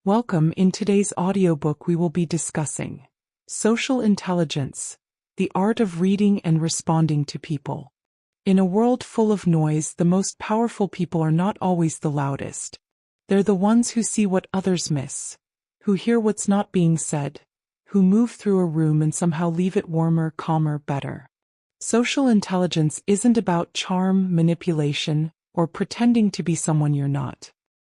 Welcome. In today's audiobook we will be discussing Social Intelligence, the art of reading and responding to people. In a world full of noise, the most powerful people are not always the loudest. They're the ones who see what others miss, who hear what's not being said, who move through a room and somehow leave it warmer, calmer, better. Social intelligence isn't about charm, manipulation, or pretending to be someone you're not.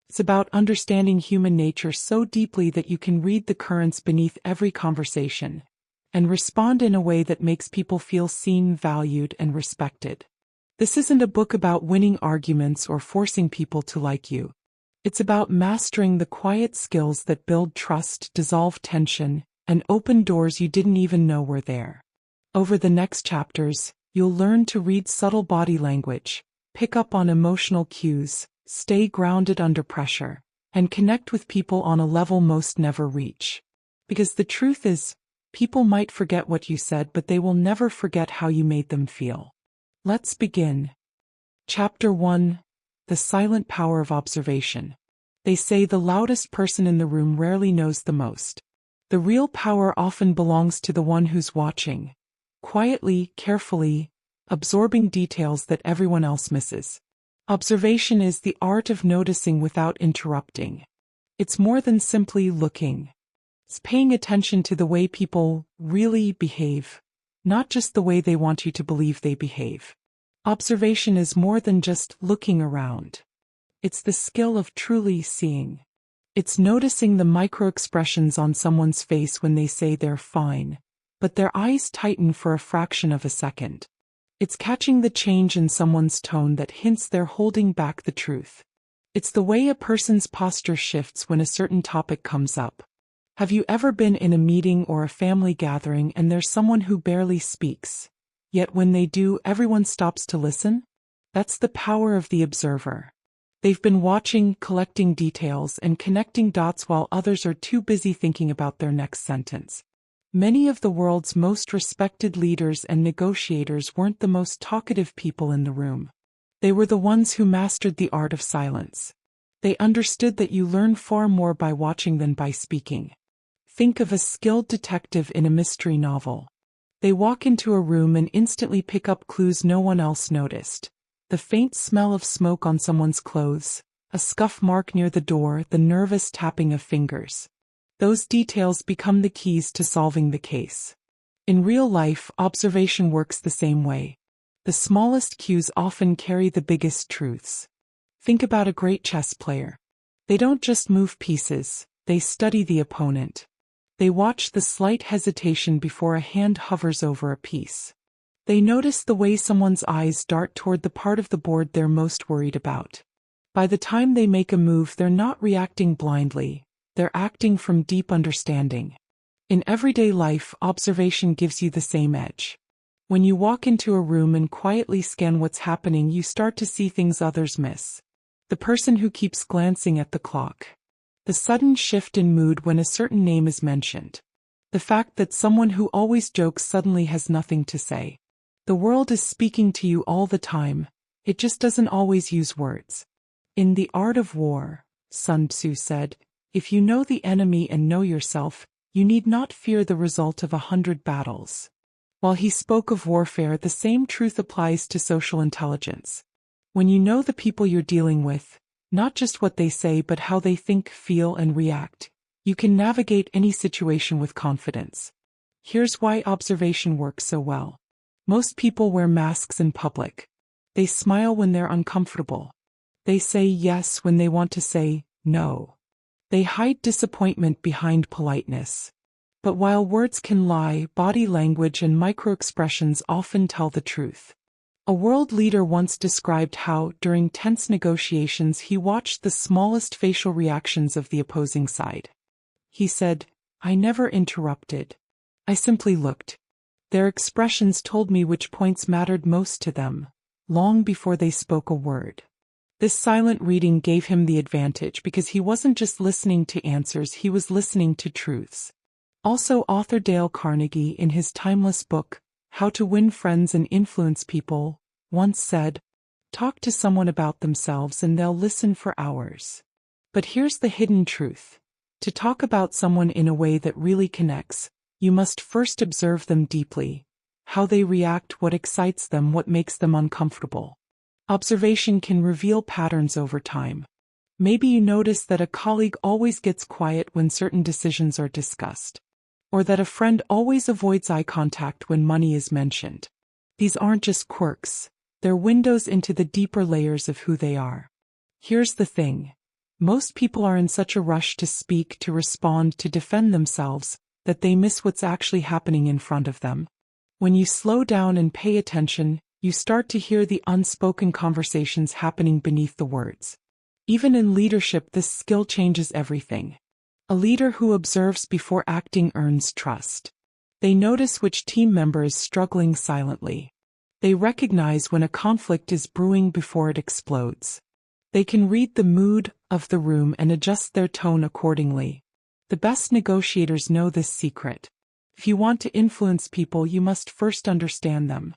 It's about understanding human nature so deeply that you can read the currents beneath every conversation and respond in a way that makes people feel seen, valued, and respected. This isn't a book about winning arguments or forcing people to like you. It's about mastering the quiet skills that build trust, dissolve tension, and open doors you didn't even know were there. Over the next chapters, you'll learn to read subtle body language, pick up on emotional cues, stay grounded under pressure, and connect with people on a level most never reach. Because the truth is, people might forget what you said, but they will never forget how you made them feel. Let's begin. Chapter 1: The Silent Power of Observation. They say the loudest person in the room rarely knows the most. The real power often belongs to the one who's watching, quietly, carefully, absorbing details that everyone else misses. Observation is the art of noticing without interrupting. It's more than simply looking. It's paying attention to the way people really behave, not just the way they want you to believe they behave. Observation is more than just looking around. It's the skill of truly seeing. It's noticing the micro-expressions on someone's face when they say they're fine, but their eyes tighten for a fraction of a second. It's catching the change in someone's tone that hints they're holding back the truth. It's the way a person's posture shifts when a certain topic comes up. Have you ever been in a meeting or a family gathering and there's someone who barely speaks, yet when they do, everyone stops to listen? That's the power of the observer. They've been watching, collecting details, and connecting dots while others are too busy thinking about their next sentence. Many of the world's most respected leaders and negotiators weren't the most talkative people in the room. They were the ones who mastered the art of silence. They understood that you learn far more by watching than by speaking. Think of a skilled detective in a mystery novel. They walk into a room and instantly pick up clues no one else noticed. The faint smell of smoke on someone's clothes, a scuff mark near the door, the nervous tapping of fingers. Those details become the keys to solving the case. In real life, observation works the same way. The smallest cues often carry the biggest truths. Think about a great chess player. They don't just move pieces, they study the opponent. They watch the slight hesitation before a hand hovers over a piece. They notice the way someone's eyes dart toward the part of the board they're most worried about. By the time they make a move, they're not reacting blindly. They're acting from deep understanding. In everyday life, observation gives you the same edge. When you walk into a room and quietly scan what's happening, you start to see things others miss. The person who keeps glancing at the clock. The sudden shift in mood when a certain name is mentioned. The fact that someone who always jokes suddenly has nothing to say. The world is speaking to you all the time. It just doesn't always use words. In The Art of War, Sun Tzu said, "If you know the enemy and know yourself, you need not fear the result of 100 battles." While he spoke of warfare, the same truth applies to social intelligence. When you know the people you're dealing with, not just what they say but how they think, feel, and react, you can navigate any situation with confidence. Here's why observation works so well. Most people wear masks in public. They smile when they're uncomfortable. They say yes when they want to say no. They hide disappointment behind politeness. But while words can lie, body language and micro-expressions often tell the truth. A world leader once described how, during tense negotiations, he watched the smallest facial reactions of the opposing side. He said, "I never interrupted. I simply looked. Their expressions told me which points mattered most to them, long before they spoke a word." This silent reading gave him the advantage because he wasn't just listening to answers, he was listening to truths. Also, author Dale Carnegie, in his timeless book, How to Win Friends and Influence People, once said, "Talk to someone about themselves and they'll listen for hours." But here's the hidden truth. To talk about someone in a way that really connects, you must first observe them deeply. How they react, what excites them, what makes them uncomfortable. Observation can reveal patterns over time. Maybe you notice that a colleague always gets quiet when certain decisions are discussed. Or that a friend always avoids eye contact when money is mentioned. These aren't just quirks, they're windows into the deeper layers of who they are. Here's the thing. Most people are in such a rush to speak, to respond, to defend themselves, that they miss what's actually happening in front of them. When you slow down and pay attention, you start to hear the unspoken conversations happening beneath the words. Even in leadership, this skill changes everything. A leader who observes before acting earns trust. They notice which team member is struggling silently. They recognize when a conflict is brewing before it explodes. They can read the mood of the room and adjust their tone accordingly. The best negotiators know this secret. If you want to influence people, you must first understand them.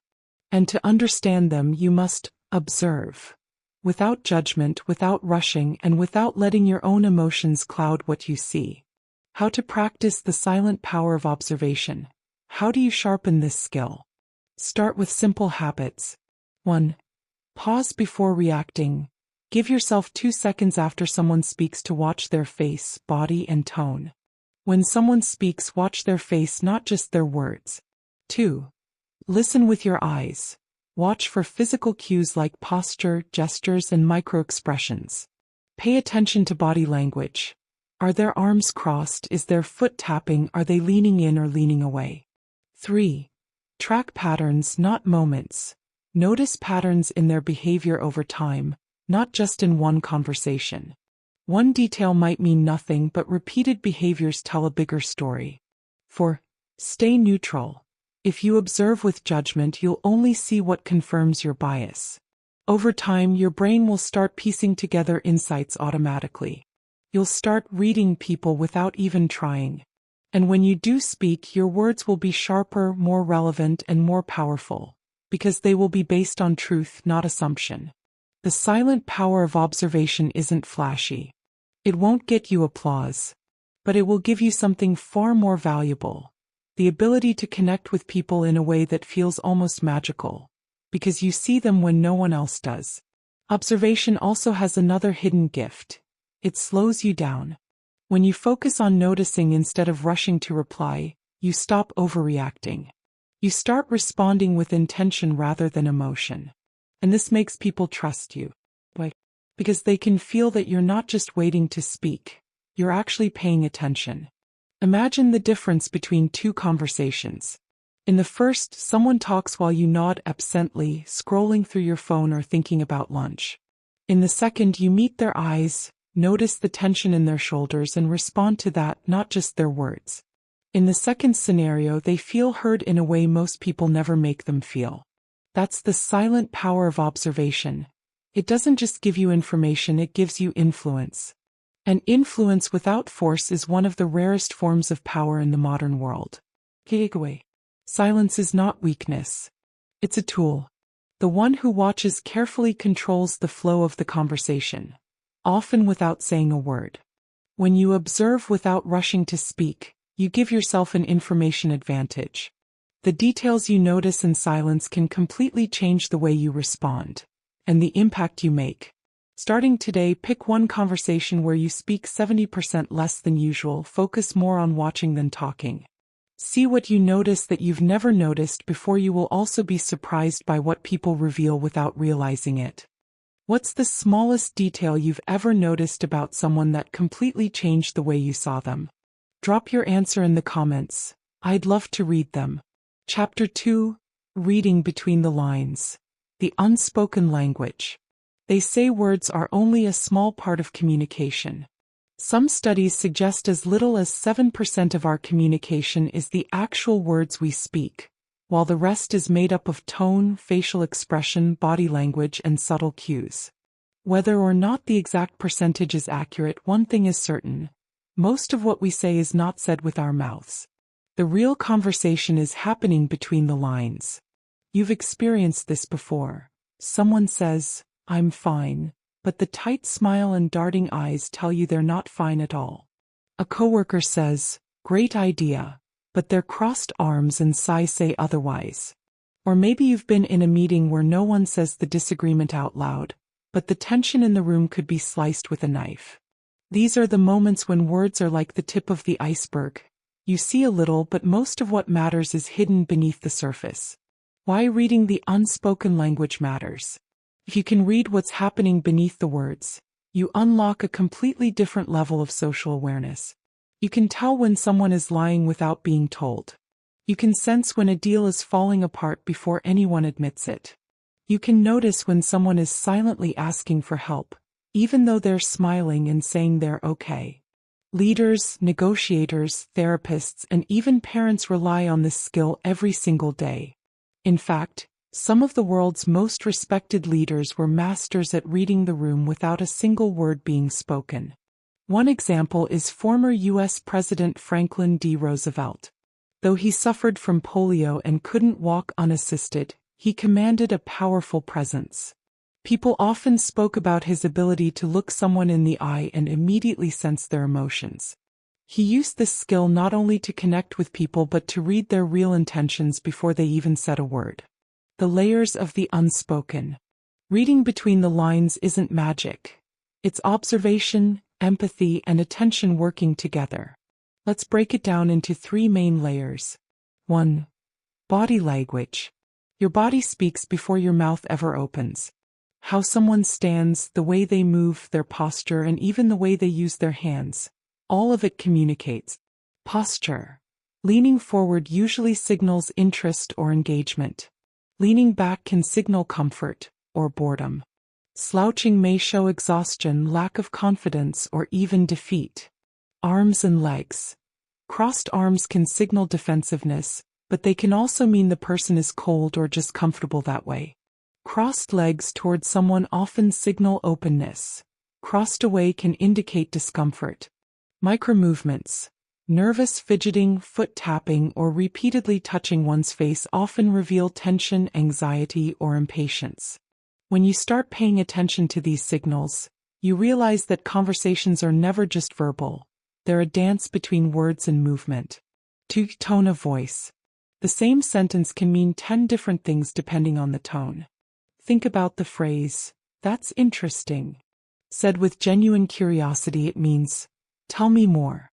And to understand them, you must observe. Without judgment, without rushing, and without letting your own emotions cloud what you see. How to practice the silent power of observation. How do you sharpen this skill? Start with simple habits. 1. Pause before reacting. Give yourself 2 seconds after someone speaks to watch their face, body, and tone. When someone speaks, watch their face, not just their words. 2. Listen with your eyes. Watch for physical cues like posture, gestures, and microexpressions. Pay attention to body language. Are their arms crossed? Is their foot tapping? Are they leaning in or leaning away? 3. Track patterns, not moments. Notice patterns in their behavior over time, not just in one conversation. One detail might mean nothing, but repeated behaviors tell a bigger story. 4. Stay neutral. If you observe with judgment, you'll only see what confirms your bias. Over time, your brain will start piecing together insights automatically. You'll start reading people without even trying. And when you do speak, your words will be sharper, more relevant, and more powerful, because they will be based on truth, not assumption. The silent power of observation isn't flashy. It won't get you applause. But it will give you something far more valuable. The ability to connect with people in a way that feels almost magical, because you see them when no one else does. Observation also has another hidden gift. It slows you down. When you focus on noticing instead of rushing to reply, you stop overreacting. You start responding with intention rather than emotion. And this makes people trust you. Why? Because they can feel that you're not just waiting to speak, you're actually paying attention. Imagine the difference between 2 conversations. In the first, someone talks while you nod absently, scrolling through your phone or thinking about lunch. In the second, you meet their eyes, notice the tension in their shoulders, and respond to that, not just their words. In the second scenario, they feel heard in a way most people never make them feel. That's the silent power of observation. It doesn't just give you information, it gives you influence. And influence without force is one of the rarest forms of power in the modern world. Takeaway. Silence is not weakness. It's a tool. The one who watches carefully controls the flow of the conversation, often without saying a word. When you observe without rushing to speak, you give yourself an information advantage. The details you notice in silence can completely change the way you respond, and the impact you make. Starting today, pick one conversation where you speak 70% less than usual, focus more on watching than talking. See what you notice that you've never noticed before. You will also be surprised by what people reveal without realizing it. What's the smallest detail you've ever noticed about someone that completely changed the way you saw them? Drop your answer in the comments. I'd love to read them. Chapter 2. Reading between the lines. The unspoken language. They say words are only a small part of communication. Some studies suggest as little as 7% of our communication is the actual words we speak, while the rest is made up of tone, facial expression, body language, and subtle cues. Whether or not the exact percentage is accurate, one thing is certain. Most of what we say is not said with our mouths. The real conversation is happening between the lines. You've experienced this before. Someone says, "I'm fine," but the tight smile and darting eyes tell you they're not fine at all. A coworker says, "Great idea," but their crossed arms and sigh say otherwise. Or maybe you've been in a meeting where no one says the disagreement out loud, but the tension in the room could be sliced with a knife. These are the moments when words are like the tip of the iceberg. You see a little, but most of what matters is hidden beneath the surface. Why reading the unspoken language matters. If you can read what's happening beneath the words, you unlock a completely different level of social awareness. You can tell when someone is lying without being told. You can sense when a deal is falling apart before anyone admits it. You can notice when someone is silently asking for help, even though they're smiling and saying they're okay. Leaders, negotiators, therapists, and even parents rely on this skill every single day. In fact, some of the world's most respected leaders were masters at reading the room without a single word being spoken. One example is former U.S. President Franklin D. Roosevelt. Though he suffered from polio and couldn't walk unassisted, he commanded a powerful presence. People often spoke about his ability to look someone in the eye and immediately sense their emotions. He used this skill not only to connect with people but to read their real intentions before they even said a word. The layers of the unspoken. Reading between the lines isn't magic. It's observation, empathy, and attention working together. Let's break it down into 3 main layers. 1. Body language. Your body speaks before your mouth ever opens. How someone stands, the way they move, their posture, and even the way they use their hands. All of it communicates. Posture. Leaning forward usually signals interest or engagement. Leaning back can signal comfort or boredom. Slouching may show exhaustion, lack of confidence, or even defeat. Arms and legs. Crossed arms can signal defensiveness, but they can also mean the person is cold or just comfortable that way. Crossed legs toward someone often signal openness. Crossed away can indicate discomfort. Micromovements. Nervous fidgeting, foot tapping, or repeatedly touching one's face often reveal tension, anxiety, or impatience. When you start paying attention to these signals, you realize that conversations are never just verbal. They're a dance between words and movement. 2. Tone of voice. The same sentence can mean 10 different things depending on the tone. Think about the phrase, "That's interesting." Said with genuine curiosity, it means, "Tell me more."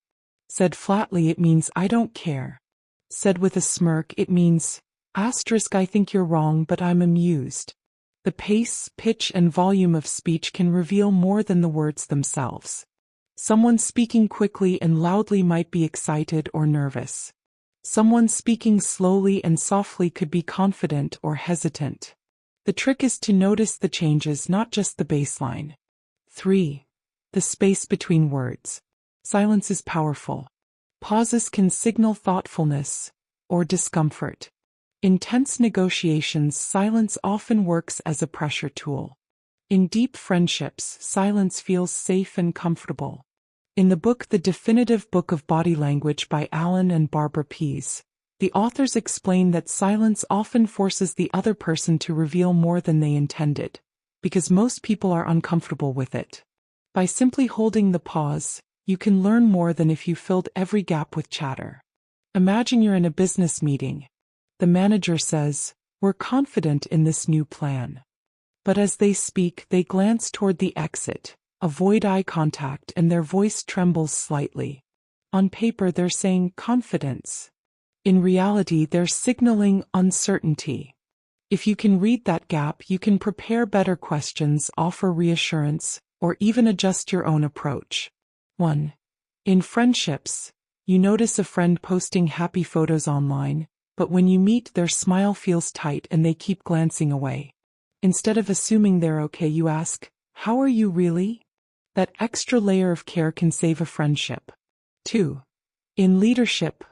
Said flatly, it means, "I don't care." Said with a smirk, it means, "I think you're wrong, but I'm amused." The pace, pitch, and volume of speech can reveal more than the words themselves. Someone speaking quickly and loudly might be excited or nervous. Someone speaking slowly and softly could be confident or hesitant. The trick is to notice the changes, not just the baseline. 3. The space between words. Silence is powerful. Pauses can signal thoughtfulness or discomfort. In tense negotiations, silence often works as a pressure tool. In deep friendships, silence feels safe and comfortable. In the book The Definitive Book of Body Language by Alan and Barbara Pease, the authors explain that silence often forces the other person to reveal more than they intended, because most people are uncomfortable with it. By simply holding the pause, you can learn more than if you filled every gap with chatter. Imagine you're in a business meeting. The manager says, "We're confident in this new plan." But as they speak, they glance toward the exit, avoid eye contact, and their voice trembles slightly. On paper, they're saying confidence. In reality, they're signaling uncertainty. If you can read that gap, you can prepare better questions, offer reassurance, or even adjust your own approach. 1. In friendships, you notice a friend posting happy photos online, but when you meet, their smile feels tight and they keep glancing away. Instead of assuming they're okay, you ask, "How are you really?" That extra layer of care can save a friendship. 2. In leadership,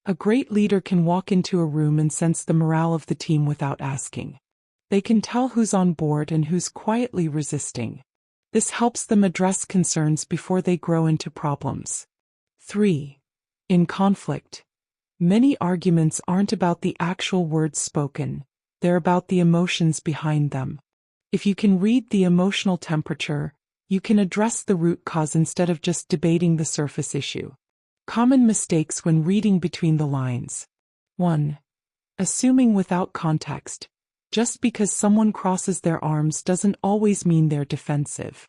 a great leader can walk into a room and sense the morale of the team without asking. They can tell who's on board and who's quietly resisting. This helps them address concerns before they grow into problems. 3. In conflict, many arguments aren't about the actual words spoken, they're about the emotions behind them. If you can read the emotional temperature, you can address the root cause instead of just debating the surface issue. Common mistakes when reading between the lines. 1. Assuming without context. Just because someone crosses their arms doesn't always mean they're defensive.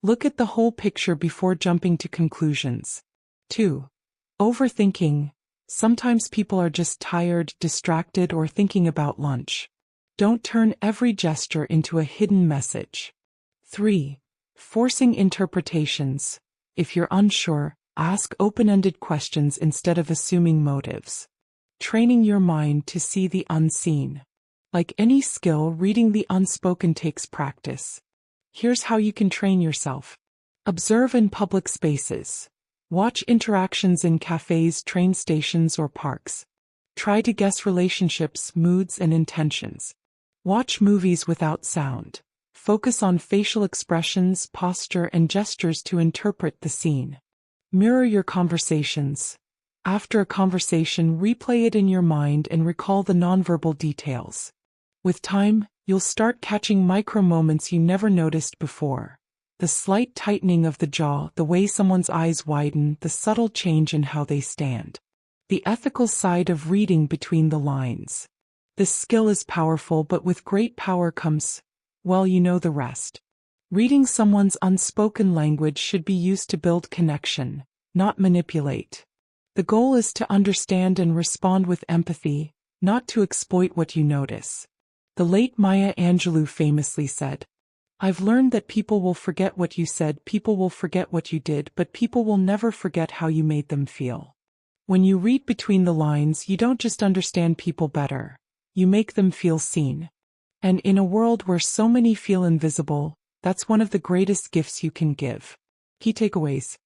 Look at the whole picture before jumping to conclusions. 2. Overthinking. Sometimes people are just tired, distracted, or thinking about lunch. Don't turn every gesture into a hidden message. 3. Forcing interpretations. If you're unsure, ask open-ended questions instead of assuming motives. Training your mind to see the unseen. Like any skill, reading the unspoken takes practice. Here's how you can train yourself. Observe in public spaces. Watch interactions in cafes, train stations, or parks. Try to guess relationships, moods, and intentions. Watch movies without sound. Focus on facial expressions, posture, and gestures to interpret the scene. Mirror your conversations. After a conversation, replay it in your mind and recall the nonverbal details. With time, you'll start catching micro moments you never noticed before. The slight tightening of the jaw, the way someone's eyes widen, the subtle change in how they stand. The ethical side of reading between the lines. This skill is powerful, but with great power comes, well, you know the rest. Reading someone's unspoken language should be used to build connection, not manipulate. The goal is to understand and respond with empathy, not to exploit what you notice. The late Maya Angelou famously said, "I've learned that people will forget what you said, people will forget what you did, but people will never forget how you made them feel." When you read between the lines, you don't just understand people better, you make them feel seen. And in a world where so many feel invisible, that's one of the greatest gifts you can give. Key takeaways.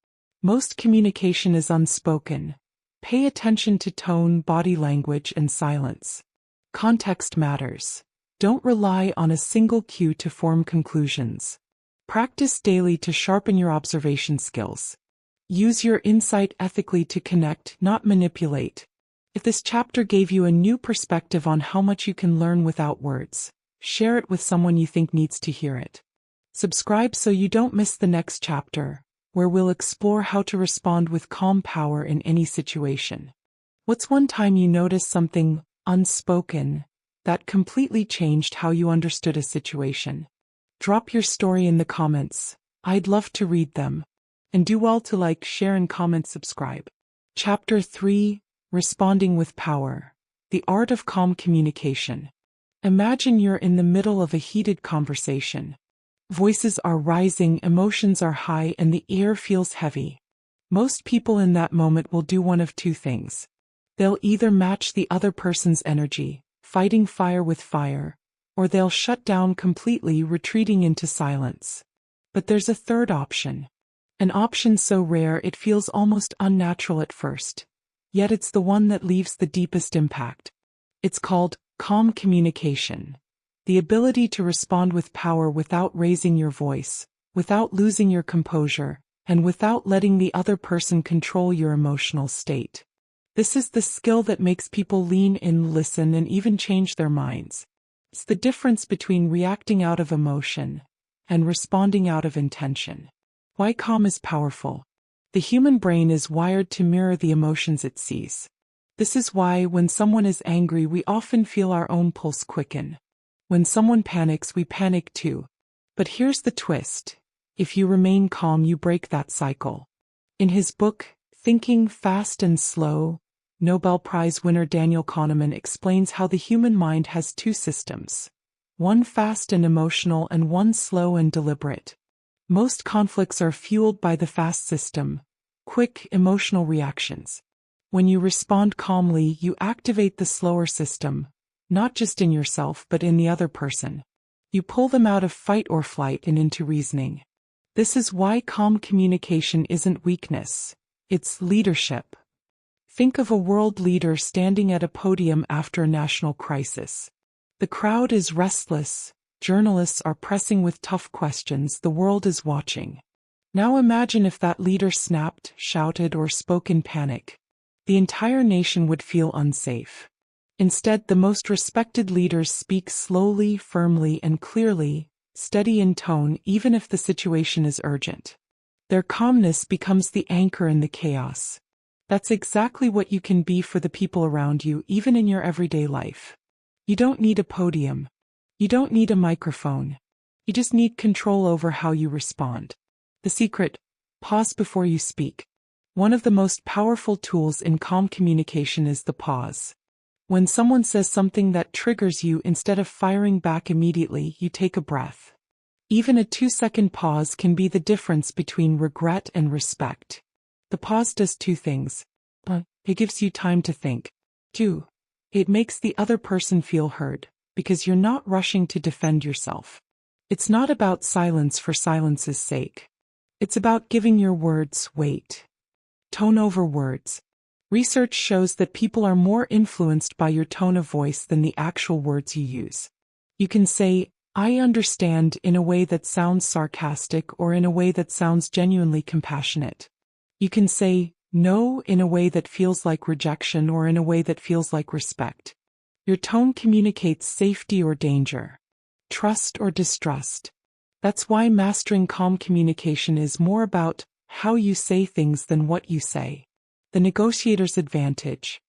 Most communication is unspoken. Pay attention to tone, body language, and silence. Context matters. Don't rely on a single cue to form conclusions. Practice daily to sharpen your observation skills. Use your insight ethically to connect, not manipulate. If this chapter gave you a new perspective on how much you can learn without words, share it with someone you think needs to hear it. Subscribe so you don't miss the next chapter, where we'll explore how to respond with calm power in any situation. What's one time you noticed something unspoken that completely changed how you understood a situation? Drop your story in the comments. I'd love to read them. And do well to like, share, and comment, subscribe. Chapter 3: Responding with Power. The Art of Calm Communication. Imagine you're in the middle of a heated conversation. Voices are rising, emotions are high, and the air feels heavy. Most people in that moment will do one of two things. They'll either match the other person's energy, fighting fire with fire, or they'll shut down completely, retreating into silence. But there's a third option. An option so rare it feels almost unnatural at first. Yet it's the one that leaves the deepest impact. It's called calm communication. The ability to respond with power without raising your voice, without losing your composure, and without letting the other person control your emotional state. This is the skill that makes people lean in, listen, and even change their minds. It's the difference between reacting out of emotion and responding out of intention. Why calm is powerful. The human brain is wired to mirror the emotions it sees. This is why when someone is angry, we often feel our own pulse quicken. When someone panics, we panic too. But here's the twist. If you remain calm, you break that cycle. In his book, Thinking Fast and Slow, Nobel Prize winner Daniel Kahneman explains how the human mind has two systems. One fast and emotional and one slow and deliberate. Most conflicts are fueled by the fast system, quick emotional reactions. When you respond calmly, you activate the slower system, not just in yourself but in the other person. You pull them out of fight or flight and into reasoning. This is why calm communication isn't weakness, it's leadership. Think of a world leader standing at a podium after a national crisis. The crowd is restless, journalists are pressing with tough questions, the world is watching. Now imagine if that leader snapped, shouted, or spoke in panic. The entire nation would feel unsafe. Instead, the most respected leaders speak slowly, firmly, and clearly, steady in tone, even if the situation is urgent. Their calmness becomes the anchor in the chaos. That's exactly what you can be for the people around you, even in your everyday life. You don't need a podium. You don't need a microphone. You just need control over how you respond. The secret: pause before you speak. One of the most powerful tools in calm communication is the pause. When someone says something that triggers you, instead of firing back immediately, you take a breath. Even a 2-second pause can be the difference between regret and respect. The pause does two things. 1. It gives you time to think. 2. It makes the other person feel heard, because you're not rushing to defend yourself. It's not about silence for silence's sake. It's about giving your words weight. Tone over words. Research shows that people are more influenced by your tone of voice than the actual words you use. You can say, "I understand," in a way that sounds sarcastic or in a way that sounds genuinely compassionate. You can say, "No," in a way that feels like rejection or in a way that feels like respect. Your tone communicates safety or danger, trust or distrust. That's why mastering calm communication is more about how you say things than what you say. The negotiator's advantage.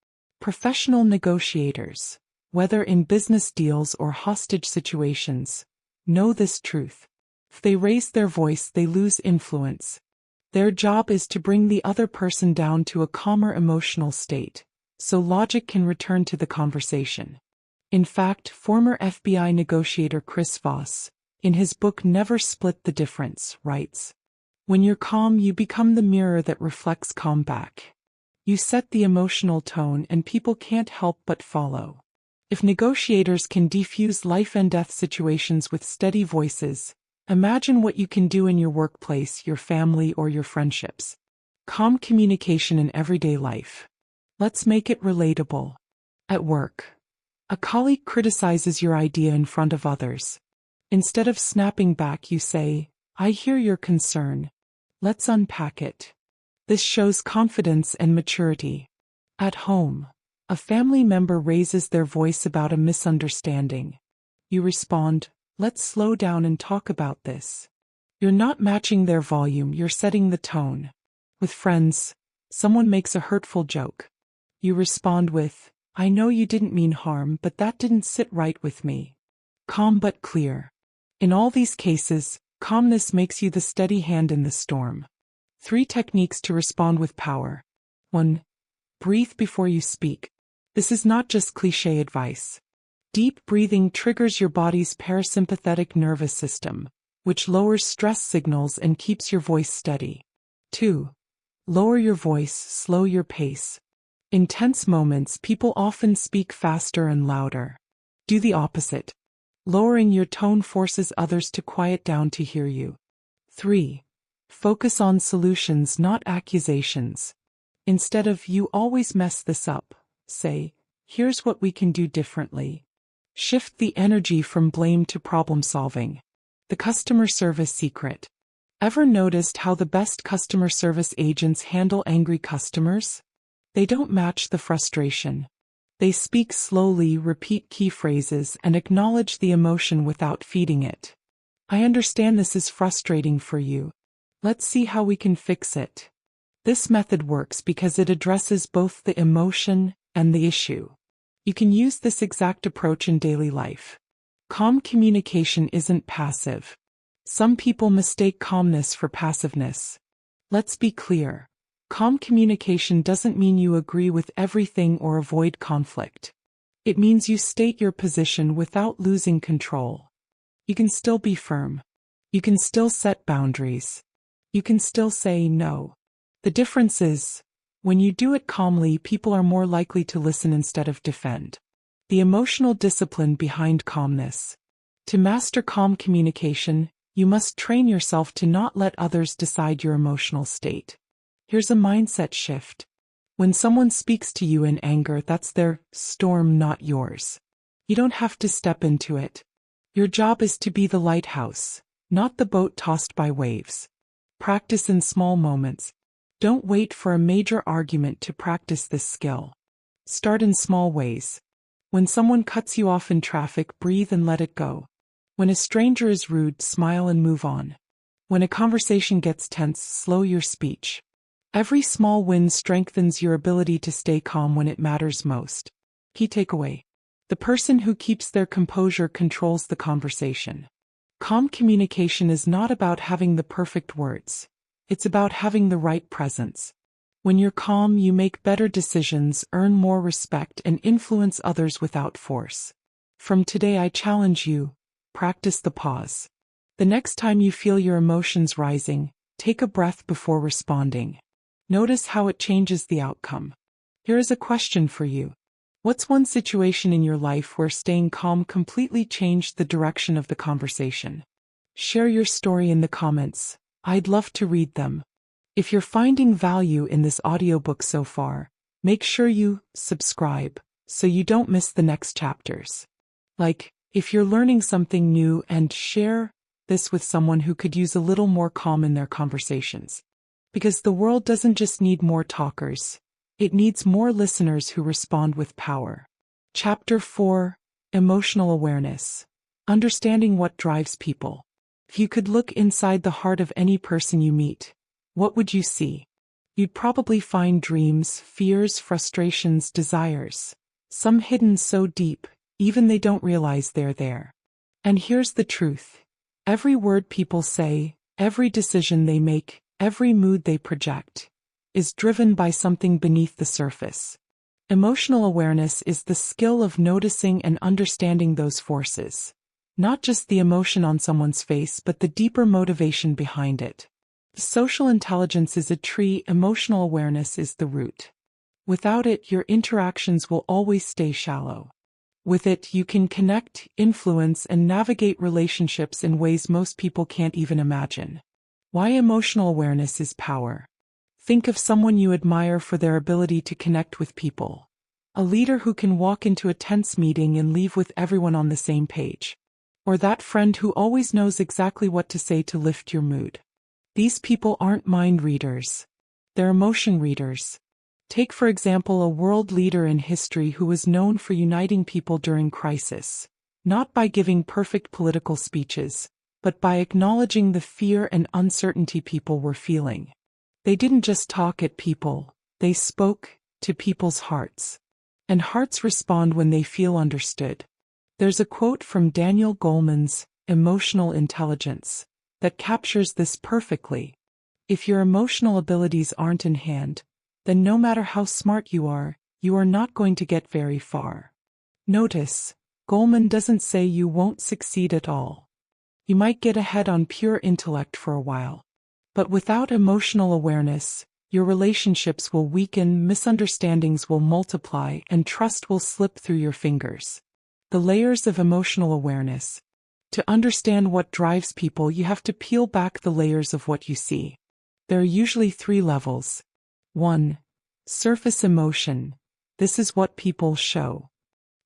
Professional negotiators, whether in business deals or hostage situations, know this truth. If they raise their voice, they lose influence. Their job is to bring the other person down to a calmer emotional state, so logic can return to the conversation. In fact, former FBI negotiator Chris Voss, in his book Never Split the Difference, writes, "When you're calm, you become the mirror that reflects calm back. You set the emotional tone and people can't help but follow." If negotiators can defuse life and death situations with steady voices, imagine what you can do in your workplace, your family, or your friendships. Calm communication in everyday life. Let's make it relatable. At work, a colleague criticizes your idea in front of others. Instead of snapping back, you say, "I hear your concern. Let's unpack it." This shows confidence and maturity. At home, a family member raises their voice about a misunderstanding. You respond, "Let's slow down and talk about this." You're not matching their volume, you're setting the tone. With friends, someone makes a hurtful joke. You respond with, "I know you didn't mean harm, but that didn't sit right with me." Calm but clear. In all these cases, calmness makes you the steady hand in the storm. 3 techniques to respond with power. 1. Breathe before you speak. This is not just cliché advice. Deep breathing triggers your body's parasympathetic nervous system, which lowers stress signals and keeps your voice steady. 2. Lower your voice, slow your pace. In tense moments, people often speak faster and louder. Do the opposite. Lowering your tone forces others to quiet down to hear you. 3. Focus on solutions, not accusations. Instead of "you always mess this up," say, "Here's what we can do differently." Shift the energy from blame to problem solving. The customer service secret. Ever noticed how the best customer service agents handle angry customers? They don't match the frustration. They speak slowly, repeat key phrases, and acknowledge the emotion without feeding it. "I understand this is frustrating for you. Let's see how we can fix it." This method works because it addresses both the emotion and the issue. You can use this exact approach in daily life. Calm communication isn't passive. Some people mistake calmness for passiveness. Let's be clear. Calm communication doesn't mean you agree with everything or avoid conflict. It means you state your position without losing control. You can still be firm. You can still set boundaries. You can still say no. The difference is, when you do it calmly, people are more likely to listen instead of defend. The emotional discipline behind calmness. To master calm communication, you must train yourself to not let others decide your emotional state. Here's a mindset shift. When someone speaks to you in anger, that's their storm, not yours. You don't have to step into it. Your job is to be the lighthouse, not the boat tossed by waves. Practice in small moments. Don't wait for a major argument to practice this skill. Start in small ways. When someone cuts you off in traffic, breathe and let it go. When a stranger is rude, smile and move on. When a conversation gets tense, slow your speech. Every small win strengthens your ability to stay calm when it matters most. Key takeaway. The person who keeps their composure controls the conversation. Calm communication is not about having the perfect words. It's about having the right presence. When you're calm, you make better decisions, earn more respect, and influence others without force. From today, I challenge you, practice the pause. The next time you feel your emotions rising, take a breath before responding. Notice how it changes the outcome. Here is a question for you. What's one situation in your life where staying calm completely changed the direction of the conversation? Share your story in the comments. I'd love to read them. If you're finding value in this audiobook so far, make sure you subscribe so you don't miss the next chapters. If you're learning something new, and share this with someone who could use a little more calm in their conversations. Because the world doesn't just need more talkers. It needs more listeners who respond with power. Chapter 4: Emotional Awareness. Understanding what drives people. If you could look inside the heart of any person you meet, what would you see? You'd probably find dreams, fears, frustrations, desires. Some hidden so deep, even they don't realize they're there. And here's the truth. Every word people say, every decision they make, every mood they project, is driven by something beneath the surface. Emotional awareness is the skill of noticing and understanding those forces. Not just the emotion on someone's face, but the deeper motivation behind it. Social intelligence is a tree, emotional awareness is the root. Without it, your interactions will always stay shallow. With it, you can connect, influence, and navigate relationships in ways most people can't even imagine. Why emotional awareness is power. Think of someone you admire for their ability to connect with people. A leader who can walk into a tense meeting and leave with everyone on the same page. Or that friend who always knows exactly what to say to lift your mood. These people aren't mind readers. They're emotion readers. Take, for example, a world leader in history who was known for uniting people during crisis. Not by giving perfect political speeches, but by acknowledging the fear and uncertainty people were feeling. They didn't just talk at people, they spoke to people's hearts. And hearts respond when they feel understood. There's a quote from Daniel Goleman's Emotional Intelligence that captures this perfectly. If your emotional abilities aren't in hand, then no matter how smart you are not going to get very far. Notice, Goleman doesn't say you won't succeed at all. You might get ahead on pure intellect for a while. But without emotional awareness, your relationships will weaken, misunderstandings will multiply, and trust will slip through your fingers. The layers of emotional awareness. To understand what drives people, you have to peel back the layers of what you see. There are usually 3 levels. 1. Surface emotion. This is what people show.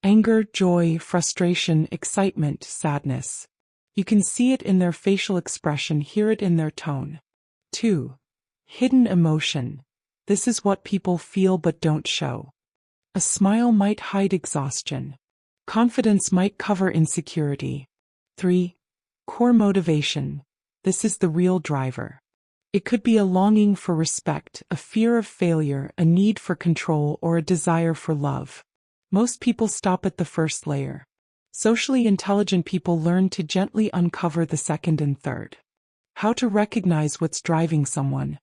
Anger, joy, frustration, excitement, sadness. You can see it in their facial expression, hear it in their tone. 2. Hidden emotion. This is what people feel but don't show. A smile might hide exhaustion. Confidence might cover insecurity. 3. Core motivation. This is the real driver. It could be a longing for respect, a fear of failure, a need for control, or a desire for love. Most people stop at the first layer. Socially intelligent people learn to gently uncover the second and third. How to recognize what's driving someone.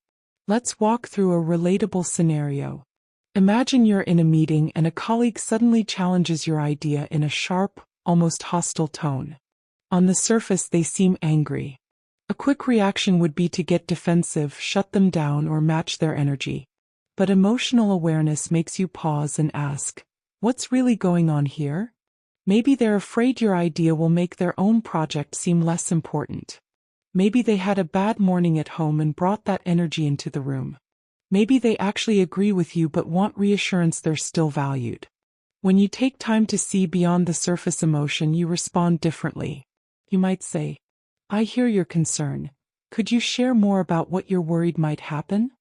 Let's walk through a relatable scenario. Imagine you're in a meeting and a colleague suddenly challenges your idea in a sharp, almost hostile tone. On the surface, they seem angry. A quick reaction would be to get defensive, shut them down, or match their energy. But emotional awareness makes you pause and ask, what's really going on here? Maybe they're afraid your idea will make their own project seem less important. Maybe they had a bad morning at home and brought that energy into the room. Maybe they actually agree with you but want reassurance they're still valued. When you take time to see beyond the surface emotion, you respond differently. You might say, I hear your concern. Could you share more about what you're worried might happen?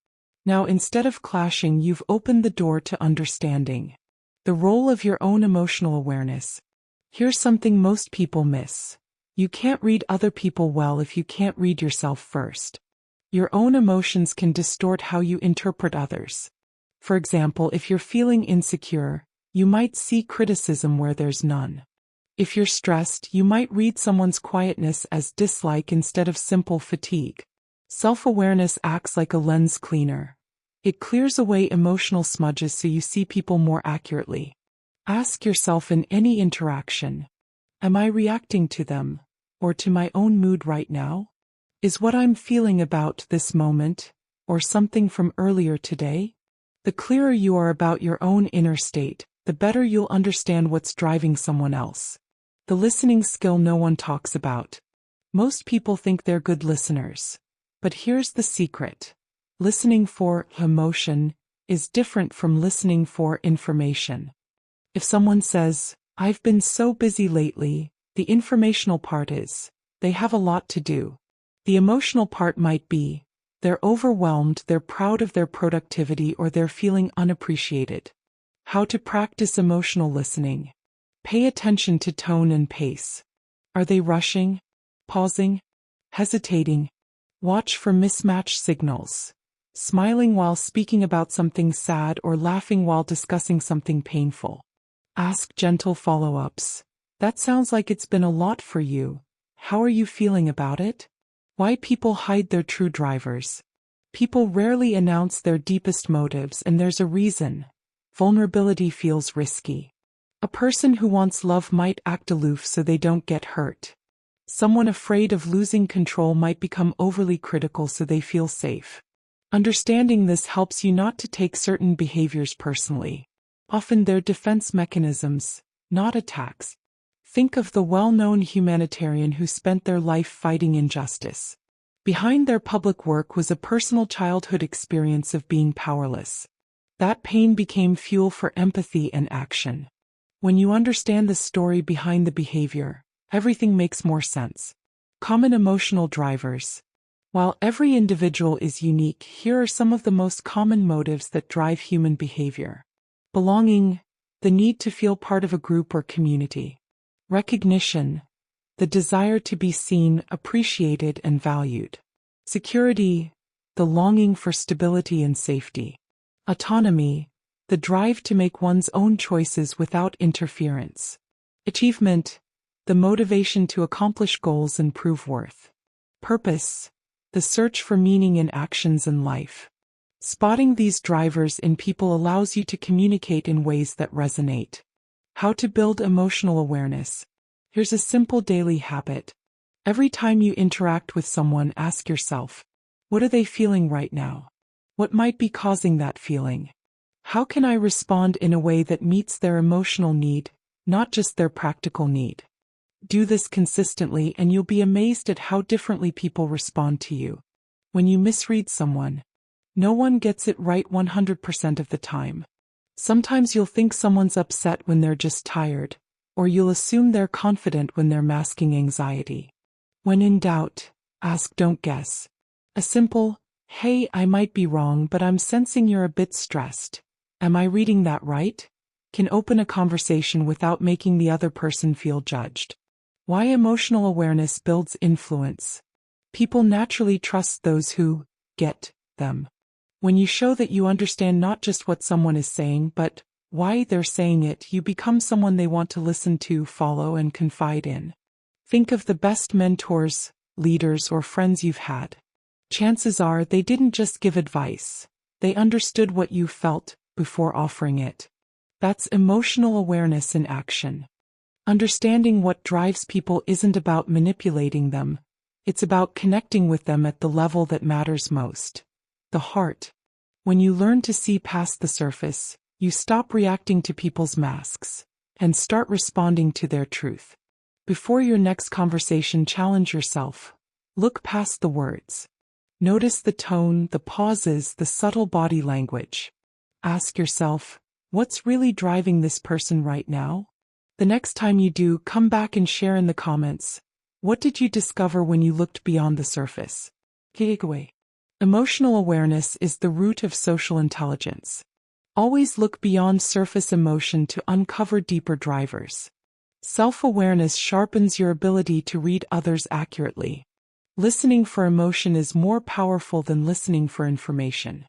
Now, instead of clashing, you've opened the door to understanding. The role of your own emotional awareness. Here's something most people miss. You can't read other people well if you can't read yourself first. Your own emotions can distort how you interpret others. For example, if you're feeling insecure, you might see criticism where there's none. If you're stressed, you might read someone's quietness as dislike instead of simple fatigue. Self-awareness acts like a lens cleaner. It clears away emotional smudges so you see people more accurately. Ask yourself in any interaction, am I reacting to them, or to my own mood right now? Is what I'm feeling about this moment, or something from earlier today? The clearer you are about your own inner state, the better you'll understand what's driving someone else. The listening skill no one talks about. Most people think they're good listeners. But here's the secret. Listening for emotion is different from listening for information. If someone says, "I've been so busy lately," the informational part is, they have a lot to do. The emotional part might be, they're overwhelmed, they're proud of their productivity, or they're feeling unappreciated. How to practice emotional listening. Pay attention to tone and pace. Are they rushing, pausing, hesitating? Watch for mismatched signals. Smiling while speaking about something sad or laughing while discussing something painful. Ask gentle follow-ups. That sounds like it's been a lot for you. How are you feeling about it? Why people hide their true drivers. People rarely announce their deepest motives, and there's a reason. Vulnerability feels risky. A person who wants love might act aloof so they don't get hurt. Someone afraid of losing control might become overly critical so they feel safe. Understanding this helps you not to take certain behaviors personally. Often they're defense mechanisms, not attacks. Think of the well-known humanitarian who spent their life fighting injustice. Behind their public work was a personal childhood experience of being powerless. That pain became fuel for empathy and action. When you understand the story behind the behavior, everything makes more sense. Common emotional drivers. While every individual is unique, here are some of the most common motives that drive human behavior. Belonging, the need to feel part of a group or community. Recognition, the desire to be seen, appreciated, and valued. Security, the longing for stability and safety. Autonomy, the drive to make one's own choices without interference. Achievement, the motivation to accomplish goals and prove worth. Purpose, the search for meaning in actions and life. Spotting these drivers in people allows you to communicate in ways that resonate. How to build emotional awareness. Here's a simple daily habit. Every time you interact with someone, ask yourself, what are they feeling right now? What might be causing that feeling? How can I respond in a way that meets their emotional need, not just their practical need? Do this consistently and you'll be amazed at how differently people respond to you. When you misread someone, no one gets it right 100% of the time. Sometimes you'll think someone's upset when they're just tired, or you'll assume they're confident when they're masking anxiety. When in doubt, ask, don't guess. A simple, "Hey, I might be wrong, but I'm sensing you're a bit stressed. Am I reading that right?" can open a conversation without making the other person feel judged. Why emotional awareness builds influence. People naturally trust those who get them. When you show that you understand not just what someone is saying, but why they're saying it, you become someone they want to listen to, follow, and confide in. Think of the best mentors, leaders, or friends you've had. Chances are they didn't just give advice. They understood what you felt before offering it. That's emotional awareness in action. Understanding what drives people isn't about manipulating them. It's about connecting with them at the level that matters most. The heart. When you learn to see past the surface, you stop reacting to people's masks and start responding to their truth. Before your next conversation, challenge yourself. Look past the words. Notice the tone, the pauses, the subtle body language. Ask yourself, what's really driving this person right now? The next time you do, come back and share in the comments. What did you discover when you looked beyond the surface? Takeaway. Emotional awareness is the root of social intelligence. Always look beyond surface emotion to uncover deeper drivers. Self-awareness sharpens your ability to read others accurately. Listening for emotion is more powerful than listening for information.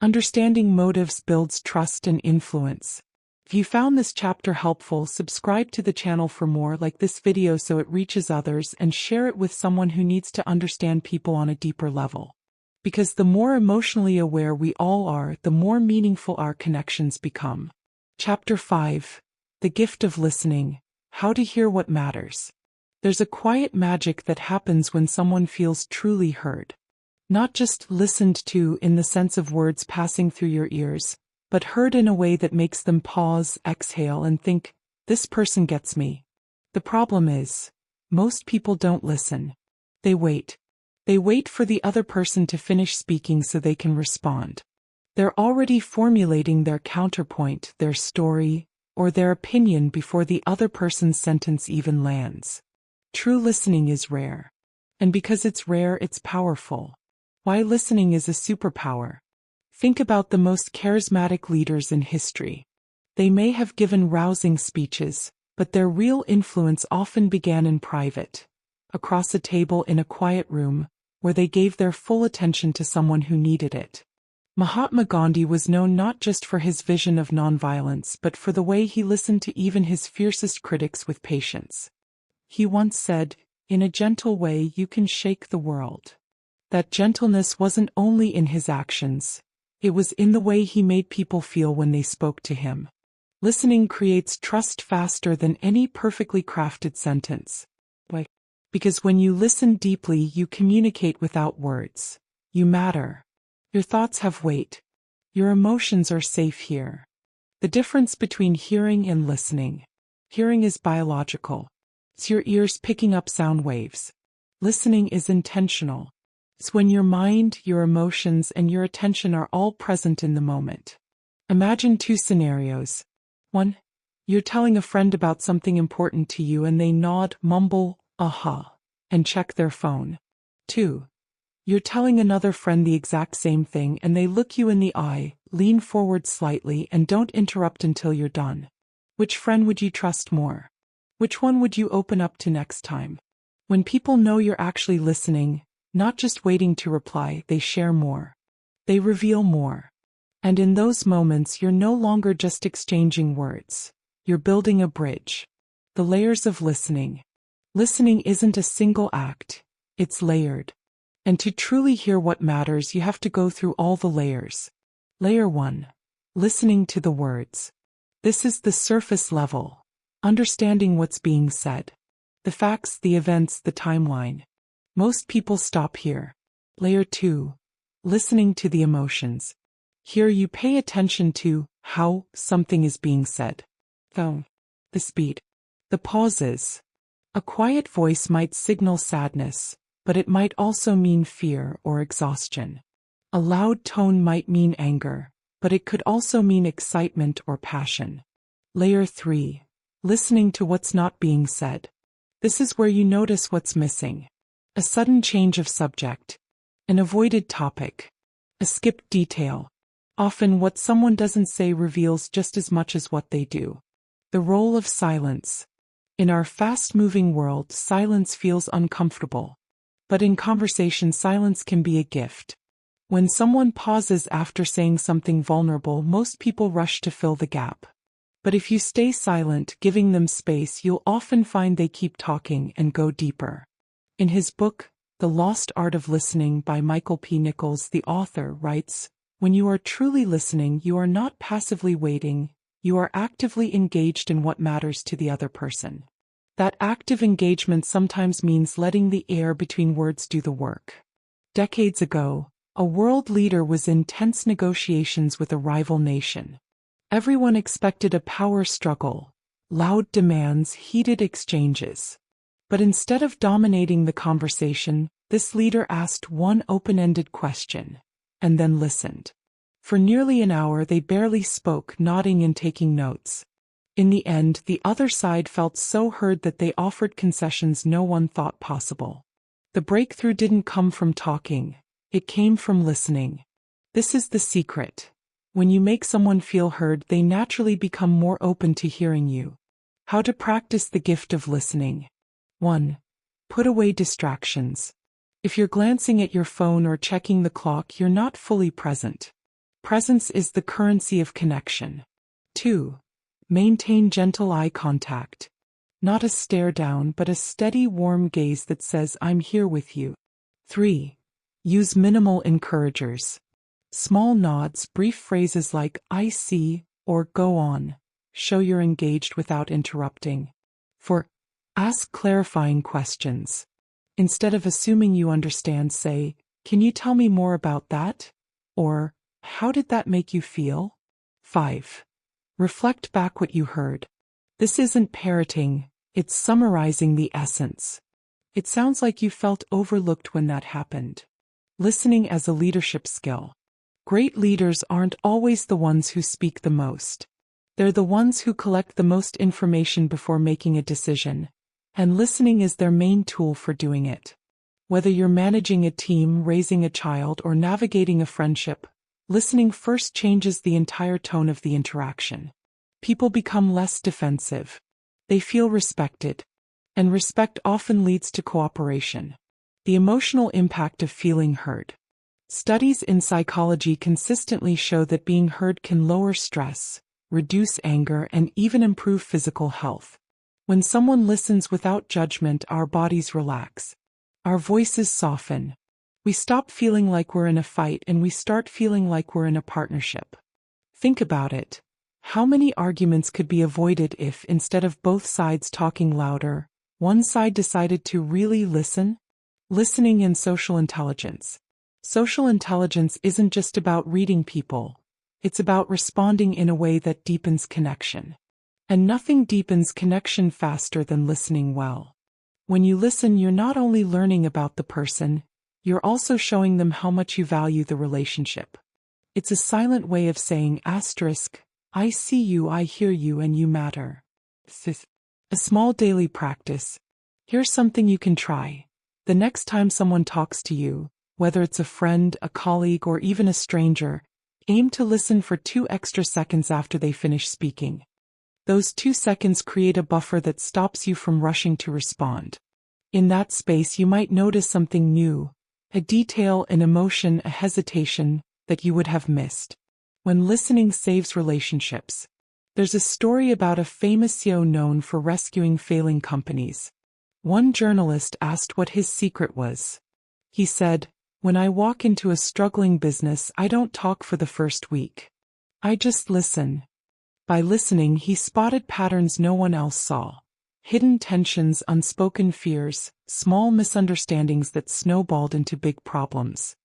Understanding motives builds trust and influence. If you found this chapter helpful, subscribe to the channel for more like this video so it reaches others, and share it with someone who needs to understand people on a deeper level. Because the more emotionally aware we all are, the more meaningful our connections become. Chapter 5. The Gift of Listening. How to Hear What Matters. There's a quiet magic that happens when someone feels truly heard. Not just listened to in the sense of words passing through your ears, but heard in a way that makes them pause, exhale, and think, "This person gets me." The problem is, most people don't listen. They wait. They wait for the other person to finish speaking so they can respond. They're already formulating their counterpoint, their story, or their opinion before the other person's sentence even lands. True listening is rare. And because it's rare, it's powerful. Why listening is a superpower. Think about the most charismatic leaders in history. They may have given rousing speeches, but their real influence often began in private, across a table in a quiet room, where they gave their full attention to someone who needed it. Mahatma Gandhi was known not just for his vision of nonviolence but for the way he listened to even his fiercest critics with patience. He once said, "In a gentle way you can shake the world." That gentleness wasn't only in his actions, it was in the way he made people feel when they spoke to him. Listening creates trust faster than any perfectly crafted sentence. Why? Because when you listen deeply, you communicate without words. You matter. Your thoughts have weight. Your emotions are safe here. The difference between hearing and listening. Hearing is biological. It's your ears picking up sound waves. Listening is intentional. It's when your mind, your emotions, and your attention are all present in the moment. Imagine two scenarios. 1. You're telling a friend about something important to you and they nod, mumble, "aha," and check their phone. 2. You're telling another friend the exact same thing and they look you in the eye, lean forward slightly, and don't interrupt until you're done. Which friend would you trust more? Which one would you open up to next time? When people know you're actually listening, not just waiting to reply, they share more. They reveal more. And in those moments, you're no longer just exchanging words. You're building a bridge. The layers of listening. Listening isn't a single act. It's layered. And to truly hear what matters, you have to go through all the layers. Layer 1. Listening to the words. This is the surface level. Understanding what's being said. The facts, the events, the timeline. Most people stop here. Layer 2. Listening to the emotions. Here you pay attention to how something is being said. The speed. The pauses. A quiet voice might signal sadness, but it might also mean fear or exhaustion. A loud tone might mean anger, but it could also mean excitement or passion. Layer 3. Listening to what's not being said. This is where you notice what's missing. A sudden change of subject. An avoided topic. A skipped detail. Often what someone doesn't say reveals just as much as what they do. The role of silence. In our fast-moving world, silence feels uncomfortable. But in conversation, silence can be a gift. When someone pauses after saying something vulnerable, most people rush to fill the gap. But if you stay silent, giving them space, you'll often find they keep talking and go deeper. In his book, The Lost Art of Listening by Michael P. Nichols, the author writes, "When you are truly listening, you are not passively waiting, you are actively engaged in what matters to the other person." That active engagement sometimes means letting the air between words do the work. Decades ago, a world leader was in tense negotiations with a rival nation. Everyone expected a power struggle, loud demands, heated exchanges. But instead of dominating the conversation, this leader asked one open-ended question, and then listened. For nearly an hour they barely spoke, nodding and taking notes. In the end, the other side felt so heard that they offered concessions no one thought possible. The breakthrough didn't come from talking, it came from listening. This is the secret. When you make someone feel heard, they naturally become more open to hearing you. How to practice the gift of listening. 1. Put away distractions. If you're glancing at your phone or checking the clock, you're not fully present. Presence is the currency of connection. 2. Maintain gentle eye contact. Not a stare down, but a steady, warm gaze that says, "I'm here with you." 3. Use minimal encouragers. Small nods, brief phrases like, "I see," or "go on," show you're engaged without interrupting. 4. Ask clarifying questions. Instead of assuming you understand, say, "Can you tell me more about that?" Or, "How did that make you feel?" 5. Reflect back what you heard. This isn't parroting, it's summarizing the essence. It sounds like you felt overlooked when that happened. Listening as a leadership skill. Great leaders aren't always the ones who speak the most. They're the ones who collect the most information before making a decision, and listening is their main tool for doing it. Whether you're managing a team, raising a child, or navigating a friendship, listening first changes the entire tone of the interaction. People become less defensive. They feel respected. And respect often leads to cooperation. The emotional impact of feeling heard. Studies in psychology consistently show that being heard can lower stress, reduce anger, and even improve physical health. When someone listens without judgment, our bodies relax. Our voices soften. We stop feeling like we're in a fight and we start feeling like we're in a partnership. Think about it. How many arguments could be avoided if, instead of both sides talking louder, one side decided to really listen? Listening and social intelligence. Social intelligence isn't just about reading people. It's about responding in a way that deepens connection. And nothing deepens connection faster than listening well. When you listen, you're not only learning about the person, you're also showing them how much you value the relationship. It's a silent way of saying, "I see you, I hear you, and you matter." A small daily practice. Here's something you can try. The next time someone talks to you, whether it's a friend, a colleague, or even a stranger, aim to listen for 2 extra seconds after they finish speaking. Those 2 seconds create a buffer that stops you from rushing to respond. In that space, you might notice something new, a detail, an emotion, a hesitation that you would have missed. When listening saves relationships. There's a story about a famous CEO known for rescuing failing companies. One journalist asked what his secret was. He said, "When I walk into a struggling business, I don't talk for the first week. I just listen." By listening, he spotted patterns no one else saw. Hidden tensions, unspoken fears, small misunderstandings that snowballed into big problems.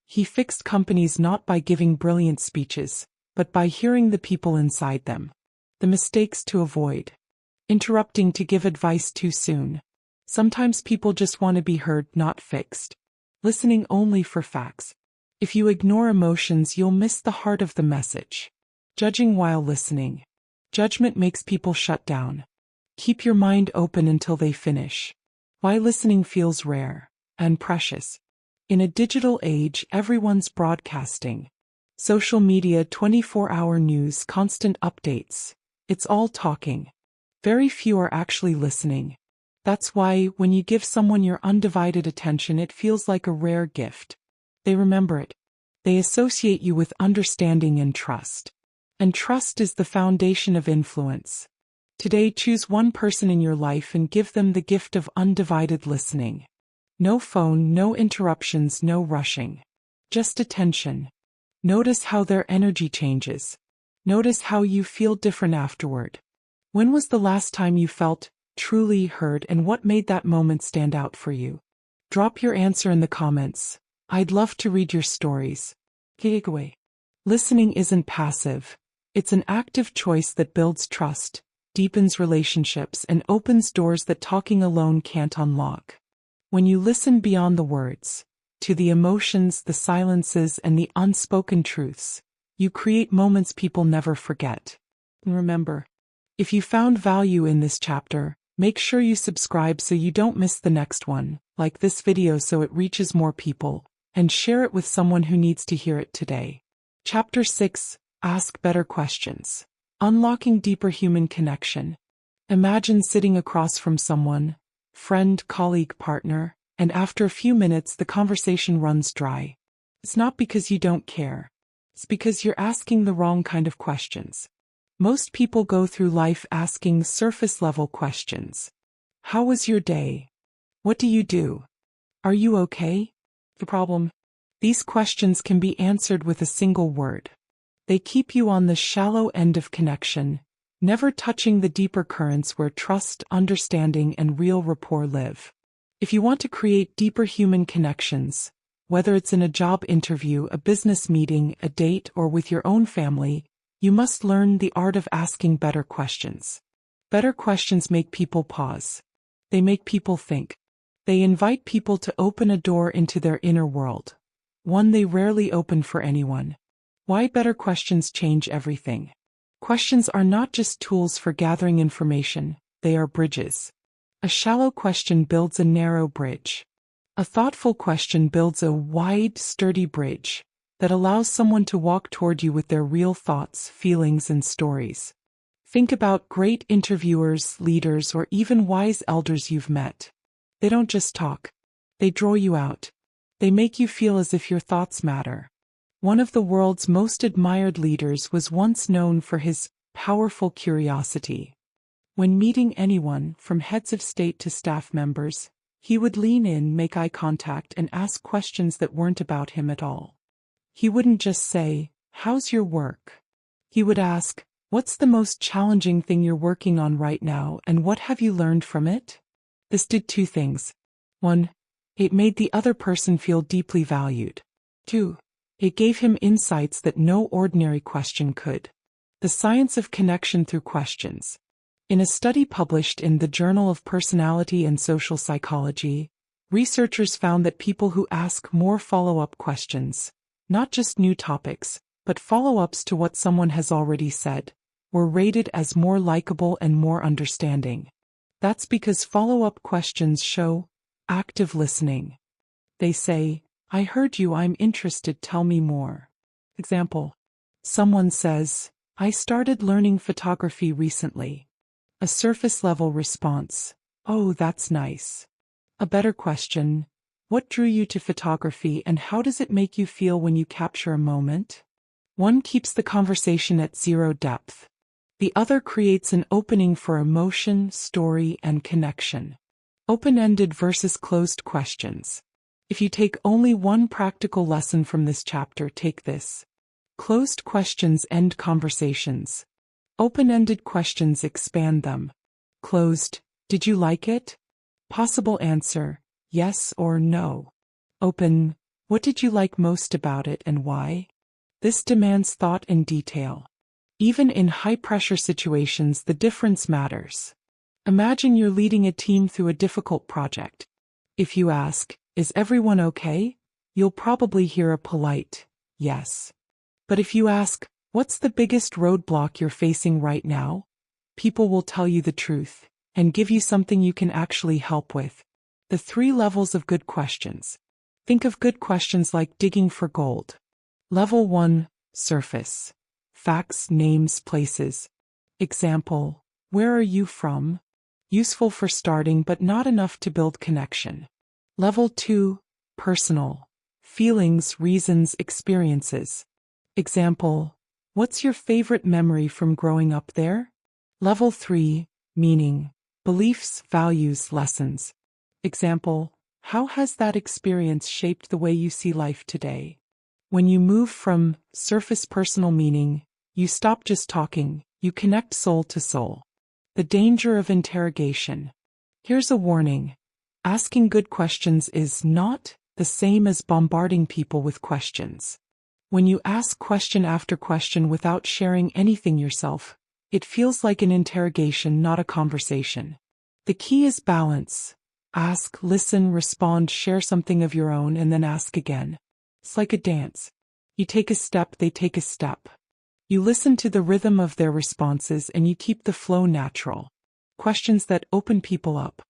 He fixed companies not by giving brilliant speeches, but by hearing the people inside them. The mistakes to avoid. Interrupting to give advice too soon. Sometimes people just want to be heard, not fixed. Listening only for facts. If you ignore emotions, you'll miss the heart of the message. Judging while listening. Judgment makes people shut down. Keep your mind open until they finish. Why listening feels rare and precious. In a digital age, everyone's broadcasting. Social media, 24-hour news, constant updates. It's all talking. Very few are actually listening. That's why, when you give someone your undivided attention, it feels like a rare gift. They remember it. They associate you with understanding and trust. And trust is the foundation of influence. Today, choose one person in your life and give them the gift of undivided listening. No phone, no interruptions, no rushing. Just attention. Notice how their energy changes. Notice how you feel different afterward. When was the last time you felt truly heard, and what made that moment stand out for you? Drop your answer in the comments. I'd love to read your stories. Takeaway. Listening isn't passive. It's an active choice that builds trust, deepens relationships, and opens doors that talking alone can't unlock. When you listen beyond the words, to the emotions, the silences, and the unspoken truths, you create moments people never forget. And remember, if you found value in this chapter, make sure you subscribe so you don't miss the next one, like this video so it reaches more people, and share it with someone who needs to hear it today. Chapter 6. Ask better questions. Unlocking deeper human connection. Imagine sitting across from someone, friend, colleague, partner, And after a few minutes, the conversation runs dry. It's not because you don't care. It's because you're asking the wrong kind of questions. Most people go through life asking surface-level questions. How was your day? What do you do? Are you okay? The problem? These questions can be answered with a single word. They keep you on the shallow end of connection, never touching the deeper currents where trust, understanding, and real rapport live. If you want to create deeper human connections, whether it's in a job interview, a business meeting, a date, or with your own family, you must learn the art of asking better questions. Better questions make people pause. They make people think. They invite people to open a door into their inner world, one they rarely open for anyone. Why better questions change everything. Questions are not just tools for gathering information, they are bridges. A shallow question builds a narrow bridge. A thoughtful question builds a wide, sturdy bridge that allows someone to walk toward you with their real thoughts, feelings, and stories. Think about great interviewers, leaders, or even wise elders you've met. They don't just talk. They draw you out. They make you feel as if your thoughts matter. One of the world's most admired leaders was once known for his powerful curiosity. When meeting anyone, from heads of state to staff members, he would lean in, make eye contact, and ask questions that weren't about him at all. He wouldn't just say, "How's your work?" He would ask, "What's the most challenging thing you're working on right now, and what have you learned from it?" This did two things. 1. It made the other person feel deeply valued. 2. It gave him insights that no ordinary question could. The science of connection through questions. In a study published in the Journal of Personality and Social Psychology, researchers found that people who ask more follow-up questions, not just new topics, but follow-ups to what someone has already said, were rated as more likable and more understanding. That's because follow-up questions show active listening. They say, "I heard you, I'm interested, tell me more." Example. Someone says, "I started learning photography recently." A surface-level response, "Oh, that's nice." A better question, "What drew you to photography and how does it make you feel when you capture a moment?" One keeps the conversation at zero depth. The other creates an opening for emotion, story, and connection. Open-ended versus closed questions. If you take only one practical lesson from this chapter, take this. Closed questions end conversations. Open-ended questions expand them. Closed, "Did you like it?" Possible answer, yes or no. Open, "What did you like most about it and why?" This demands thought and detail. Even in high-pressure situations, the difference matters. Imagine you're leading a team through a difficult project. If you ask, "Is everyone okay?" you'll probably hear a polite, "Yes." But if you ask, "What's the biggest roadblock you're facing right now?" people will tell you the truth and give you something you can actually help with. The 3 levels of good questions. Think of good questions like digging for gold. Level 1, surface. Facts, names, places. Example, "Where are you from?" Useful for starting but not enough to build connection. Level 2, personal. Feelings, reasons, experiences. Example, "What's your favorite memory from growing up there?" Level 3, meaning. Beliefs, values, lessons. Example, "How has that experience shaped the way you see life today?" When you move from surface personal meaning, you stop just talking, you connect soul to soul. The danger of interrogation. Here's a warning. Asking good questions is not the same as bombarding people with questions. When you ask question after question without sharing anything yourself, it feels like an interrogation, not a conversation. The key is balance. Ask, listen, respond, share something of your own, and then ask again. It's like a dance. You take a step, they take a step. You listen to the rhythm of their responses and you keep the flow natural. Questions that open people up.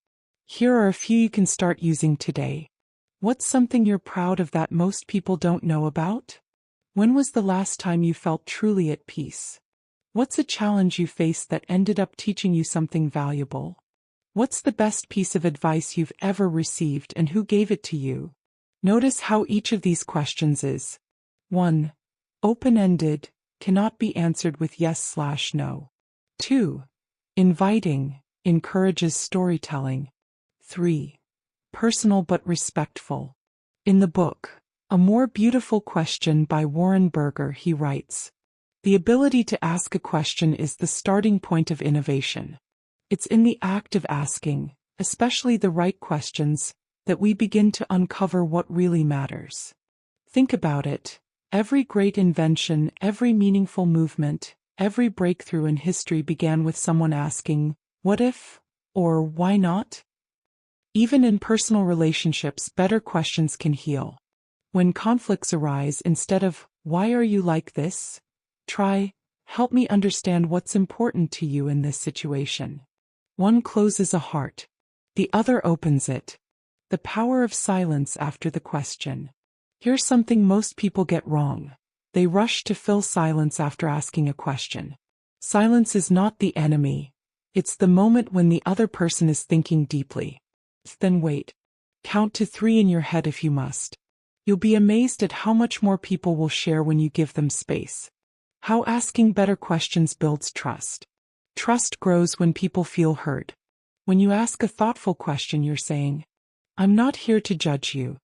Here are a few you can start using today. What's something you're proud of that most people don't know about? When was the last time you felt truly at peace? What's a challenge you faced that ended up teaching you something valuable? What's the best piece of advice you've ever received and who gave it to you? Notice how each of these questions is 1. Open-ended, cannot be answered with yes/no. 2. Inviting, encourages storytelling. 3. Personal but respectful. In the book, A More Beautiful Question by Warren Berger, he writes, "The ability to ask a question is the starting point of innovation. It's in the act of asking, especially the right questions, that we begin to uncover what really matters." Think about it. Every great invention, every meaningful movement, every breakthrough in history began with someone asking, "What if?" or "Why not?" Even in personal relationships, better questions can heal. When conflicts arise, instead of, "Why are you like this?" try, "Help me understand what's important to you in this situation." One closes a heart. The other opens it. The power of silence after the question. Here's something most people get wrong. They rush to fill silence after asking a question. Silence is not the enemy. It's the moment when the other person is thinking deeply. Then wait. Count to 3 in your head if you must. You'll be amazed at how much more people will share when you give them space. How asking better questions builds trust. Trust grows when people feel heard. When you ask a thoughtful question, you're saying, "I'm not here to judge you.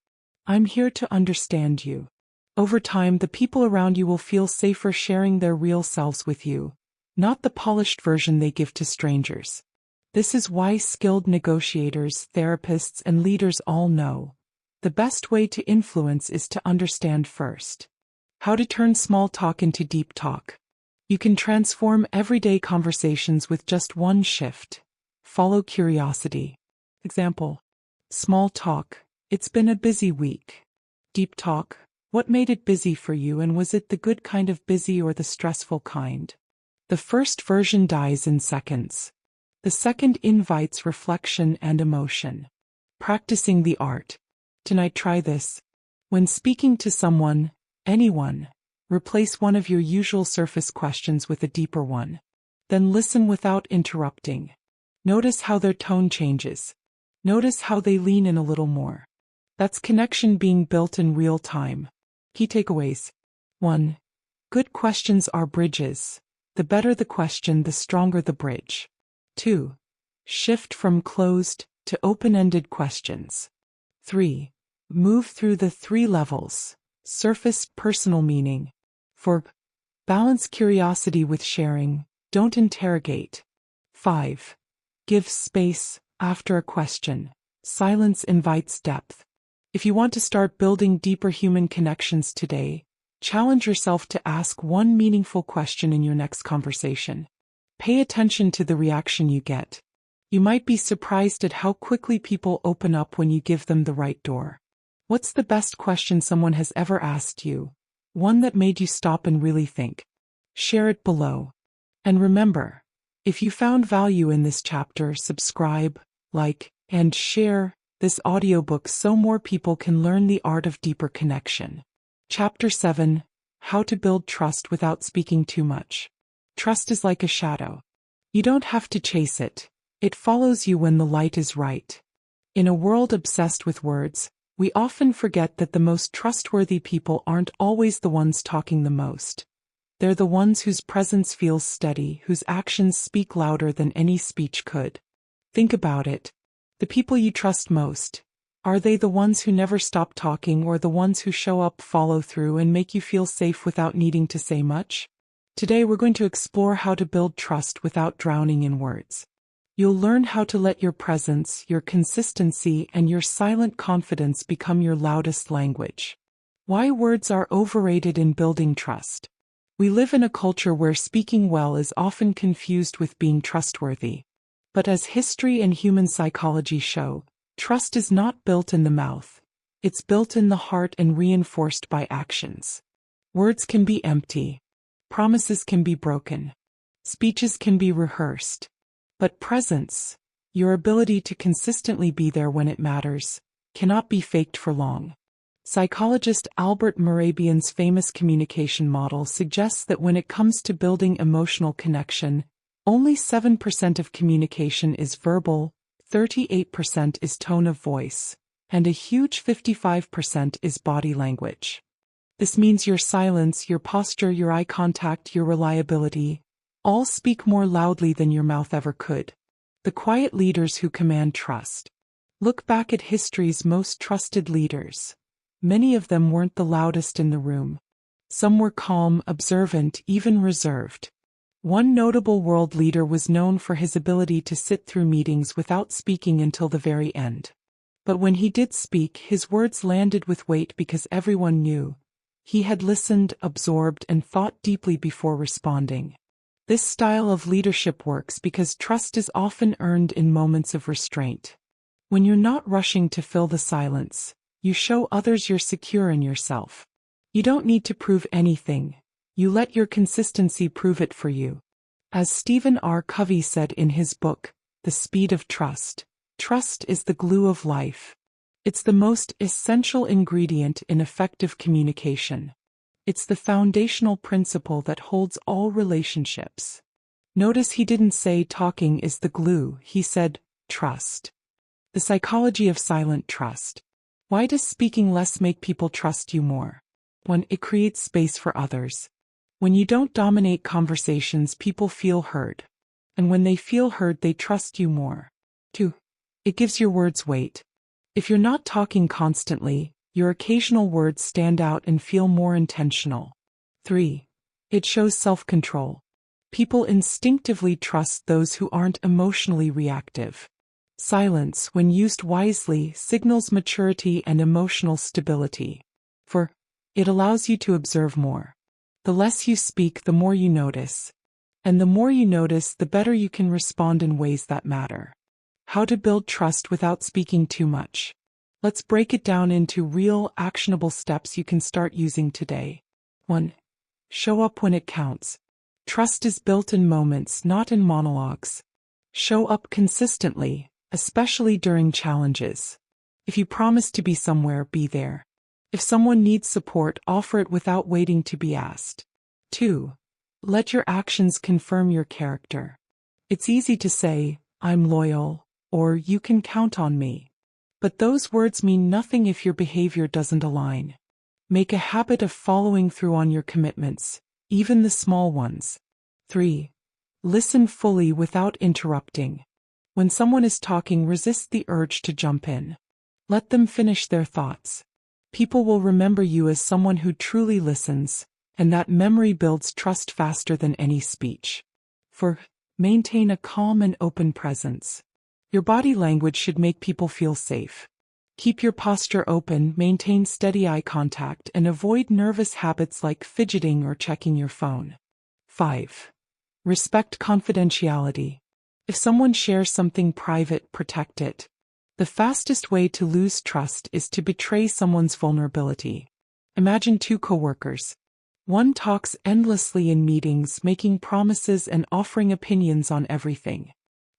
I'm here to understand you." Over time, the people around you will feel safer sharing their real selves with you, not the polished version they give to strangers. This is why skilled negotiators, therapists, and leaders all know the best way to influence is to understand first. How to turn small talk into deep talk. You can transform everyday conversations with just one shift. Follow curiosity. Example. Small talk. It's been a busy week. Deep talk. What made it busy for you, and was it the good kind of busy or the stressful kind? The first version dies in seconds. The second invites reflection and emotion. Practicing the art. Tonight, try this. When speaking to someone, anyone, replace one of your usual surface questions with a deeper one. Then listen without interrupting. Notice how their tone changes. Notice how they lean in a little more. That's connection being built in real time. Key takeaways. 1. Good questions are bridges. The better the question, the stronger the bridge. 2. Shift from closed to open-ended questions. 3. Move through the 3 levels. Surface, personal meaning. 4. Balance curiosity with sharing. Don't interrogate. 5. Give space after a question. Silence invites depth. If you want to start building deeper human connections today, challenge yourself to ask one meaningful question in your next conversation. Pay attention to the reaction you get. You might be surprised at how quickly people open up when you give them the right door. What's the best question someone has ever asked you? One that made you stop and really think. Share it below. And remember, if you found value in this chapter, subscribe, like, and share this audiobook so more people can learn the art of deeper connection. Chapter 7: How to Build Trust Without Speaking Too Much. Trust is like a shadow. You don't have to chase it. It follows you when the light is right. In a world obsessed with words, we often forget that the most trustworthy people aren't always the ones talking the most. They're the ones whose presence feels steady, whose actions speak louder than any speech could. Think about it. The people you trust most, are they the ones who never stop talking, or the ones who show up, follow through, and make you feel safe without needing to say much? Today we're going to explore how to build trust without drowning in words. You'll learn how to let your presence, your consistency, and your silent confidence become your loudest language. Why words are overrated in building trust. We live in a culture where speaking well is often confused with being trustworthy. But as history and human psychology show, trust is not built in the mouth. It's built in the heart and reinforced by actions. Words can be empty. Promises can be broken. Speeches can be rehearsed. But presence, your ability to consistently be there when it matters, cannot be faked for long. Psychologist Albert Mehrabian's famous communication model suggests that when it comes to building emotional connection, only 7% of communication is verbal, 38% is tone of voice, and a huge 55% is body language. This means your silence, your posture, your eye contact, your reliability, all speak more loudly than your mouth ever could. The quiet leaders who command trust. Look back at history's most trusted leaders. Many of them weren't the loudest in the room. Some were calm, observant, even reserved. One notable world leader was known for his ability to sit through meetings without speaking until the very end. But when he did speak, his words landed with weight because everyone knew he had listened, absorbed, and thought deeply before responding. This style of leadership works because trust is often earned in moments of restraint. When you're not rushing to fill the silence, you show others you're secure in yourself. You don't need to prove anything. You let your consistency prove it for you. As Stephen R. Covey said in his book, The Speed of Trust, trust is the glue of life. It's the most essential ingredient in effective communication. It's the foundational principle that holds all relationships. Notice he didn't say talking is the glue, he said trust. The psychology of silent trust. Why does speaking less make people trust you more? 1. It creates space for others. When you don't dominate conversations, people feel heard. And when they feel heard, they trust you more. 2. It gives your words weight. If you're not talking constantly, your occasional words stand out and feel more intentional. 3. It shows self-control. People instinctively trust those who aren't emotionally reactive. Silence, when used wisely, signals maturity and emotional stability. 4. It allows you to observe more. The less you speak, the more you notice. And the more you notice, the better you can respond in ways that matter. How to build trust without speaking too much. Let's break it down into real, actionable steps you can start using today. 1. Show up when it counts. Trust is built in moments, not in monologues. Show up consistently, especially during challenges. If you promise to be somewhere, be there. If someone needs support, offer it without waiting to be asked. 2. Let your actions confirm your character. It's easy to say, I'm loyal, or you can count on me. But those words mean nothing if your behavior doesn't align. Make a habit of following through on your commitments, even the small ones. 3. Listen fully without interrupting. When someone is talking, resist the urge to jump in. Let them finish their thoughts. People will remember you as someone who truly listens, and that memory builds trust faster than any speech. 4. Maintain a calm and open presence. Your body language should make people feel safe. Keep your posture open, maintain steady eye contact, and avoid nervous habits like fidgeting or checking your phone. 5. Respect confidentiality. If someone shares something private, protect it. The fastest way to lose trust is to betray someone's vulnerability. Imagine 2 coworkers. One talks endlessly in meetings, making promises and offering opinions on everything.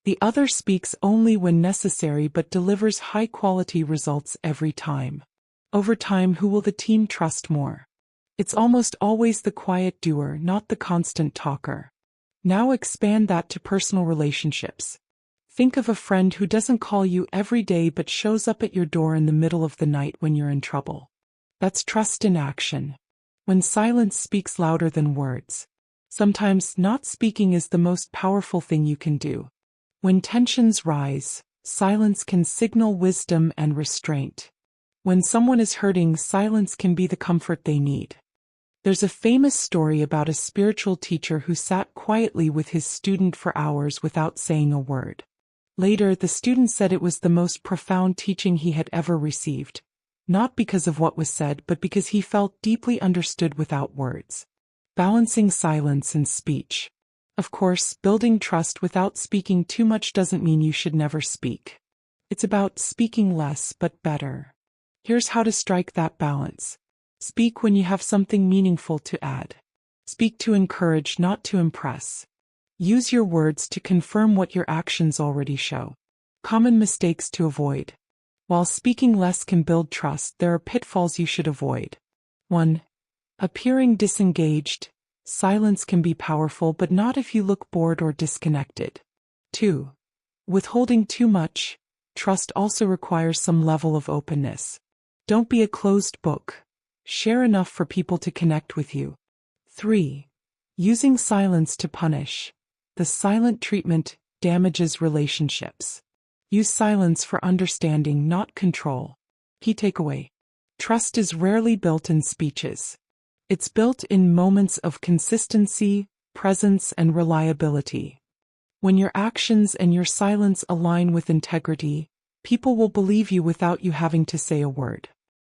The other speaks only when necessary but delivers high-quality results every time. Over time, who will the team trust more? It's almost always the quiet doer, not the constant talker. Now expand that to personal relationships. Think of a friend who doesn't call you every day but shows up at your door in the middle of the night when you're in trouble. That's trust in action. When silence speaks louder than words. Sometimes not speaking is the most powerful thing you can do. When tensions rise, silence can signal wisdom and restraint. When someone is hurting, silence can be the comfort they need. There's a famous story about a spiritual teacher who sat quietly with his student for hours without saying a word. Later, the student said it was the most profound teaching he had ever received, not because of what was said, but because he felt deeply understood without words. Balancing silence and speech. Of course, building trust without speaking too much doesn't mean you should never speak. It's about speaking less but better. Here's how to strike that balance. Speak when you have something meaningful to add. Speak to encourage, not to impress. Use your words to confirm what your actions already show. Common mistakes to avoid. While speaking less can build trust, there are pitfalls you should avoid. 1. Appearing disengaged. Silence can be powerful, but not if you look bored or disconnected. 2. Withholding too much. trust also requires some level of openness. Don't be a closed book. Share enough for people to connect with you. 3. Using silence to punish. The silent treatment damages relationships. Use silence for understanding, not control. Key takeaway. Trust is rarely built in speeches. It's built in moments of consistency, presence, and reliability. When your actions and your silence align with integrity, people will believe you without you having to say a word.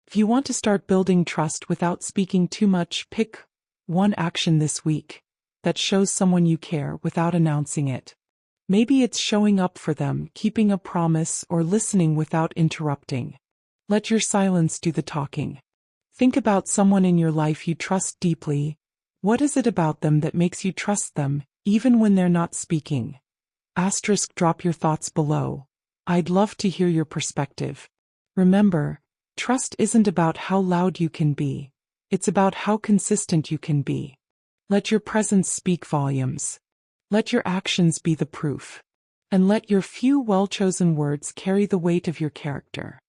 If you want to start building trust without speaking too much, pick one action this week that shows someone you care without announcing it. Maybe it's showing up for them, keeping a promise, or listening without interrupting. Let your silence do the talking. Think about someone in your life you trust deeply. What is it about them that makes you trust them, even when they're not speaking? Drop your thoughts below. I'd love to hear your perspective. Remember, trust isn't about how loud you can be. It's about how consistent you can be. Let your presence speak volumes. Let your actions be the proof. And let your few well-chosen words carry the weight of your character.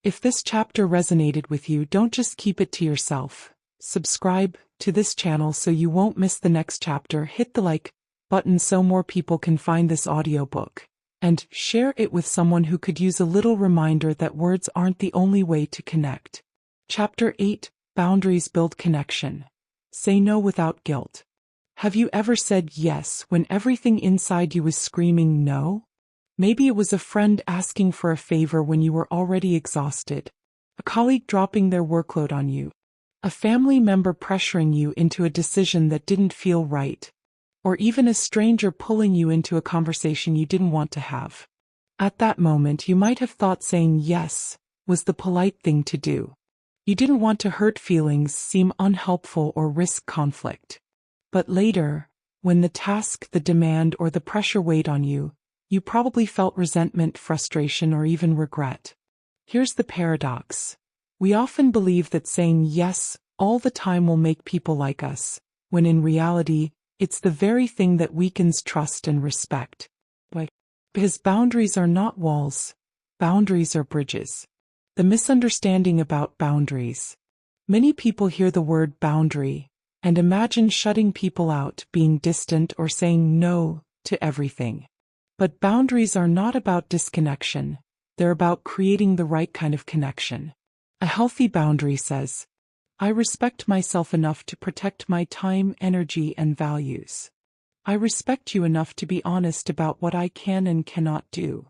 If this chapter resonated with you, don't just keep it to yourself. Subscribe to this channel so you won't miss the next chapter. Hit the like button so more people can find this audiobook. And share it with someone who could use a little reminder that words aren't the only way to connect. Chapter 8. Boundaries build connection. Say no without guilt. Have you ever said yes when everything inside you was screaming no? Maybe it was a friend asking for a favor when you were already exhausted, a colleague dropping their workload on you, a family member pressuring you into a decision that didn't feel right, or even a stranger pulling you into a conversation you didn't want to have. At that moment, you might have thought saying yes was the polite thing to do. You didn't want to hurt feelings, seem unhelpful, or risk conflict. But later, when the task, the demand, or the pressure weighed on you, you probably felt resentment, frustration, or even regret. Here's the paradox. We often believe that saying yes all the time will make people like us, when in reality, it's the very thing that weakens trust and respect. Because boundaries are not walls, boundaries are bridges. The misunderstanding about boundaries. Many people hear the word boundary and imagine shutting people out, being distant, or saying no to everything. But boundaries are not about disconnection. They're about creating the right kind of connection. A healthy boundary says, I respect myself enough to protect my time, energy, and values. I respect you enough to be honest about what I can and cannot do.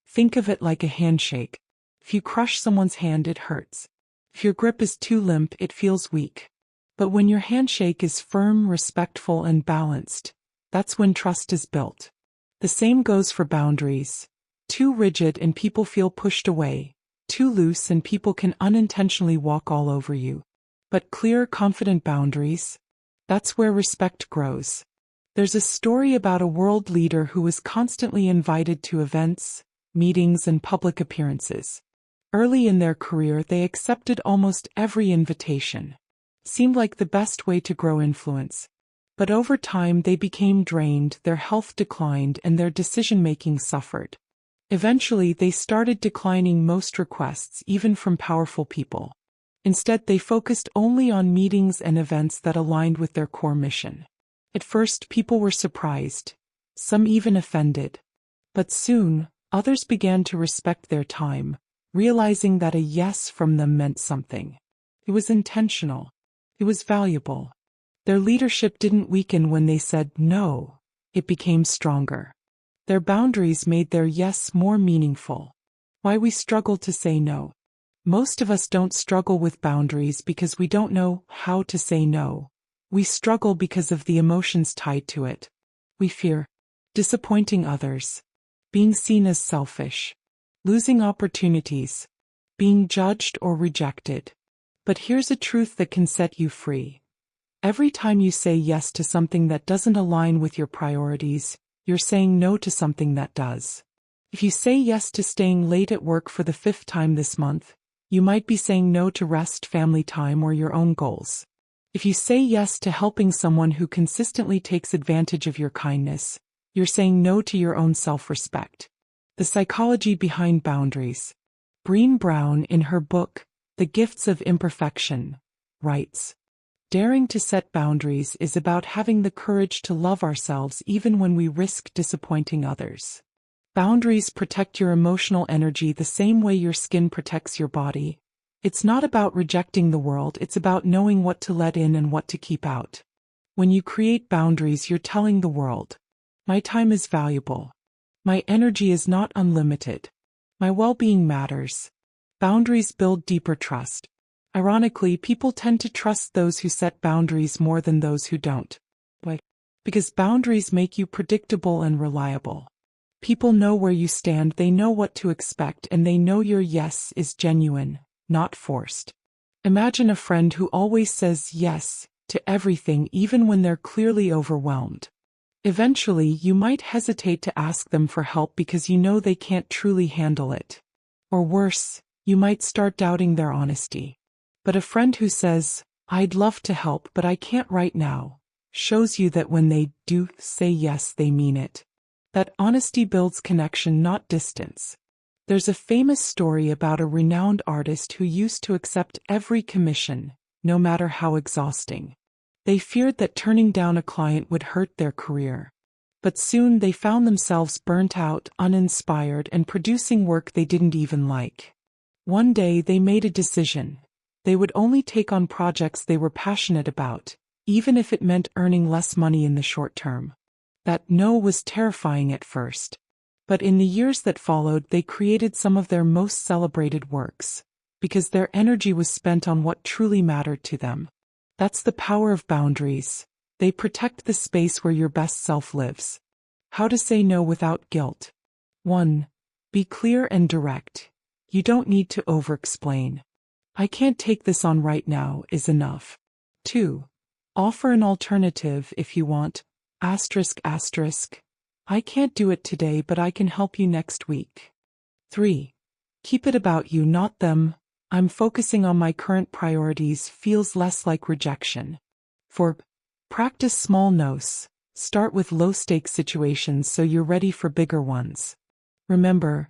Think of it like a handshake. If you crush someone's hand, it hurts. If your grip is too limp, it feels weak. But when your handshake is firm, respectful, and balanced, that's when trust is built. The same goes for boundaries. Too rigid and people feel pushed away. Too loose and people can unintentionally walk all over you. But clear, confident boundaries, that's where respect grows. There's a story about a world leader who was constantly invited to events, meetings, and public appearances. Early in their career, they accepted almost every invitation. Seemed like the best way to grow influence. But over time they became drained, their health declined, and their decision-making suffered. Eventually they started declining most requests, even from powerful people. Instead, they focused only on meetings and events that aligned with their core mission. At first, people were surprised, some even offended. But soon, others began to respect their time, realizing that a yes from them meant something. It was intentional. It was valuable. Their leadership didn't weaken when they said no. It became stronger. Their boundaries made their yes more meaningful. Why we struggle to say no. Most of us don't struggle with boundaries because we don't know how to say no. We struggle because of the emotions tied to it. We fear disappointing others, being seen as selfish, losing opportunities, being judged or rejected. But here's a truth that can set you free. Every time you say yes to something that doesn't align with your priorities, you're saying no to something that does. If you say yes to staying late at work for the 5th time this month, you might be saying no to rest, family time, or your own goals. If you say yes to helping someone who consistently takes advantage of your kindness, you're saying no to your own self-respect. The psychology behind boundaries. Brené Brown, in her book, The Gifts of Imperfection, writes, "Daring to set boundaries is about having the courage to love ourselves even when we risk disappointing others." Boundaries protect your emotional energy the same way your skin protects your body. It's not about rejecting the world, it's about knowing what to let in and what to keep out. When you create boundaries, you're telling the world, my time is valuable. My energy is not unlimited. My well-being matters. Boundaries build deeper trust. Ironically, people tend to trust those who set boundaries more than those who don't. Why? Because boundaries make you predictable and reliable. People know where you stand, they know what to expect, and they know your yes is genuine, not forced. Imagine a friend who always says yes to everything even when they're clearly overwhelmed. Eventually, you might hesitate to ask them for help because you know they can't truly handle it. Or worse, you might start doubting their honesty. But a friend who says, I'd love to help but I can't right now, shows you that when they do say yes, they mean it. That honesty builds connection, not distance. There's a famous story about a renowned artist who used to accept every commission, no matter how exhausting. They feared that turning down a client would hurt their career. But soon they found themselves burnt out, uninspired, and producing work they didn't even like. One day they made a decision. They would only take on projects they were passionate about, even if it meant earning less money in the short term. That no was terrifying at first. But in the years that followed, they created some of their most celebrated works, because their energy was spent on what truly mattered to them. That's the power of boundaries. They protect the space where your best self lives. How to say no without guilt. 1. Be clear and direct. You don't need to over-explain. I can't take this on right now is enough. 2. Offer an alternative if you want. I can't do it today, but I can help you next week. 3. Keep it about you, not them. I'm focusing on my current priorities feels less like rejection. 4. Practice small no's. Start with low-stakes situations so you're ready for bigger ones. Remember,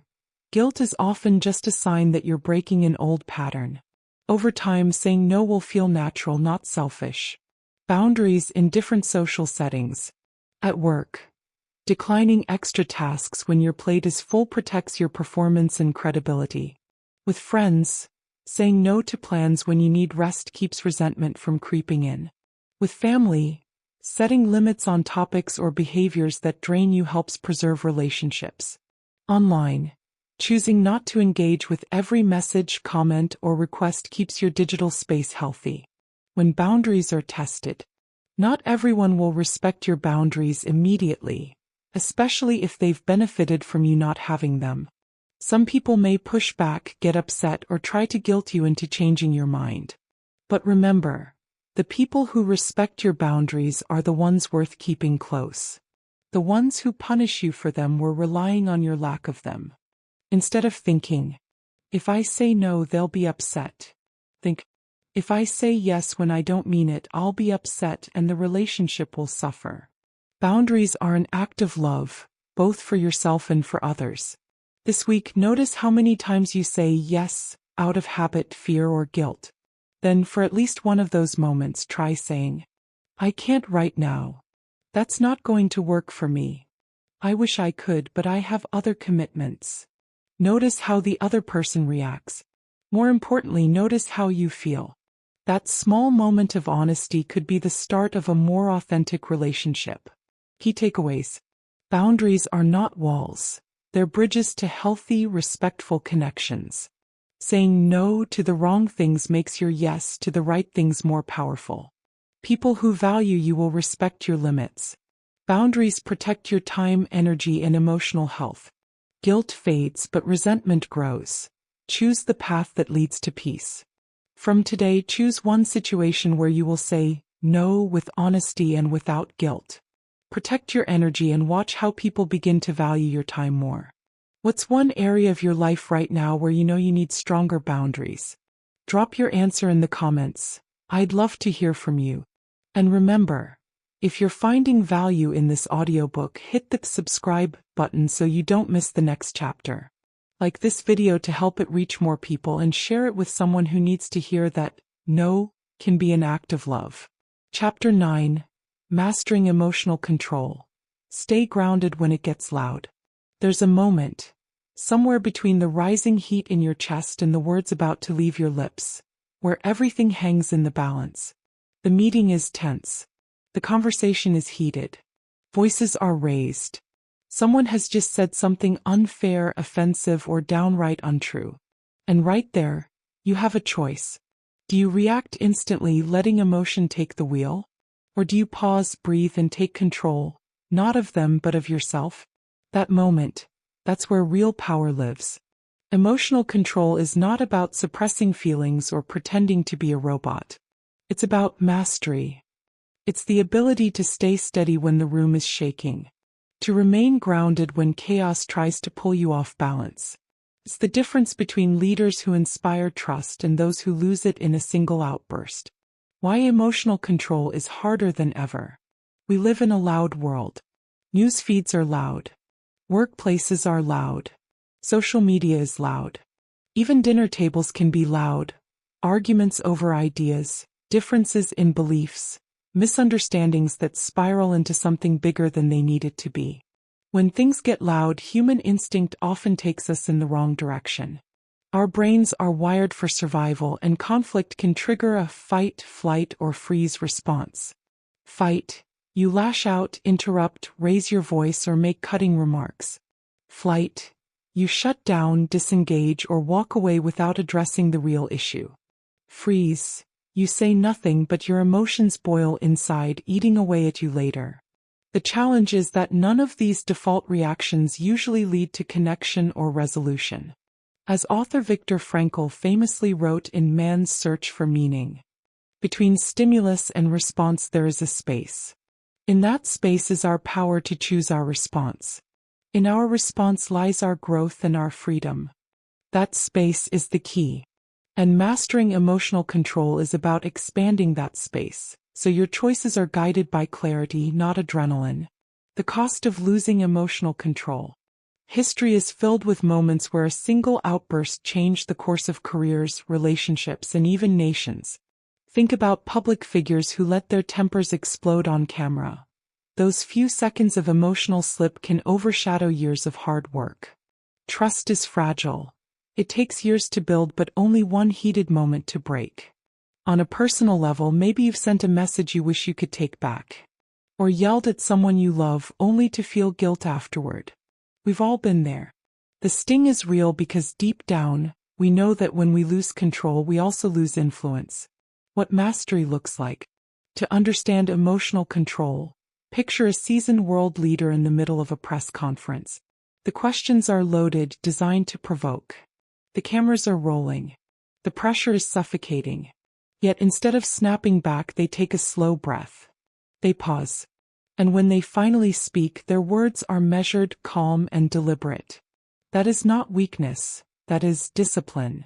guilt is often just a sign that you're breaking an old pattern. Over time, saying no will feel natural, not selfish. Boundaries in different social settings. At work, declining extra tasks when your plate is full protects your performance and credibility. With friends, saying no to plans when you need rest keeps resentment from creeping in. With family, setting limits on topics or behaviors that drain you helps preserve relationships. Online, choosing not to engage with every message, comment, or request keeps your digital space healthy. When boundaries are tested, not everyone will respect your boundaries immediately, especially if they've benefited from you not having them. Some people may push back, get upset, or try to guilt you into changing your mind. But remember, the people who respect your boundaries are the ones worth keeping close. The ones who punish you for them were relying on your lack of them. Instead of thinking, if I say no, they'll be upset, think, if I say yes when I don't mean it, I'll be upset and the relationship will suffer. Boundaries are an act of love, both for yourself and for others. This week, notice how many times you say yes, out of habit, fear, or guilt. Then, for at least one of those moments, try saying, I can't right now. That's not going to work for me. I wish I could, but I have other commitments. Notice how the other person reacts. More importantly, notice how you feel. That small moment of honesty could be the start of a more authentic relationship. Key takeaways. Boundaries are not walls. They're bridges to healthy, respectful connections. Saying no to the wrong things makes your yes to the right things more powerful. People who value you will respect your limits. Boundaries protect your time, energy, and emotional health. Guilt fades, but resentment grows. Choose the path that leads to peace. From today, choose one situation where you will say no with honesty and without guilt. Protect your energy and watch how people begin to value your time more. What's one area of your life right now where you know you need stronger boundaries? Drop your answer in the comments. I'd love to hear from you. And remember, If you're finding value in this audiobook, hit the subscribe button so you don't miss the next chapter. Like this video to help it reach more people and share it with someone who needs to hear that no can be an act of love. Chapter 9. Mastering Emotional Control. Stay grounded when it gets loud. There's a moment, somewhere between the rising heat in your chest and the words about to leave your lips, where everything hangs in the balance. The meeting is tense. The conversation is heated. Voices are raised. Someone has just said something unfair, offensive, or downright untrue. And right there, you have a choice. Do you react instantly, letting emotion take the wheel? Or do you pause, breathe, and take control, not of them but of yourself? That moment, that's where real power lives. Emotional control is not about suppressing feelings or pretending to be a robot. It's about mastery. It's the ability to stay steady when the room is shaking, to remain grounded when chaos tries to pull you off balance. It's the difference between leaders who inspire trust and those who lose it in a single outburst. Why emotional control is harder than ever. We live in a loud world. News feeds are loud. Workplaces are loud. Social media is loud. Even dinner tables can be loud. Arguments over ideas, differences in beliefs, misunderstandings that spiral into something bigger than they need it to be. When things get loud, human instinct often takes us in the wrong direction. Our brains are wired for survival, and conflict can trigger a fight, flight, or freeze response. Fight. You lash out, interrupt, raise your voice, or make cutting remarks. Flight. You shut down, disengage, or walk away without addressing the real issue. Freeze. You say nothing, but your emotions boil inside, eating away at you later. The challenge is that none of these default reactions usually lead to connection or resolution. As author Viktor Frankl famously wrote in Man's Search for Meaning, between stimulus and response there is a space. In that space is our power to choose our response. In our response lies our growth and our freedom. That space is the key. And mastering emotional control is about expanding that space, so your choices are guided by clarity, not adrenaline. The cost of losing emotional control. History is filled with moments where a single outburst changed the course of careers, relationships, and even nations. Think about public figures who let their tempers explode on camera. Those few seconds of emotional slip can overshadow years of hard work. Trust is fragile. It takes years to build, but only one heated moment to break. On a personal level, maybe you've sent a message you wish you could take back. Or yelled at someone you love only to feel guilt afterward. We've all been there. The sting is real because deep down, we know that when we lose control, we also lose influence. What mastery looks like. To understand emotional control, picture a seasoned world leader in the middle of a press conference. The questions are loaded, designed to provoke. The cameras are rolling. The pressure is suffocating. Yet instead of snapping back, they take a slow breath. They pause. And when they finally speak, their words are measured, calm, and deliberate. That is not weakness. That is discipline.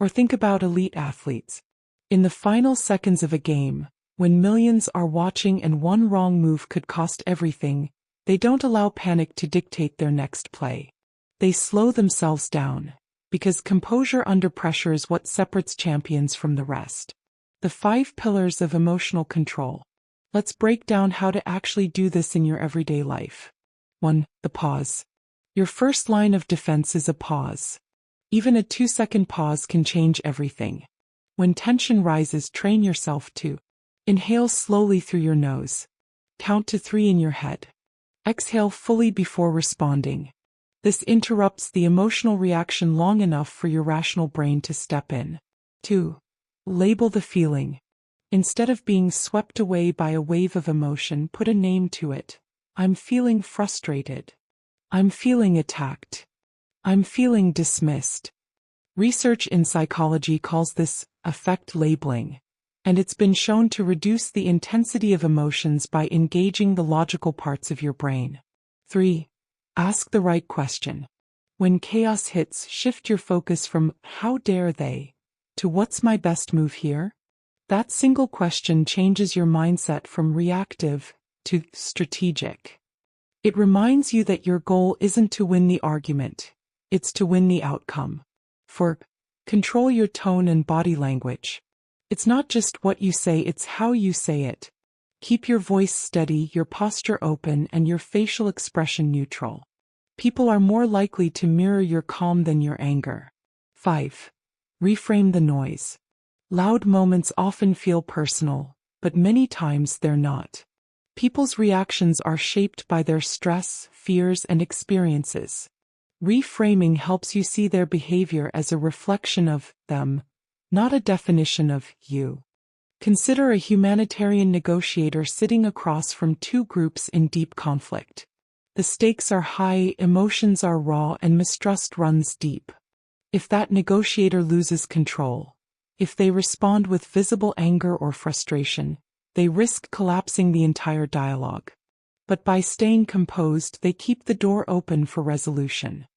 Or think about elite athletes. In the final seconds of a game, when millions are watching and one wrong move could cost everything, they don't allow panic to dictate their next play. They slow themselves down. Because composure under pressure is what separates champions from the rest. The 5 pillars of emotional control. Let's break down how to actually do this in your everyday life. 1. The pause. Your first line of defense is a pause. Even a 2-second pause can change everything. When tension rises, train yourself to inhale slowly through your nose. Count to 3 in your head. Exhale fully before responding. This interrupts the emotional reaction long enough for your rational brain to step in. 2. Label the feeling. Instead of being swept away by a wave of emotion, put a name to it. I'm feeling frustrated. I'm feeling attacked. I'm feeling dismissed. Research in psychology calls this affect labeling, and it's been shown to reduce the intensity of emotions by engaging the logical parts of your brain. 3. Ask the right question. When chaos hits, shift your focus from "how dare they" to "what's my best move here?" That single question changes your mindset from reactive to strategic. It reminds you that your goal isn't to win the argument, it's to win the outcome. 4. Control your tone and body language. It's not just what you say, it's how you say it. Keep your voice steady, your posture open, and your facial expression neutral. People are more likely to mirror your calm than your anger. 5. Reframe the noise. Loud moments often feel personal, but many times they're not. People's reactions are shaped by their stress, fears, and experiences. Reframing helps you see their behavior as a reflection of them, not a definition of you. Consider a humanitarian negotiator sitting across from two groups in deep conflict. The stakes are high, emotions are raw, and mistrust runs deep. If that negotiator loses control, if they respond with visible anger or frustration, they risk collapsing the entire dialogue. But by staying composed, they keep the door open for resolution.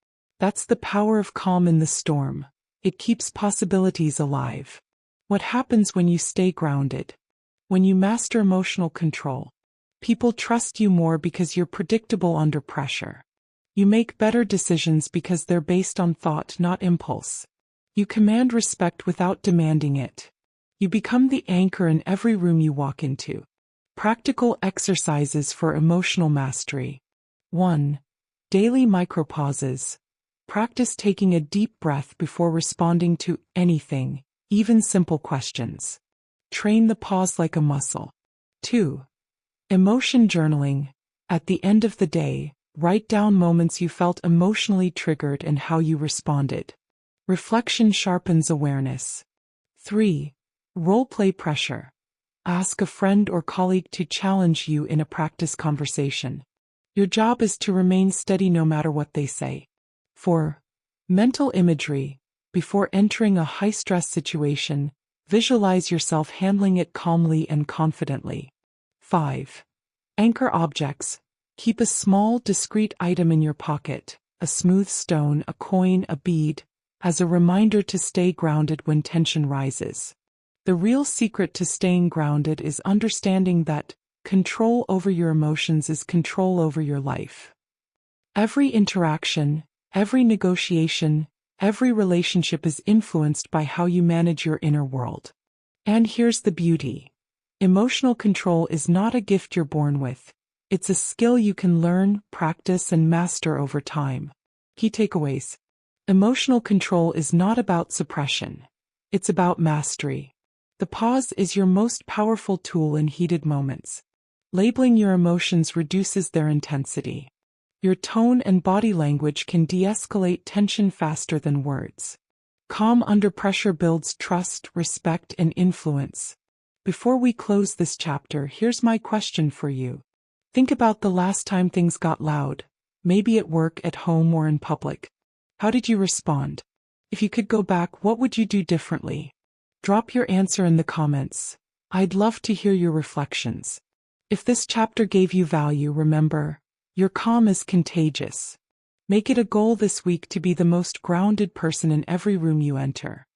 That's the power of calm in the storm. It keeps possibilities alive. What happens when you stay grounded? When you master emotional control, people trust you more because you're predictable under pressure. You make better decisions because they're based on thought, not impulse. You command respect without demanding it. You become the anchor in every room you walk into. Practical exercises for emotional mastery. 1. Daily micropauses. Practice taking a deep breath before responding to anything, even simple questions. Train the pause like a muscle. 2. Emotion journaling. At the end of the day, write down moments you felt emotionally triggered and how you responded. Reflection sharpens awareness. 3. Role-play pressure. Ask a friend or colleague to challenge you in a practice conversation. Your job is to remain steady no matter what they say. 4. Mental imagery. Before entering a high-stress situation, visualize yourself handling it calmly and confidently. 5. Anchor objects. Keep a small, discreet item in your pocket, a smooth stone, a coin, a bead, as a reminder to stay grounded when tension rises. The real secret to staying grounded is understanding that control over your emotions is control over your life. Every interaction, every negotiation, every relationship is influenced by how you manage your inner world. And here's the beauty. Emotional control is not a gift you're born with. It's a skill you can learn, practice, and master over time. Key takeaways. Emotional control is not about suppression. It's about mastery. The pause is your most powerful tool in heated moments. Labeling your emotions reduces their intensity. Your tone and body language can de-escalate tension faster than words. Calm under pressure builds trust, respect, and influence. Before we close this chapter, here's my question for you. Think about the last time things got loud, maybe at work, at home, or in public. How did you respond? If you could go back, what would you do differently? Drop your answer in the comments. I'd love to hear your reflections. If this chapter gave you value, remember, your calm is contagious. Make it a goal this week to be the most grounded person in every room you enter.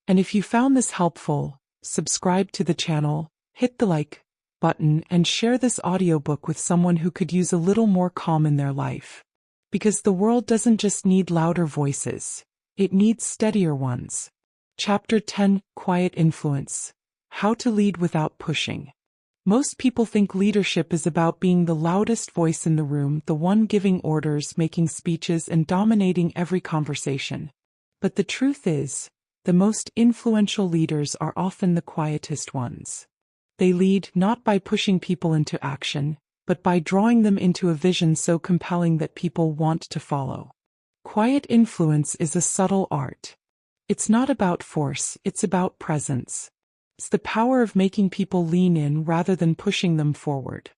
And if you found this helpful, subscribe to the channel, hit the like button, and share this audiobook with someone who could use a little more calm in their life. Because the world doesn't just need louder voices, it needs steadier ones. Chapter 10, Quiet Influence. How to lead without pushing. Most people think leadership is about being the loudest voice in the room, the one giving orders, making speeches, and dominating every conversation. But the truth is, the most influential leaders are often the quietest ones. They lead not by pushing people into action, but by drawing them into a vision so compelling that people want to follow. Quiet influence is a subtle art. It's not about force, it's about presence. It's the power of making people lean in rather than pushing them forward.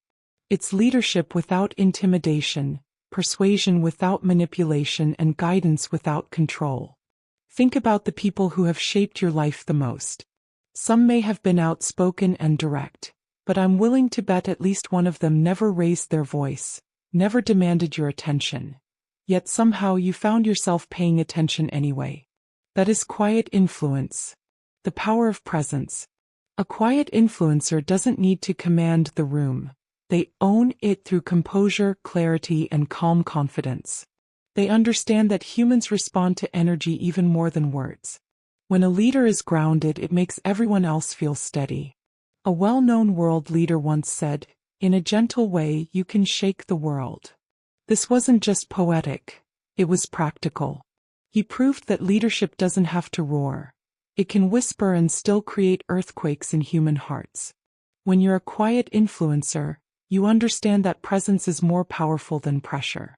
It's leadership without intimidation, persuasion without manipulation, and guidance without control. Think about the people who have shaped your life the most. Some may have been outspoken and direct, but I'm willing to bet at least one of them never raised their voice, never demanded your attention. Yet somehow you found yourself paying attention anyway. That is quiet influence. The power of presence. A quiet influencer doesn't need to command the room. They own it through composure, clarity, and calm confidence. They understand that humans respond to energy even more than words. When a leader is grounded, it makes everyone else feel steady. A well-known world leader once said, "In a gentle way, you can shake the world." This wasn't just poetic, it was practical. He proved that leadership doesn't have to roar. It can whisper and still create earthquakes in human hearts. When you're a quiet influencer, you understand that presence is more powerful than pressure.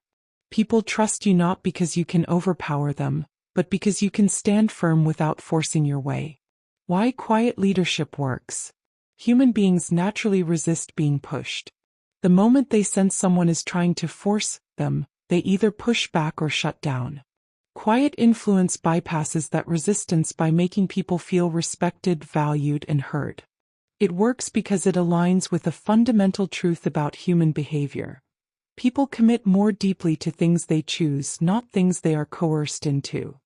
People trust you not because you can overpower them, but because you can stand firm without forcing your way. Why quiet leadership works? Human beings naturally resist being pushed. The moment they sense someone is trying to force them, they either push back or shut down. Quiet influence bypasses that resistance by making people feel respected, valued, and heard. It works because it aligns with a fundamental truth about human behavior. People commit more deeply to things they choose, not things they are coerced into.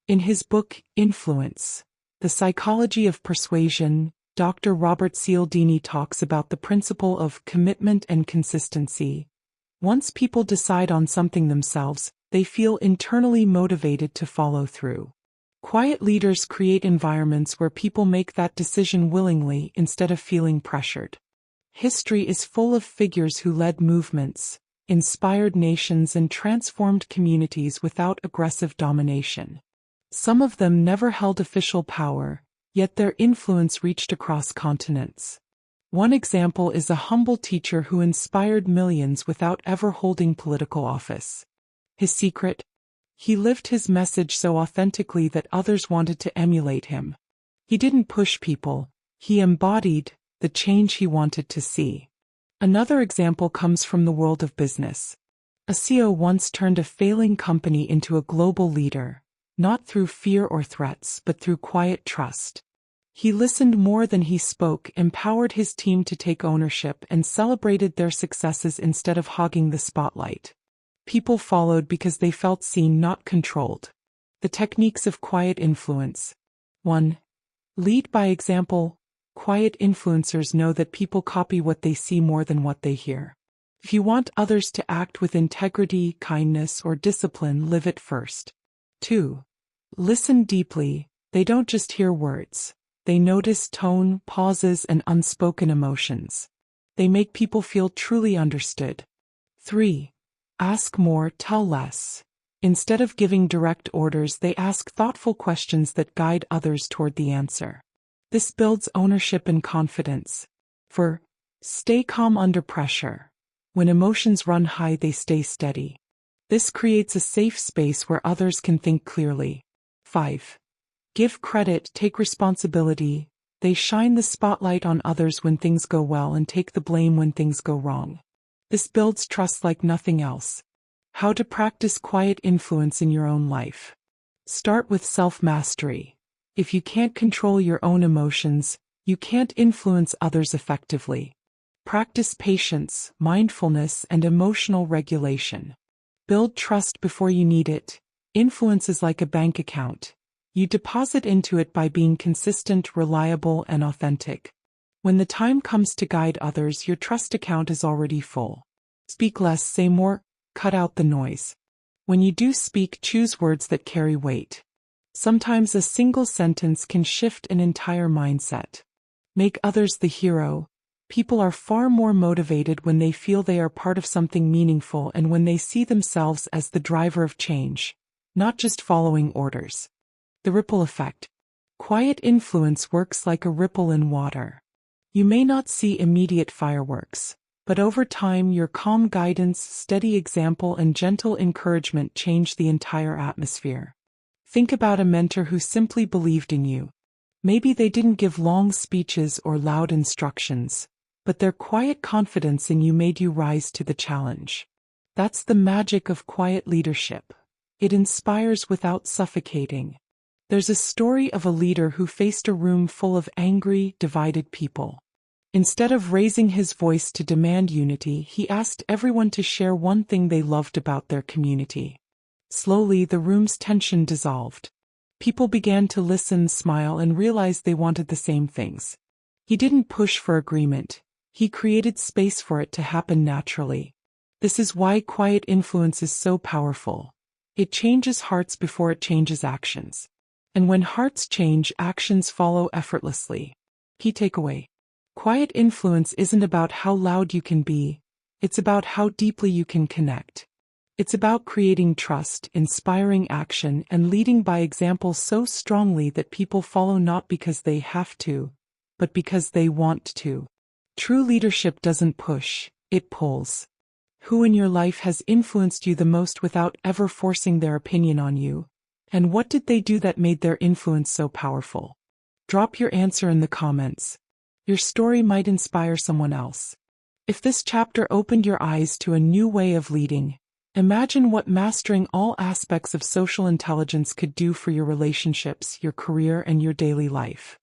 In his book, Influence: The Psychology of Persuasion, Dr. Robert Cialdini talks about the principle of commitment and consistency. Once people decide on something themselves, they feel internally motivated to follow through. Quiet leaders create environments where people make that decision willingly instead of feeling pressured. History is full of figures who led movements, inspired nations, and transformed communities without aggressive domination. Some of them never held official power, yet their influence reached across continents. One example is a humble teacher who inspired millions without ever holding political office. His secret? He lived his message so authentically that others wanted to emulate him. He didn't push people, he embodied the change he wanted to see. Another example comes from the world of business. A CEO once turned a failing company into a global leader, not through fear or threats, but through quiet trust. He listened more than he spoke, empowered his team to take ownership, and celebrated their successes instead of hogging the spotlight. People followed because they felt seen, not controlled. The techniques of quiet influence. 1. Lead by example. Quiet influencers know that people copy what they see more than what they hear. If you want others to act with integrity, kindness, or discipline, live it first. 2. Listen deeply. They don't just hear words. They notice tone, pauses, and unspoken emotions. They make people feel truly understood. 3. Ask more, tell less. Instead of giving direct orders, they ask thoughtful questions that guide others toward the answer. This builds ownership and confidence. 4. Stay calm under pressure. When emotions run high, they stay steady. This creates a safe space where others can think clearly. 5. Give credit, take responsibility. They shine the spotlight on others when things go well and take the blame when things go wrong. This builds trust like nothing else. How to practice quiet influence in your own life. Start with self-mastery. If you can't control your own emotions, you can't influence others effectively. Practice patience, mindfulness, and emotional regulation. Build trust before you need it. Influence is like a bank account. You deposit into it by being consistent, reliable, and authentic. When the time comes to guide others, your trust account is already full. Speak less, say more, cut out the noise. When you do speak, choose words that carry weight. Sometimes a single sentence can shift an entire mindset. Make others the hero. People are far more motivated when they feel they are part of something meaningful and when they see themselves as the driver of change, not just following orders. The ripple effect. Quiet influence works like a ripple in water. You may not see immediate fireworks, but over time your calm guidance, steady example, and gentle encouragement change the entire atmosphere. Think about a mentor who simply believed in you. Maybe they didn't give long speeches or loud instructions, but their quiet confidence in you made you rise to the challenge. That's the magic of quiet leadership. It inspires without suffocating. There's a story of a leader who faced a room full of angry, divided people. Instead of raising his voice to demand unity, he asked everyone to share one thing they loved about their community. Slowly, the room's tension dissolved. People began to listen, smile, and realize they wanted the same things. He didn't push for agreement. He created space for it to happen naturally. This is why quiet influence is so powerful. It changes hearts before it changes actions. And when hearts change, actions follow effortlessly. Key takeaway. Quiet influence isn't about how loud you can be, it's about how deeply you can connect. It's about creating trust, inspiring action, and leading by example so strongly that people follow not because they have to, but because they want to. True leadership doesn't push, it pulls. Who in your life has influenced you the most without ever forcing their opinion on you? And what did they do that made their influence so powerful? Drop your answer in the comments. Your story might inspire someone else. If this chapter opened your eyes to a new way of leading, imagine what mastering all aspects of social intelligence could do for your relationships, your career, and your daily life.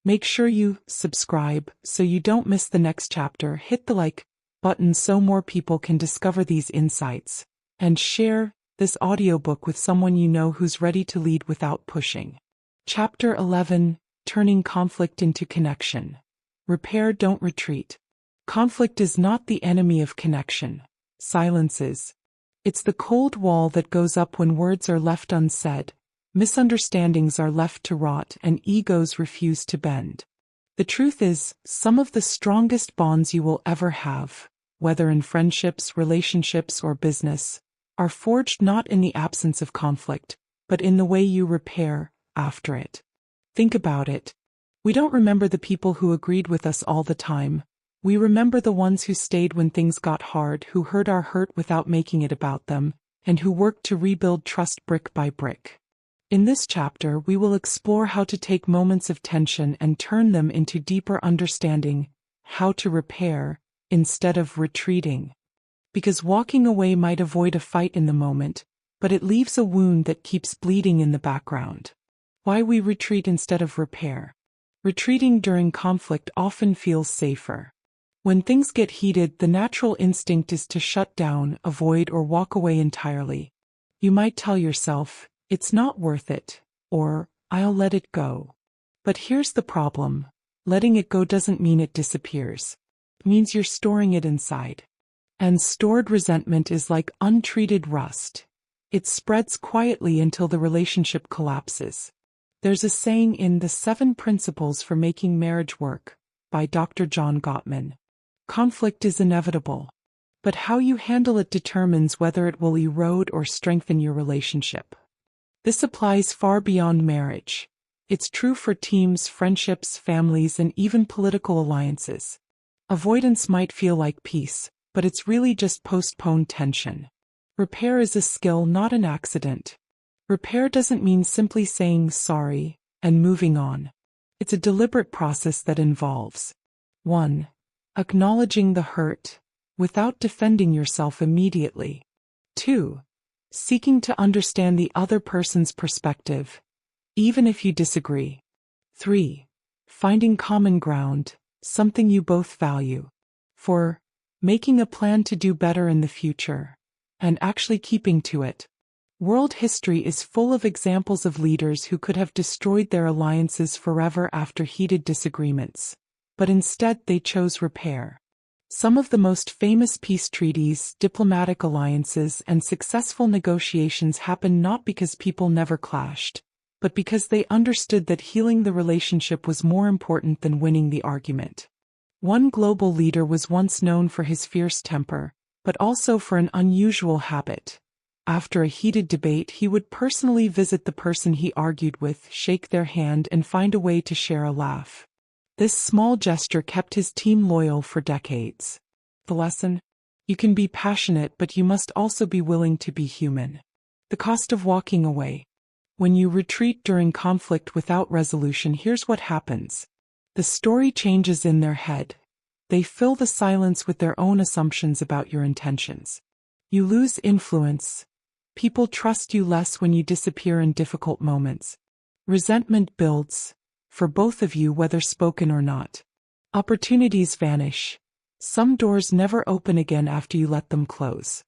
Make sure you subscribe so you don't miss the next chapter. Hit the like button so more people can discover these insights. And share this audiobook with someone you know who's ready to lead without pushing. Chapter 11: Turning Conflict into Connection. Repair, don't retreat. Conflict is not the enemy of connection. Silence is. It's the cold wall that goes up when words are left unsaid, misunderstandings are left to rot, and egos refuse to bend. The truth is, some of the strongest bonds you will ever have, whether in friendships, relationships, or business, are forged not in the absence of conflict, but in the way you repair after it. Think about it. We don't remember the people who agreed with us all the time. We remember the ones who stayed when things got hard, who heard our hurt without making it about them, and who worked to rebuild trust brick by brick. In this chapter, we will explore how to take moments of tension and turn them into deeper understanding, how to repair instead of retreating. Because walking away might avoid a fight in the moment, but it leaves a wound that keeps bleeding in the background. Why we retreat instead of repair. Retreating during conflict often feels safer. When things get heated, the natural instinct is to shut down, avoid, or walk away entirely. You might tell yourself, "It's not worth it," or "I'll let it go." But here's the problem. Letting it go doesn't mean it disappears. It means you're storing it inside. And stored resentment is like untreated rust. It spreads quietly until the relationship collapses. There's a saying in The 7 Principles for Making Marriage Work by Dr. John Gottman. Conflict is inevitable, but how you handle it determines whether it will erode or strengthen your relationship. This applies far beyond marriage. It's true for teams, friendships, families, and even political alliances. Avoidance might feel like peace, but it's really just postponed tension. Repair is a skill, not an accident. Repair doesn't mean simply saying sorry and moving on. It's a deliberate process that involves 1. Acknowledging the hurt, without defending yourself immediately. 2. Seeking to understand the other person's perspective, even if you disagree. 3. Finding common ground, something you both value. 4. Making a plan to do better in the future, and actually keeping to it. World history is full of examples of leaders who could have destroyed their alliances forever after heated disagreements, but instead they chose repair. Some of the most famous peace treaties, diplomatic alliances, and successful negotiations happened not because people never clashed, but because they understood that healing the relationship was more important than winning the argument. One global leader was once known for his fierce temper, but also for an unusual habit. After a heated debate, he would personally visit the person he argued with, shake their hand, and find a way to share a laugh. This small gesture kept his team loyal for decades. The lesson? You can be passionate, but you must also be willing to be human. The cost of walking away. When you retreat during conflict without resolution, here's what happens. The story changes in their head. They fill the silence with their own assumptions about your intentions. You lose influence. People trust you less when you disappear in difficult moments. Resentment builds, for both of you, whether spoken or not. Opportunities vanish. Some doors never open again after you let them close.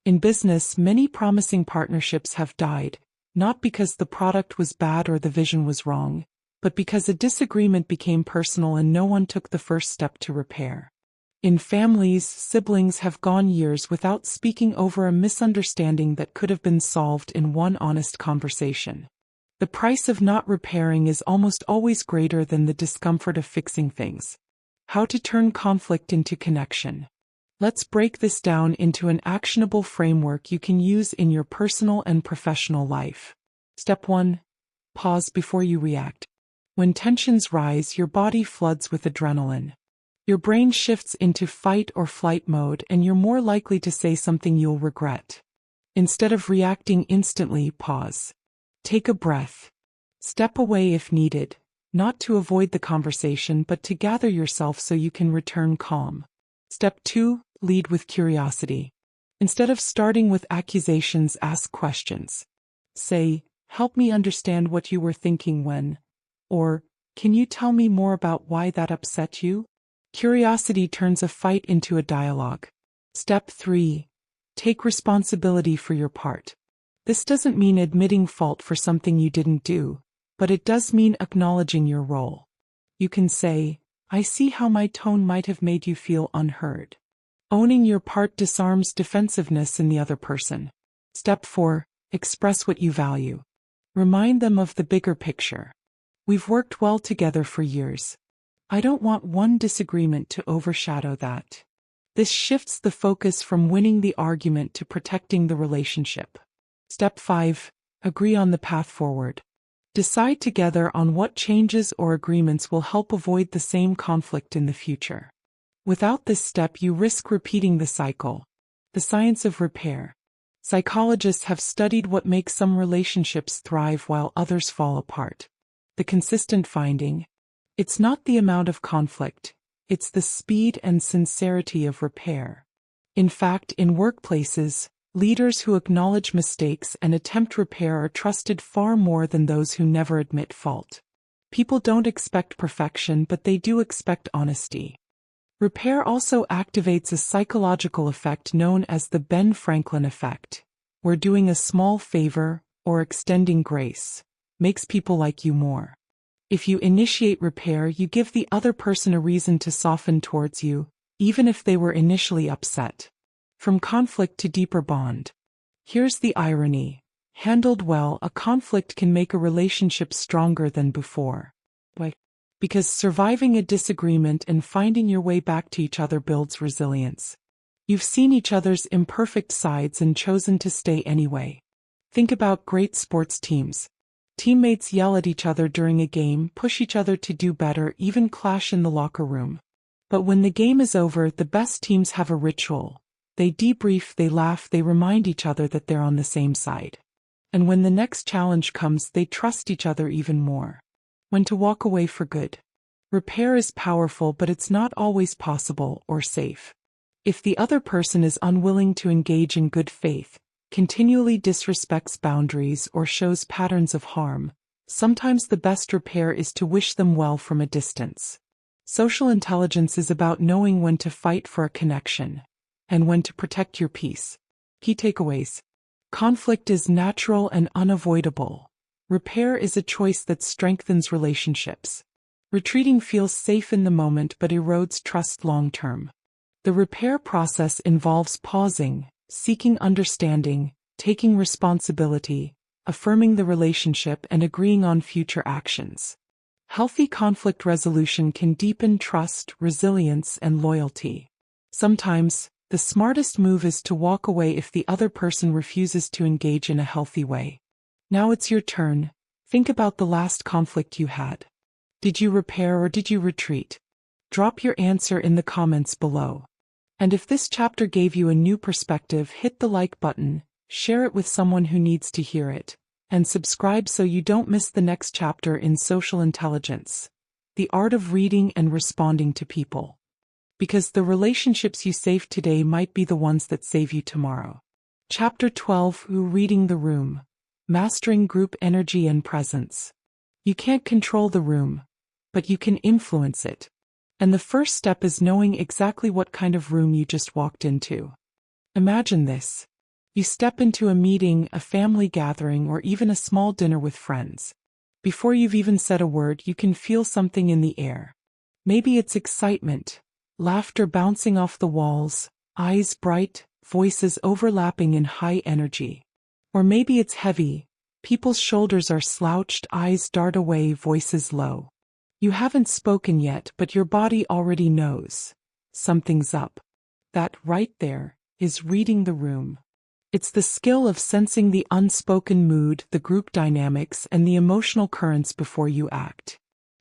In business, many promising partnerships have died, not because the product was bad or the vision was wrong, but because a disagreement became personal and no one took the first step to repair. In families, siblings have gone years without speaking over a misunderstanding that could have been solved in one honest conversation. The price of not repairing is almost always greater than the discomfort of fixing things. How to turn conflict into connection. Let's break this down into an actionable framework you can use in your personal and professional life. Step 1. Pause before you react. When tensions rise, your body floods with adrenaline. Your brain shifts into fight or flight mode, and you're more likely to say something you'll regret. Instead of reacting instantly, pause. Take a breath. Step away if needed, not to avoid the conversation but to gather yourself so you can return calm. Step 2. Lead with curiosity. Instead of starting with accusations, ask questions. Say, "Help me understand what you were thinking when," or, "Can you tell me more about why that upset you?" Curiosity turns a fight into a dialogue. Step 3. Take responsibility for your part. This doesn't mean admitting fault for something you didn't do, but it does mean acknowledging your role. You can say, "I see how my tone might have made you feel unheard." Owning your part disarms defensiveness in the other person. Step 4. Express what you value. Remind them of the bigger picture. "We've worked well together for years. I don't want one disagreement to overshadow that." This shifts the focus from winning the argument to protecting the relationship. Step 5. Agree on the path forward. Decide together on what changes or agreements will help avoid the same conflict in the future. Without this step, you risk repeating the cycle. The science of repair. Psychologists have studied what makes some relationships thrive while others fall apart. The consistent finding: it's not the amount of conflict, it's the speed and sincerity of repair. In fact, in workplaces, leaders who acknowledge mistakes and attempt repair are trusted far more than those who never admit fault. People don't expect perfection, but they do expect honesty. Repair also activates a psychological effect known as the Ben Franklin effect, where doing a small favor, or extending grace, makes people like you more. If you initiate repair, you give the other person a reason to soften towards you, even if they were initially upset. From conflict to deeper bond. Here's the irony. Handled well, a conflict can make a relationship stronger than before. Why? Because surviving a disagreement and finding your way back to each other builds resilience. You've seen each other's imperfect sides and chosen to stay anyway. Think about great sports teams. Teammates yell at each other during a game, push each other to do better, even clash in the locker room. But when the game is over, the best teams have a ritual. They debrief, they laugh, they remind each other that they're on the same side. And when the next challenge comes, they trust each other even more. When to walk away for good. Repair is powerful, but it's not always possible or safe. If the other person is unwilling to engage in good faith, continually disrespects boundaries, or shows patterns of harm, sometimes the best repair is to wish them well from a distance. Social intelligence is about knowing when to fight for a connection, and when to protect your peace. Key takeaways. Conflict is natural and unavoidable. Repair is a choice that strengthens relationships. Retreating feels safe in the moment but erodes trust long-term. The repair process involves pausing, seeking understanding, taking responsibility, affirming the relationship, and agreeing on future actions. Healthy conflict resolution can deepen trust, resilience, and loyalty. Sometimes, the smartest move is to walk away if the other person refuses to engage in a healthy way. Now it's your turn. Think about the last conflict you had. Did you repair or did you retreat? Drop your answer in the comments below. And if this chapter gave you a new perspective, hit the like button, share it with someone who needs to hear it, and subscribe so you don't miss the next chapter in Social Intelligence, the art of reading and responding to people. Because the relationships you save today might be the ones that save you tomorrow. Chapter 12, Reading the Room. Mastering Group Energy and Presence. You can't control the room, but you can influence it. And the first step is knowing exactly what kind of room you just walked into. Imagine this. You step into a meeting, a family gathering, or even a small dinner with friends. Before you've even said a word, you can feel something in the air. Maybe it's excitement, Laughter bouncing off the walls, eyes bright, voices overlapping in high energy. Or maybe it's heavy. People's shoulders are slouched, eyes dart away, voices low. You haven't spoken yet, but your body already knows. Something's up. That right there is reading the room. It's the skill of sensing the unspoken mood, the group dynamics, and the emotional currents before you act.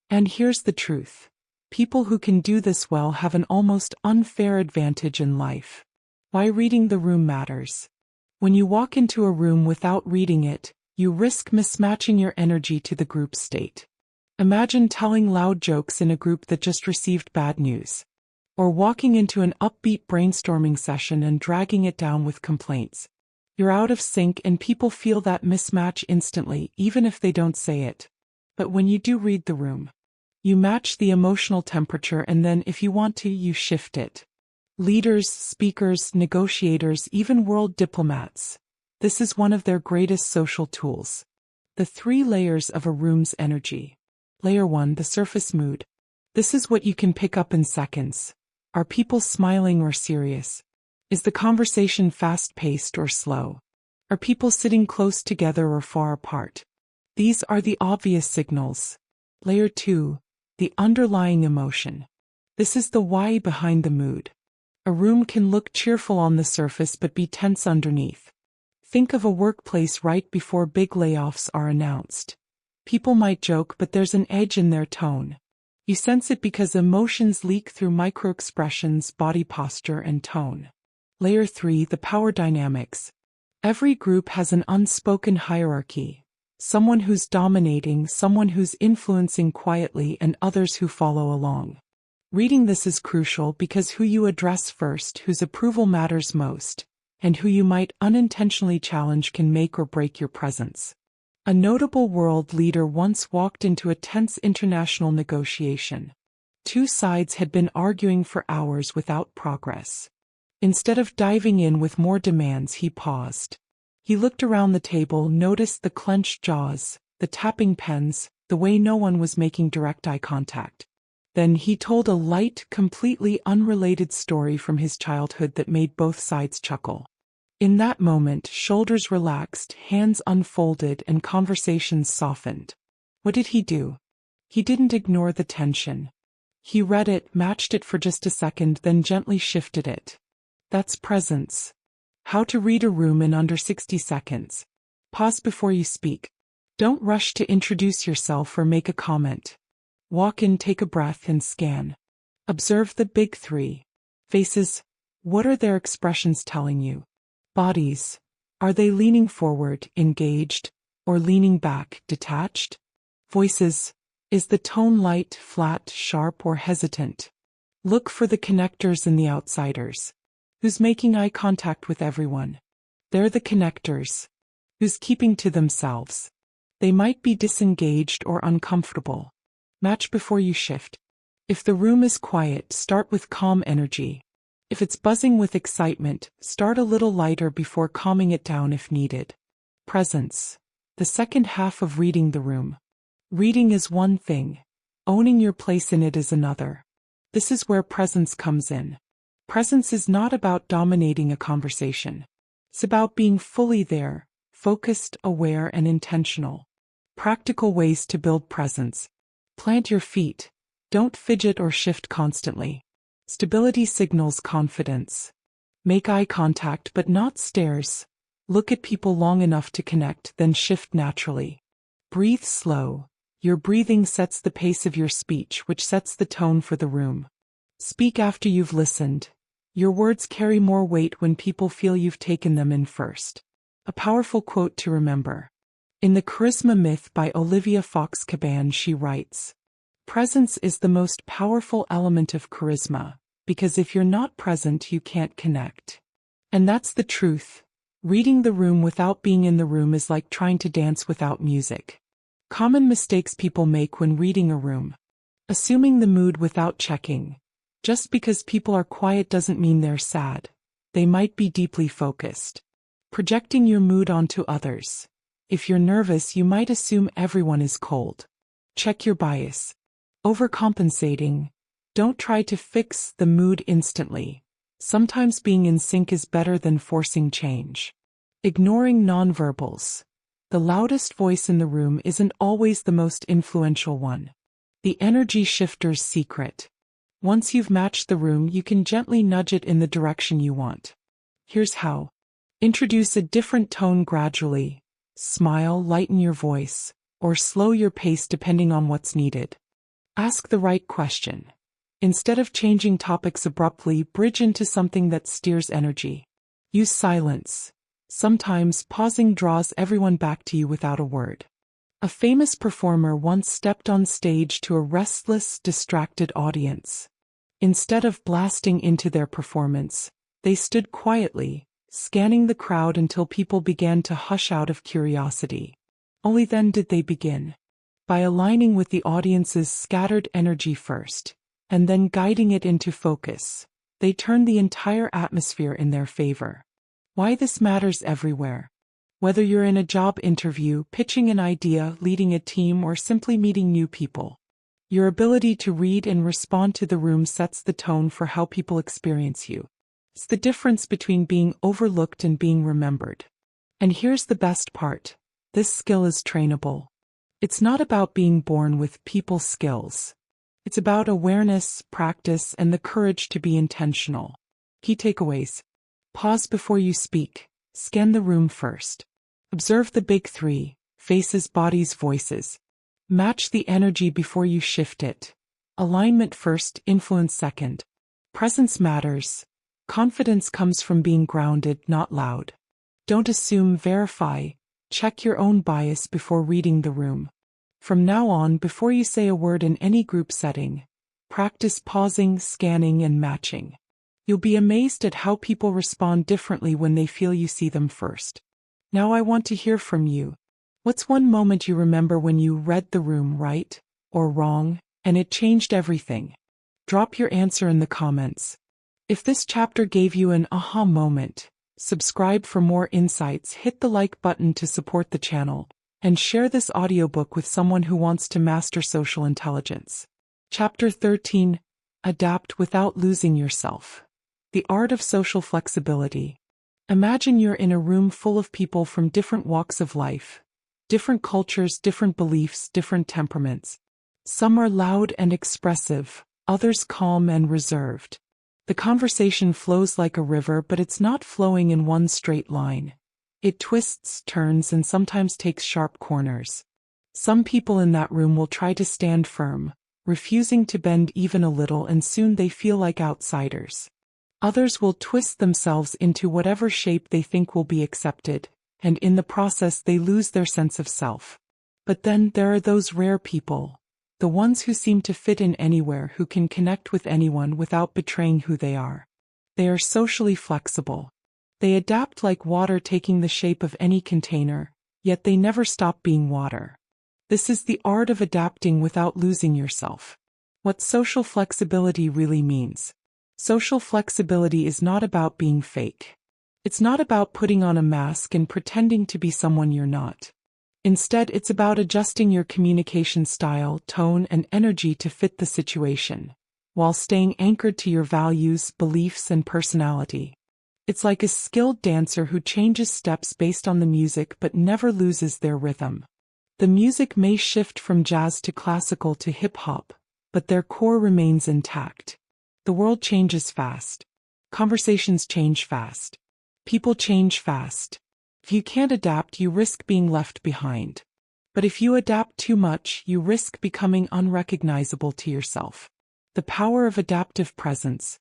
And here's the truth. People who can do this well have an almost unfair advantage in life. Why reading the room matters. When you walk into a room without reading it, you risk mismatching your energy to the group state. Imagine telling loud jokes in a group that just received bad news. Or walking into an upbeat brainstorming session and dragging it down with complaints. You're out of sync and people feel that mismatch instantly, even if they don't say it. But when you do read the room, you match the emotional temperature and then, if you want to, you shift it. Leaders, speakers, negotiators, even world diplomats. This is one of their greatest social tools. The 3 layers of a room's energy. Layer 1, the surface mood. This is what you can pick up in seconds. Are people smiling or serious? Is the conversation fast-paced or slow? Are people sitting close together or far apart? These are the obvious signals. Layer 2, the underlying emotion. This is the why behind the mood. A room can look cheerful on the surface but be tense underneath. Think of a workplace right before big layoffs are announced. People might joke, but there's an edge in their tone. You sense it because emotions leak through microexpressions, body posture, and tone. Layer 3, the power dynamics. Every group has an unspoken hierarchy. Someone who's dominating, someone who's influencing quietly, and others who follow along. Reading this is crucial because who you address first, whose approval matters most, and who you might unintentionally challenge can make or break your presence. A notable world leader once walked into a tense international negotiation. 2 sides had been arguing for hours without progress. Instead of diving in with more demands, he paused. He looked around the table, noticed the clenched jaws, the tapping pens, the way no one was making direct eye contact. Then he told a light, completely unrelated story from his childhood that made both sides chuckle. In that moment, shoulders relaxed, hands unfolded, and conversations softened. What did he do? He didn't ignore the tension. He read it, matched it for just a second, then gently shifted it. That's presence. How to read a room in under 60 seconds. Pause before you speak. Don't rush to introduce yourself or make a comment. Walk in, take a breath, and scan. Observe the big 3. Faces. What are their expressions telling you? Bodies. Are they leaning forward, engaged, or leaning back, detached? Voices. Is the tone light, flat, sharp, or hesitant? Look for the connectors and the outsiders. Who's making eye contact with everyone? They're the connectors. Who's keeping to themselves? They might be disengaged or uncomfortable. Match before you shift. If the room is quiet, start with calm energy. If it's buzzing with excitement, start a little lighter before calming it down if needed. Presence. The second half of reading the room. Reading is one thing. Owning your place in it is another. This is where presence comes in. Presence is not about dominating a conversation. It's about being fully there, focused, aware, and intentional. Practical ways to build presence. Plant your feet. Don't fidget or shift constantly. Stability signals confidence. Make eye contact but not stares. Look at people long enough to connect, then shift naturally. Breathe slow. Your breathing sets the pace of your speech, which sets the tone for the room. Speak after you've listened. Your words carry more weight when people feel you've taken them in first. A powerful quote to remember. In The Charisma Myth by Olivia Fox Caban, she writes, "Presence is the most powerful element of charisma, because if you're not present, you can't connect." And that's the truth. Reading the room without being in the room is like trying to dance without music. Common mistakes people make when reading a room. Assuming the mood without checking. Just because people are quiet doesn't mean they're sad. They might be deeply focused. Projecting your mood onto others. If you're nervous, you might assume everyone is cold. Check your bias. Overcompensating. Don't try to fix the mood instantly. Sometimes being in sync is better than forcing change. Ignoring nonverbals. The loudest voice in the room isn't always the most influential one. The energy shifter's secret. Once you've matched the room, you can gently nudge it in the direction you want. Here's how. Introduce a different tone gradually. Smile, lighten your voice, or slow your pace depending on what's needed. Ask the right question. Instead of changing topics abruptly, bridge into something that steers energy. Use silence. Sometimes pausing draws everyone back to you without a word. A famous performer once stepped on stage to a restless, distracted audience. Instead of blasting into their performance, they stood quietly, scanning the crowd until people began to hush out of curiosity. Only then did they begin. By aligning with the audience's scattered energy first, and then guiding it into focus, they turned the entire atmosphere in their favor. Why this matters everywhere. Whether you're in a job interview, pitching an idea, leading a team, or simply meeting new people, your ability to read and respond to the room sets the tone for how people experience you. It's the difference between being overlooked and being remembered. And here's the best part. This skill is trainable. It's not about being born with people skills. It's about awareness, practice, and the courage to be intentional. Key takeaways. Pause before you speak. Scan the room first. Observe the big three: faces, bodies, voices. Match the energy before you shift it. Alignment first, influence second. Presence matters. Confidence comes from being grounded, not loud. Don't assume, verify. Check your own bias before reading the room. From now on, before you say a word in any group setting, practice pausing, scanning, and matching. You'll be amazed at how people respond differently when they feel you see them first. Now I want to hear from you. What's one moment you remember when you read the room right or wrong, and it changed everything? Drop your answer in the comments. If this chapter gave you an aha moment, subscribe for more insights, hit the like button to support the channel, and share this audiobook with someone who wants to master social intelligence. Chapter 13. Adapt without losing yourself. The art of social flexibility. Imagine you're in a room full of people from different walks of life, different cultures, different beliefs, different temperaments. Some are loud and expressive, others calm and reserved. The conversation flows like a river, but it's not flowing in one straight line. It twists, turns, and sometimes takes sharp corners. Some people in that room will try to stand firm, refusing to bend even a little, and soon they feel like outsiders. Others will twist themselves into whatever shape they think will be accepted, and in the process they lose their sense of self. But then there are those rare people, the ones who seem to fit in anywhere, who can connect with anyone without betraying who they are. They are socially flexible. They adapt like water, taking the shape of any container, yet they never stop being water. This is the art of adapting without losing yourself. What social flexibility really means. Social flexibility is not about being fake. It's not about putting on a mask and pretending to be someone you're not. Instead, it's about adjusting your communication style, tone, and energy to fit the situation, while staying anchored to your values, beliefs, and personality. It's like a skilled dancer who changes steps based on the music but never loses their rhythm. The music may shift from jazz to classical to hip-hop, but their core remains intact. The world changes fast. Conversations change fast. People change fast. If you can't adapt, you risk being left behind. But if you adapt too much, you risk becoming unrecognizable to yourself. The power of adaptive presence.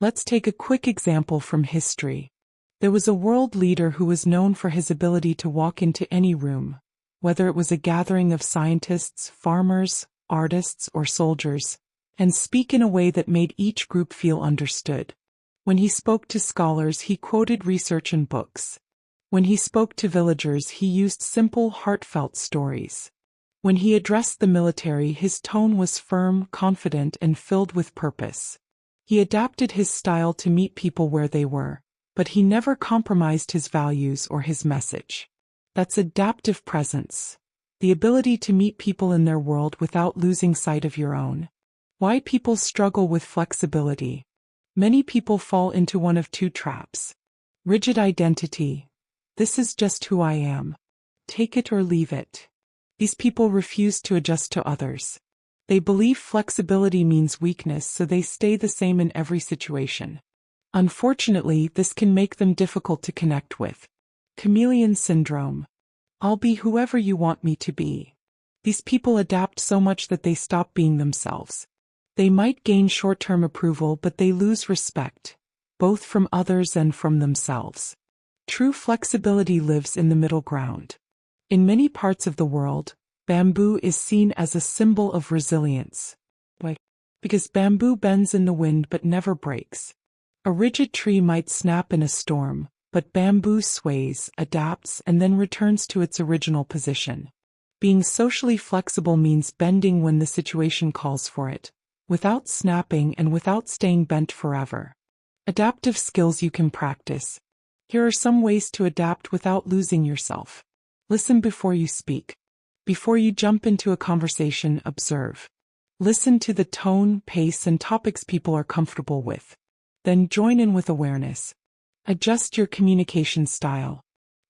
Let's take a quick example from history. There was a world leader who was known for his ability to walk into any room, whether it was a gathering of scientists, farmers, artists, or soldiers, and speak in a way that made each group feel understood. When he spoke to scholars, he quoted research and books. When he spoke to villagers, he used simple, heartfelt stories. When he addressed the military, his tone was firm, confident, and filled with purpose. He adapted his style to meet people where they were, but he never compromised his values or his message. That's adaptive presence. The ability to meet people in their world without losing sight of your own. Why people struggle with flexibility. Many people fall into one of two traps. Rigid identity. This is just who I am. Take it or leave it. These people refuse to adjust to others. They believe flexibility means weakness, so they stay the same in every situation. Unfortunately, this can make them difficult to connect with. Chameleon syndrome. I'll be whoever you want me to be. These people adapt so much that they stop being themselves. They might gain short-term approval, but they lose respect, both from others and from themselves. True flexibility lives in the middle ground. In many parts of the world, bamboo is seen as a symbol of resilience. Why? Because bamboo bends in the wind but never breaks. A rigid tree might snap in a storm, but bamboo sways, adapts, and then returns to its original position. Being socially flexible means bending when the situation calls for it, without snapping and without staying bent forever. Adaptive skills you can practice. Here are some ways to adapt without losing yourself. Listen before you speak. Before you jump into a conversation, observe. Listen to the tone, pace, and topics people are comfortable with. Then join in with awareness. Adjust your communication style,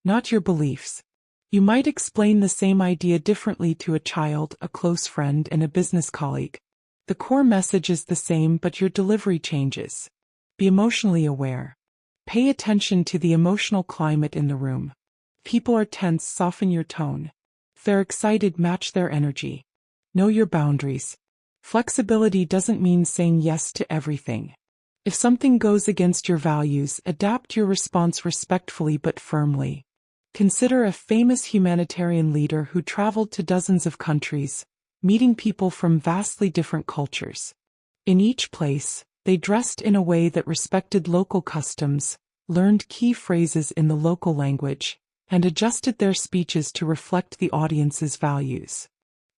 not your beliefs. You might explain the same idea differently to a child, a close friend, and a business colleague. The core message is the same, but your delivery changes. Be emotionally aware. Pay attention to the emotional climate in the room. If people are tense, soften your tone. If they're excited, match their energy. Know your boundaries. Flexibility doesn't mean saying yes to everything. If something goes against your values, adapt your response respectfully but firmly. Consider a famous humanitarian leader who traveled to dozens of countries, meeting people from vastly different cultures. In each place, they dressed in a way that respected local customs, learned key phrases in the local language, and adjusted their speeches to reflect the audience's values.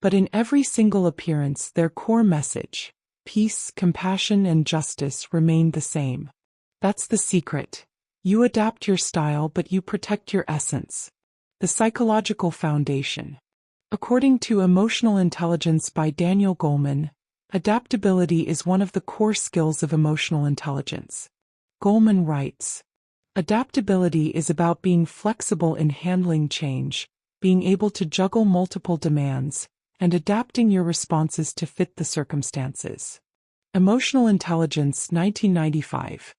But in every single appearance, their core message, peace, compassion, and justice, remained the same. That's the secret. You adapt your style, but you protect your essence. The psychological foundation. According to Emotional Intelligence by Daniel Goleman, adaptability is one of the core skills of emotional intelligence. Goleman writes, adaptability is about being flexible in handling change, being able to juggle multiple demands, and adapting your responses to fit the circumstances. Emotional Intelligence, 1995.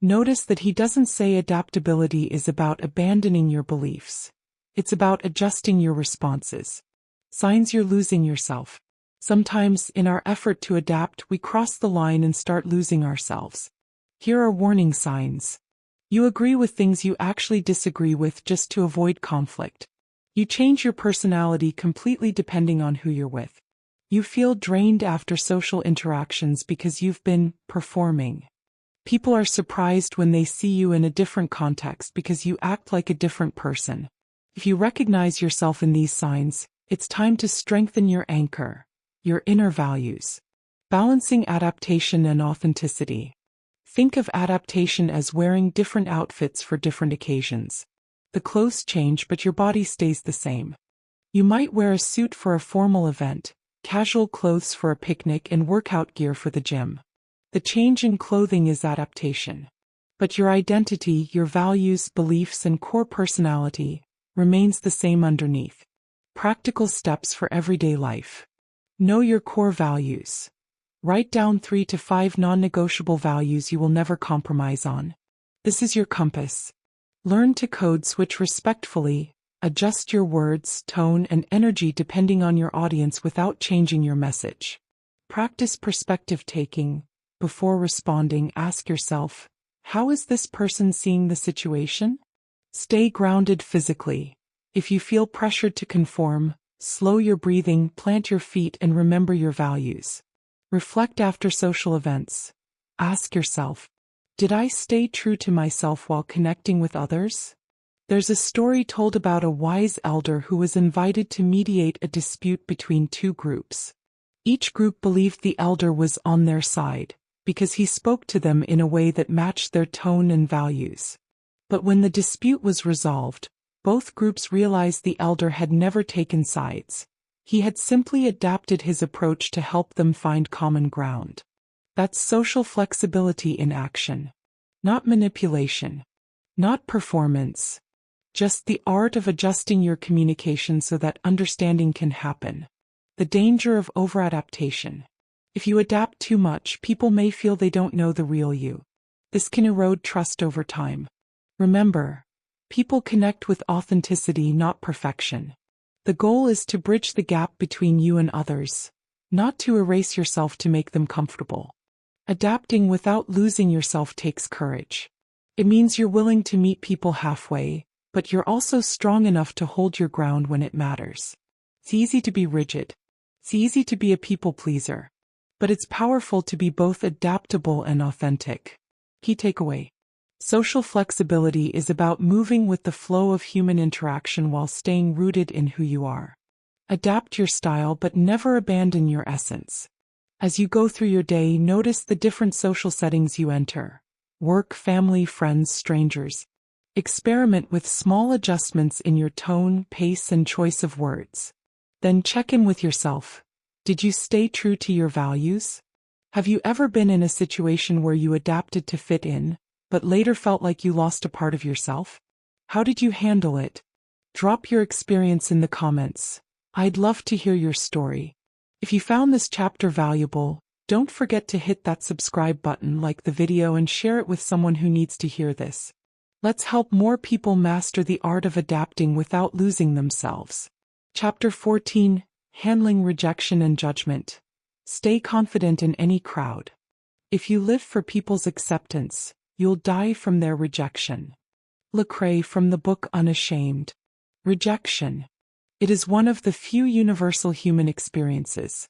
Notice that he doesn't say adaptability is about abandoning your beliefs. It's about adjusting your responses. Signs you're losing yourself. Sometimes, in our effort to adapt, we cross the line and start losing ourselves. Here are warning signs. You agree with things you actually disagree with just to avoid conflict. You change your personality completely depending on who you're with. You feel drained after social interactions because you've been performing. People are surprised when they see you in a different context because you act like a different person. If you recognize yourself in these signs, it's time to strengthen your anchor, your inner values. Balancing adaptation and authenticity. Think of adaptation as wearing different outfits for different occasions. The clothes change, but your body stays the same. You might wear a suit for a formal event, casual clothes for a picnic, and workout gear for the gym. The change in clothing is adaptation. But your identity, your values, beliefs, and core personality remains the same underneath. Practical steps for everyday life. Know your core values. Write down 3 to 5 non-negotiable values you will never compromise on. This is your compass. Learn to code switch respectfully. Adjust your words, tone, and energy depending on your audience without changing your message. Practice perspective taking. Before responding, ask yourself, how is this person seeing the situation? Stay grounded physically. If you feel pressured to conform, slow your breathing, plant your feet, and remember your values. Reflect after social events. Ask yourself, did I stay true to myself while connecting with others? There's a story told about a wise elder who was invited to mediate a dispute between two groups. Each group believed the elder was on their side, because he spoke to them in a way that matched their tone and values. But when the dispute was resolved, both groups realized the elder had never taken sides. He had simply adapted his approach to help them find common ground. That's social flexibility in action. Not manipulation. Not performance. Just the art of adjusting your communication so that understanding can happen. The danger of overadaptation. If you adapt too much, people may feel they don't know the real you. This can erode trust over time. Remember, people connect with authenticity, not perfection. The goal is to bridge the gap between you and others, not to erase yourself to make them comfortable. Adapting without losing yourself takes courage. It means you're willing to meet people halfway, but you're also strong enough to hold your ground when it matters. It's easy to be rigid. It's easy to be a people pleaser. But it's powerful to be both adaptable and authentic. Key takeaway. Social flexibility is about moving with the flow of human interaction while staying rooted in who you are. Adapt your style but never abandon your essence. As you go through your day, notice the different social settings you enter. Work, family, friends, strangers. Experiment with small adjustments in your tone, pace, and choice of words. Then check in with yourself. Did you stay true to your values? Have you ever been in a situation where you adapted to fit in, but later felt like you lost a part of yourself? How did you handle it? Drop your experience in the comments. I'd love to hear your story. If you found this chapter valuable, don't forget to hit that subscribe button, like the video, and share it with someone who needs to hear this. Let's help more people master the art of adapting without losing themselves. Chapter 14. Handling Rejection and Judgment. Stay confident in any crowd. If you live for people's acceptance, you'll die from their rejection. Lecrae from the book Unashamed. Rejection. It is one of the few universal human experiences.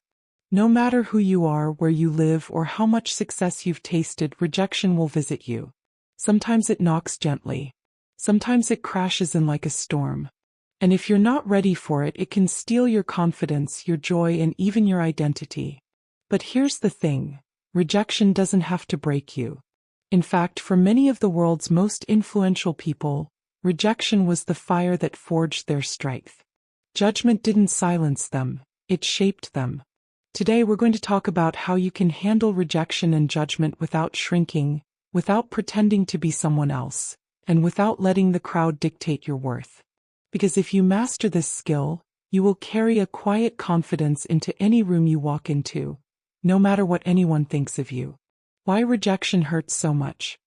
No matter who you are, where you live, or how much success you've tasted, rejection will visit you. Sometimes it knocks gently. Sometimes it crashes in like a storm. And if you're not ready for it, it can steal your confidence, your joy, and even your identity. But here's the thing. Rejection doesn't have to break you. In fact, for many of the world's most influential people, rejection was the fire that forged their strength. Judgment didn't silence them, it shaped them. Today we're going to talk about how you can handle rejection and judgment without shrinking, without pretending to be someone else, and without letting the crowd dictate your worth. Because if you master this skill, you will carry a quiet confidence into any room you walk into, no matter what anyone thinks of you. Why rejection hurts so much?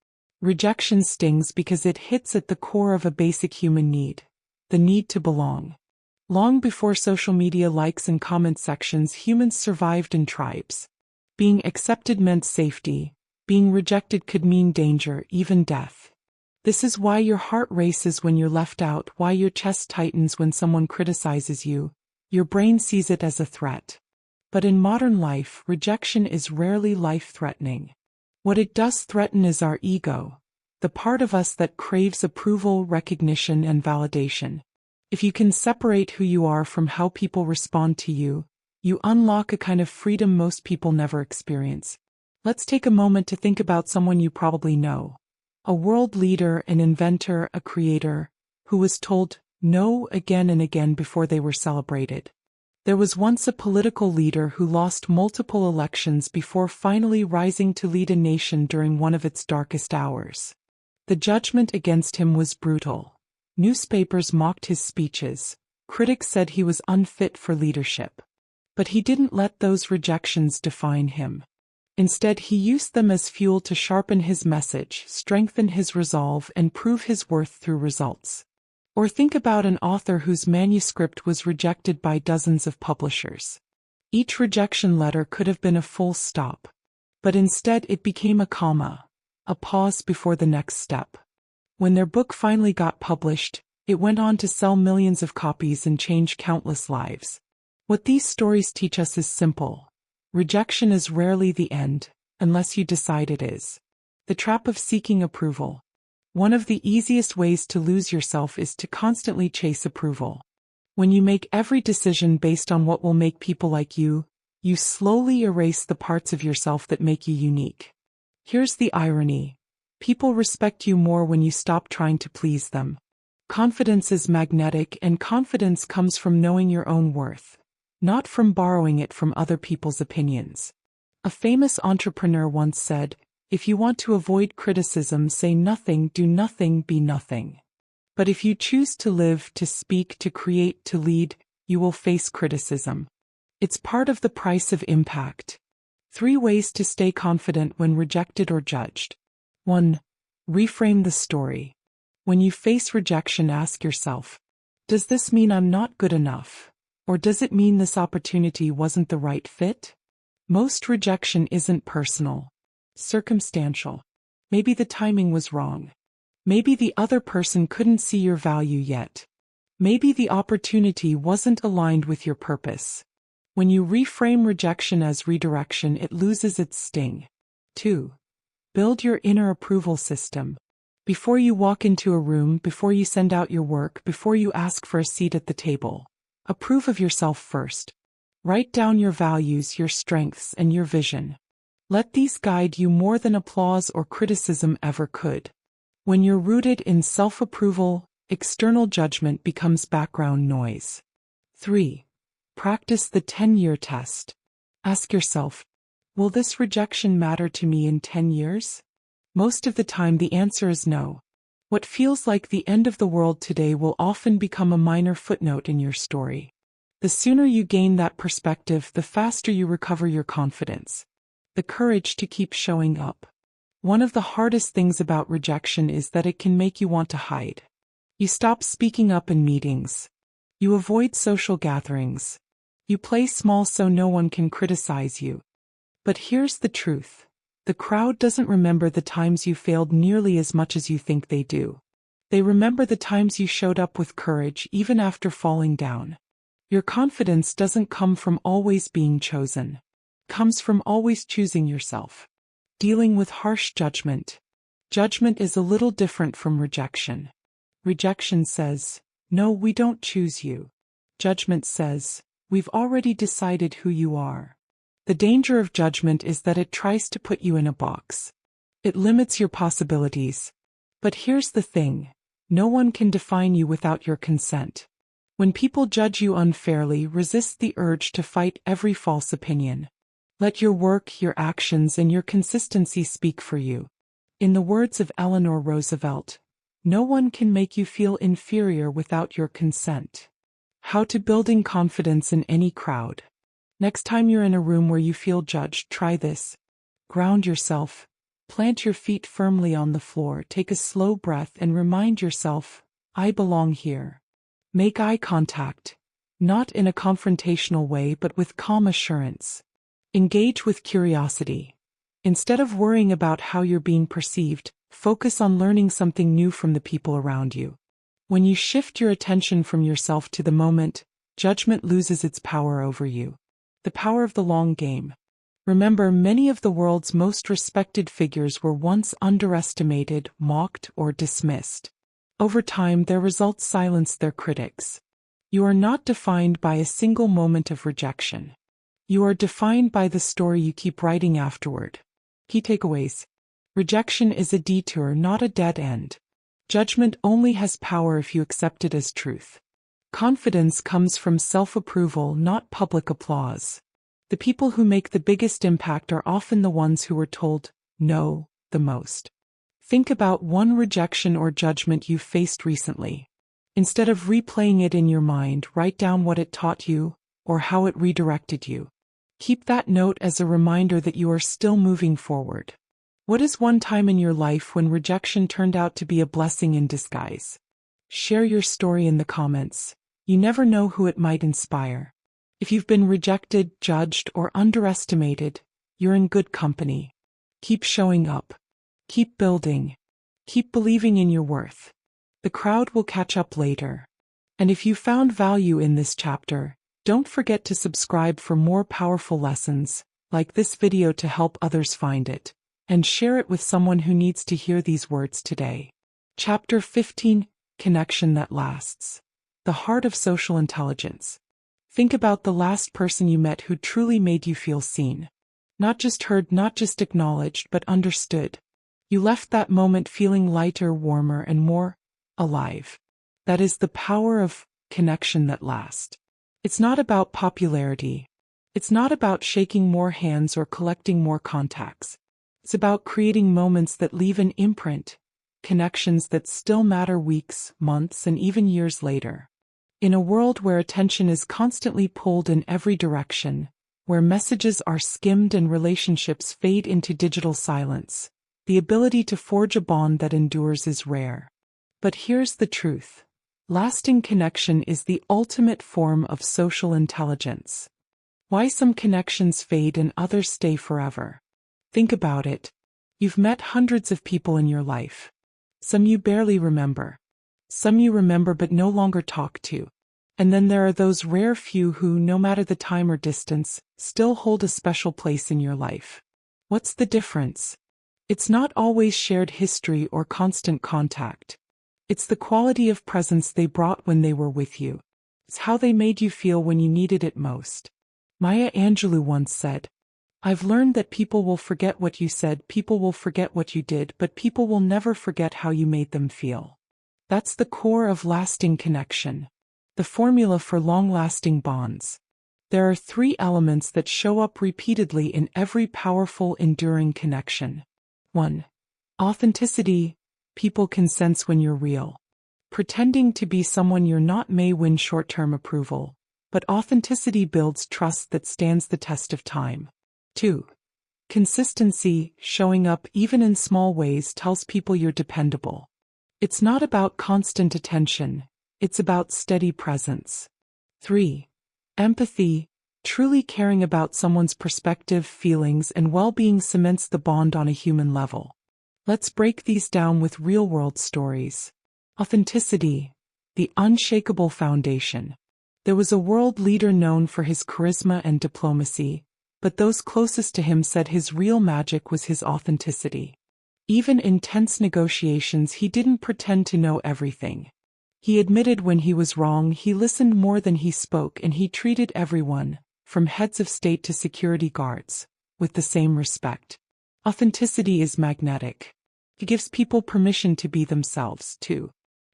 Rejection stings because it hits at the core of a basic human need, the need to belong. Long before social media likes and comment sections, humans survived in tribes. Being accepted meant safety. Being rejected could mean danger, even death. This is why your heart races when you're left out, why your chest tightens when someone criticizes you. Your brain sees it as a threat. But in modern life, rejection is rarely life-threatening. What it does threaten is our ego, the part of us that craves approval, recognition, and validation. If you can separate who you are from how people respond to you, you unlock a kind of freedom most people never experience. Let's take a moment to think about someone you probably know. A world leader, an inventor, a creator, who was told no again and again before they were celebrated. There was once a political leader who lost multiple elections before finally rising to lead a nation during one of its darkest hours. The judgment against him was brutal. Newspapers mocked his speeches. Critics said he was unfit for leadership. But he didn't let those rejections define him. Instead, he used them as fuel to sharpen his message, strengthen his resolve, and prove his worth through results. Or think about an author whose manuscript was rejected by dozens of publishers. Each rejection letter could have been a full stop. But instead it became a comma, a pause before the next step. When their book finally got published, it went on to sell millions of copies and change countless lives. What these stories teach us is simple. Rejection is rarely the end, unless you decide it is. The trap of seeking approval. One of the easiest ways to lose yourself is to constantly chase approval. When you make every decision based on what will make people like you, you slowly erase the parts of yourself that make you unique. Here's the irony. People respect you more when you stop trying to please them. Confidence is magnetic, and confidence comes from knowing your own worth. not from borrowing it from other people's opinions. A famous entrepreneur once said, "If you want to avoid criticism, say nothing, do nothing, be nothing. But if you choose to live, to speak, to create, to lead, you will face criticism. It's part of the price of impact." 3 ways to stay confident when rejected or judged. 1. Reframe the story. When you face rejection, ask yourself, does this mean I'm not good enough? Or does it mean this opportunity wasn't the right fit? Most rejection isn't personal. Circumstantial. Maybe the timing was wrong. Maybe the other person couldn't see your value yet. Maybe the opportunity wasn't aligned with your purpose. When you reframe rejection as redirection, it loses its sting. 2. Build your inner approval system. Before you walk into a room, before you send out your work, before you ask for a seat at the table, approve of yourself first. Write down your values, your strengths, and your vision. Let these guide you more than applause or criticism ever could. When you're rooted in self-approval, external judgment becomes background noise. 3. Practice the 10-year test. Ask yourself, will this rejection matter to me in 10 years? Most of the time the answer is no. What feels like the end of the world today will often become a minor footnote in your story. The sooner you gain that perspective, the faster you recover your confidence. The courage to keep showing up. One of the hardest things about rejection is that it can make you want to hide. You stop speaking up in meetings. You avoid social gatherings. You play small so no one can criticize you. But here's the truth. The crowd doesn't remember the times you failed nearly as much as you think they do. They remember the times you showed up with courage even after falling down. Your confidence doesn't come from always being chosen. It comes from always choosing yourself. Dealing with harsh judgment. Judgment is a little different from rejection. Rejection says, "No, we don't choose you." Judgment says, "We've already decided who you are." The danger of judgment is that it tries to put you in a box. It limits your possibilities. But here's the thing. No one can define you without your consent. When people judge you unfairly, resist the urge to fight every false opinion. Let your work, your actions, and your consistency speak for you. In the words of Eleanor Roosevelt, no one can make you feel inferior without your consent. How to building confidence in any crowd. Next time you're in a room where you feel judged, try this. Ground yourself. Plant your feet firmly on the floor, take a slow breath and remind yourself, I belong here. Make eye contact. Not in a confrontational way but with calm assurance. Engage with curiosity. Instead of worrying about how you're being perceived, focus on learning something new from the people around you. When you shift your attention from yourself to the moment, judgment loses its power over you. The power of the long game. Remember, many of the world's most respected figures were once underestimated, mocked, or dismissed. Over time, their results silenced their critics. You are not defined by a single moment of rejection. You are defined by the story you keep writing afterward. Key takeaways. Rejection is a detour, not a dead end. Judgment only has power if you accept it as truth. Confidence comes from self-approval, not public applause. The people who make the biggest impact are often the ones who were told no the most. Think about one rejection or judgment you faced recently. Instead of replaying it in your mind, write down what it taught you or how it redirected you. Keep that note as a reminder that you are still moving forward. What is one time in your life when rejection turned out to be a blessing in disguise? Share your story in the comments. You never know who it might inspire. If you've been rejected, judged, or underestimated, you're in good company. Keep showing up. Keep building. Keep believing in your worth. The crowd will catch up later. And if you found value in this chapter, don't forget to subscribe for more powerful lessons, like this video to help others find it, and share it with someone who needs to hear these words today. Chapter 15, Connection That Lasts. The Heart of Social Intelligence. Think about the last person you met who truly made you feel seen. Not just heard, not just acknowledged, but understood. You left that moment feeling lighter, warmer, and more alive. That is the power of connection that lasts. It's not about popularity. It's not about shaking more hands or collecting more contacts. It's about creating moments that leave an imprint, connections that still matter weeks, months, and even years later. In a world where attention is constantly pulled in every direction, where messages are skimmed and relationships fade into digital silence, the ability to forge a bond that endures is rare. But here's the truth. Lasting connection is the ultimate form of social intelligence. Why some connections fade and others stay forever? Think about it. You've met hundreds of people in your life. Some you barely remember. Some you remember but no longer talk to. And then there are those rare few who, no matter the time or distance, still hold a special place in your life. What's the difference? It's not always shared history or constant contact. It's the quality of presence they brought when they were with you. It's how they made you feel when you needed it most. Maya Angelou once said, "I've learned that people will forget what you said, people will forget what you did, but people will never forget how you made them feel." That's the core of lasting connection. The formula for long-lasting bonds. There are 3 elements that show up repeatedly in every powerful, enduring connection. 1. Authenticity. People can sense when you're real. Pretending to be someone you're not may win short-term approval, but authenticity builds trust that stands the test of time. 2. Consistency. Showing up even in small ways tells people you're dependable. It's not about constant attention, it's about steady presence. 3. Empathy. Truly caring about someone's perspective, feelings, and well-being cements the bond on a human level. Let's break these down with real-world stories. Authenticity, the unshakable foundation. There was a world leader known for his charisma and diplomacy, but those closest to him said his real magic was his authenticity. Even in tense negotiations, he didn't pretend to know everything. He admitted when he was wrong, he listened more than he spoke, and he treated everyone, from heads of state to security guards, with the same respect. Authenticity is magnetic. It gives people permission to be themselves, too.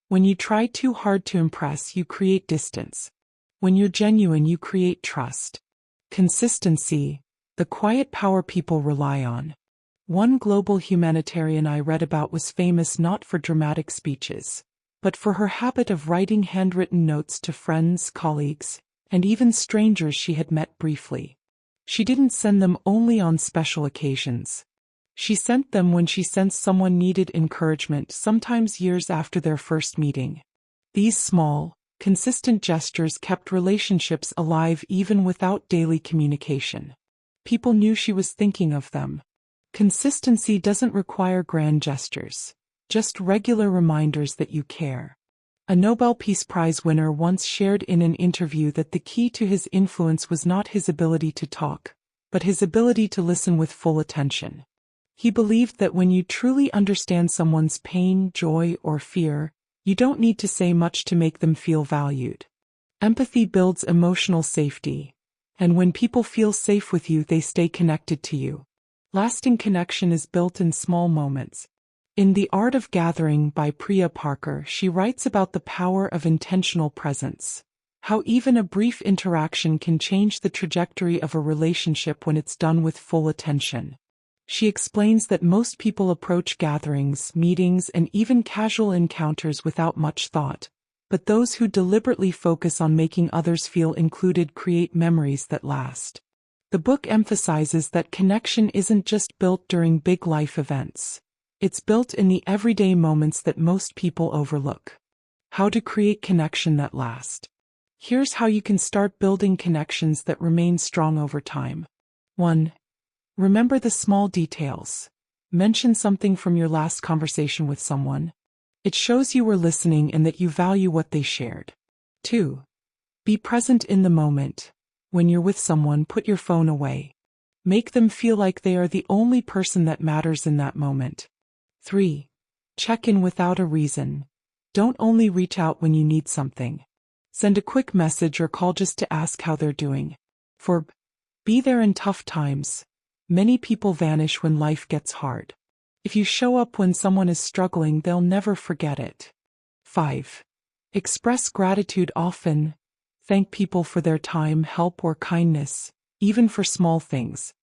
When you try too hard to impress, you create distance. When you're genuine, you create trust. Consistency, the quiet power people rely on. One global humanitarian I read about was famous not for dramatic speeches, but for her habit of writing handwritten notes to friends, colleagues, and even strangers she had met briefly. She didn't send them only on special occasions. She sent them when she sensed someone needed encouragement, sometimes years after their first meeting. These small, consistent gestures kept relationships alive even without daily communication. People knew she was thinking of them. Consistency doesn't require grand gestures, just regular reminders that you care. A Nobel Peace Prize winner once shared in an interview that the key to his influence was not his ability to talk, but his ability to listen with full attention. He believed that when you truly understand someone's pain, joy, or fear, you don't need to say much to make them feel valued. Empathy builds emotional safety, and when people feel safe with you, they stay connected to you. Lasting connection is built in small moments. In The Art of Gathering by Priya Parker, she writes about the power of intentional presence, how even a brief interaction can change the trajectory of a relationship when it's done with full attention. She explains that most people approach gatherings, meetings, and even casual encounters without much thought, but those who deliberately focus on making others feel included create memories that last. The book emphasizes that connection isn't just built during big life events. It's built in the everyday moments that most people overlook. How to create connection that lasts. Here's how you can start building connections that remain strong over time. 1. Remember the small details. Mention something from your last conversation with someone. It shows you were listening and that you value what they shared. 2. Be present in the moment. When you're with someone, put your phone away. Make them feel like they are the only person that matters in that moment. 3. Check in without a reason. Don't only reach out when you need something. Send a quick message or call just to ask how they're doing. 4. Be there in tough times. Many people vanish when life gets hard. If you show up when someone is struggling, they'll never forget it. 5. Express gratitude often. Thank people for their time, help, or kindness, even for small things.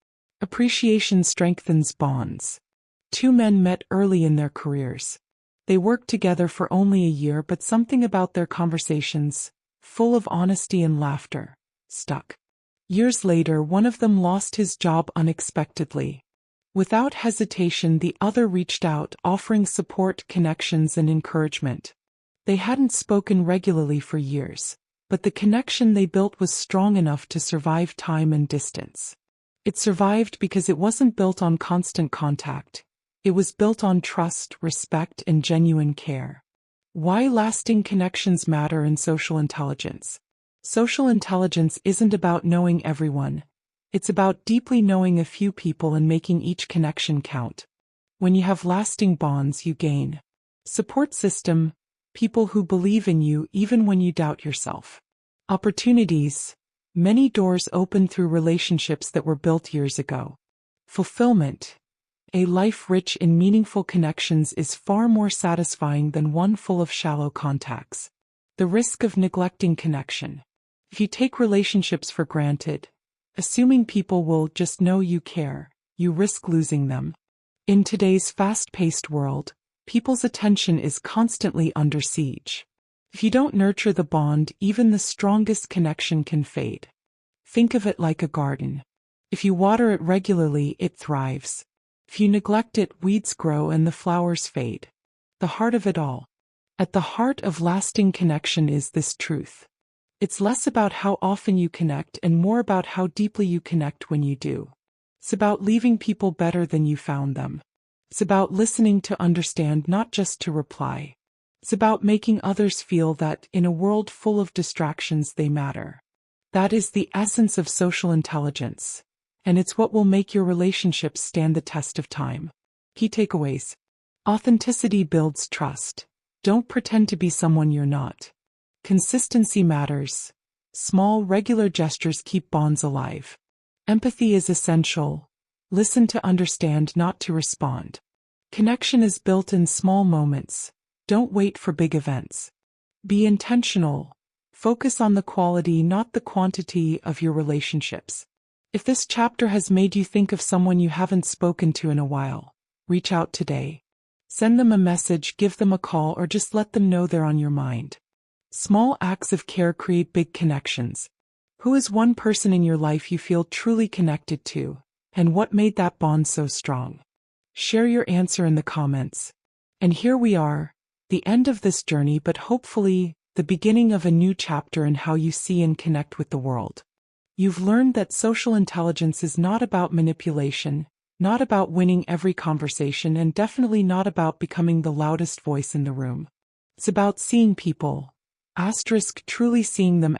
Appreciation strengthens bonds. Two men met early in their careers. They worked together for only a year, but something about their conversations, full of honesty and laughter, stuck. Years later, one of them lost his job unexpectedly. Without hesitation, the other reached out, offering support, connections, and encouragement. They hadn't spoken regularly for years, but the connection they built was strong enough to survive time and distance. It survived because it wasn't built on constant contact. It was built on trust, respect, and genuine care. Why lasting connections matter in social intelligence. Social intelligence isn't about knowing everyone. It's about deeply knowing a few people and making each connection count. When you have lasting bonds, you gain support system, people who believe in you even when you doubt yourself. Opportunities, many doors open through relationships that were built years ago. Fulfillment, a life rich in meaningful connections is far more satisfying than one full of shallow contacts. The risk of neglecting connection. If you take relationships for granted, assuming people will just know you care, you risk losing them. In today's fast-paced world, people's attention is constantly under siege. If you don't nurture the bond, even the strongest connection can fade. Think of it like a garden. If you water it regularly, it thrives. If you neglect it, weeds grow and the flowers fade. The heart of it all. At the heart of lasting connection is this truth. It's less about how often you connect and more about how deeply you connect when you do. It's about leaving people better than you found them. It's about listening to understand, not just to reply. It's about making others feel that, in a world full of distractions, they matter. That is the essence of social intelligence. And it's what will make your relationships stand the test of time. Key takeaways. Authenticity builds trust. Don't pretend to be someone you're not. Consistency matters. Small, regular gestures keep bonds alive. Empathy is essential. Listen to understand, not to respond. Connection is built in small moments. Don't wait for big events. Be intentional. Focus on the quality, not the quantity, of your relationships. If this chapter has made you think of someone you haven't spoken to in a while, reach out today. Send them a message, give them a call, or just let them know they're on your mind. Small acts of care create big connections. Who is one person in your life you feel truly connected to, and what made that bond so strong? Share your answer in the comments. And here we are, the end of this journey, but hopefully, the beginning of a new chapter in how you see and connect with the world. You've learned that social intelligence is not about manipulation, not about winning every conversation, and definitely not about becoming the loudest voice in the room. It's about seeing people, truly seeing them,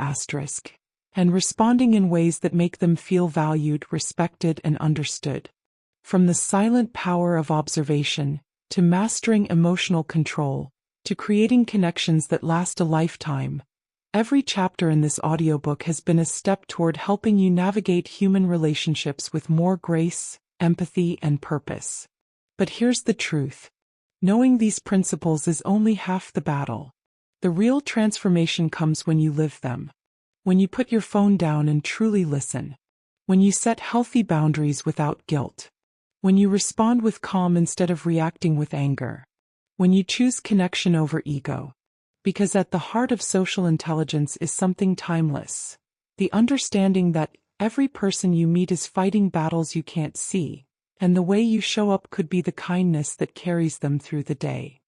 and responding in ways that make them feel valued, respected, and understood. From the silent power of observation, to mastering emotional control, to creating connections that last a lifetime, every chapter in this audiobook has been a step toward helping you navigate human relationships with more grace, empathy, and purpose. But here's the truth. Knowing these principles is only half the battle. The real transformation comes when you live them. When you put your phone down and truly listen. When you set healthy boundaries without guilt. When you respond with calm instead of reacting with anger. When you choose connection over ego. Because at the heart of social intelligence is something timeless. The understanding that every person you meet is fighting battles you can't see, and the way you show up could be the kindness that carries them through the day.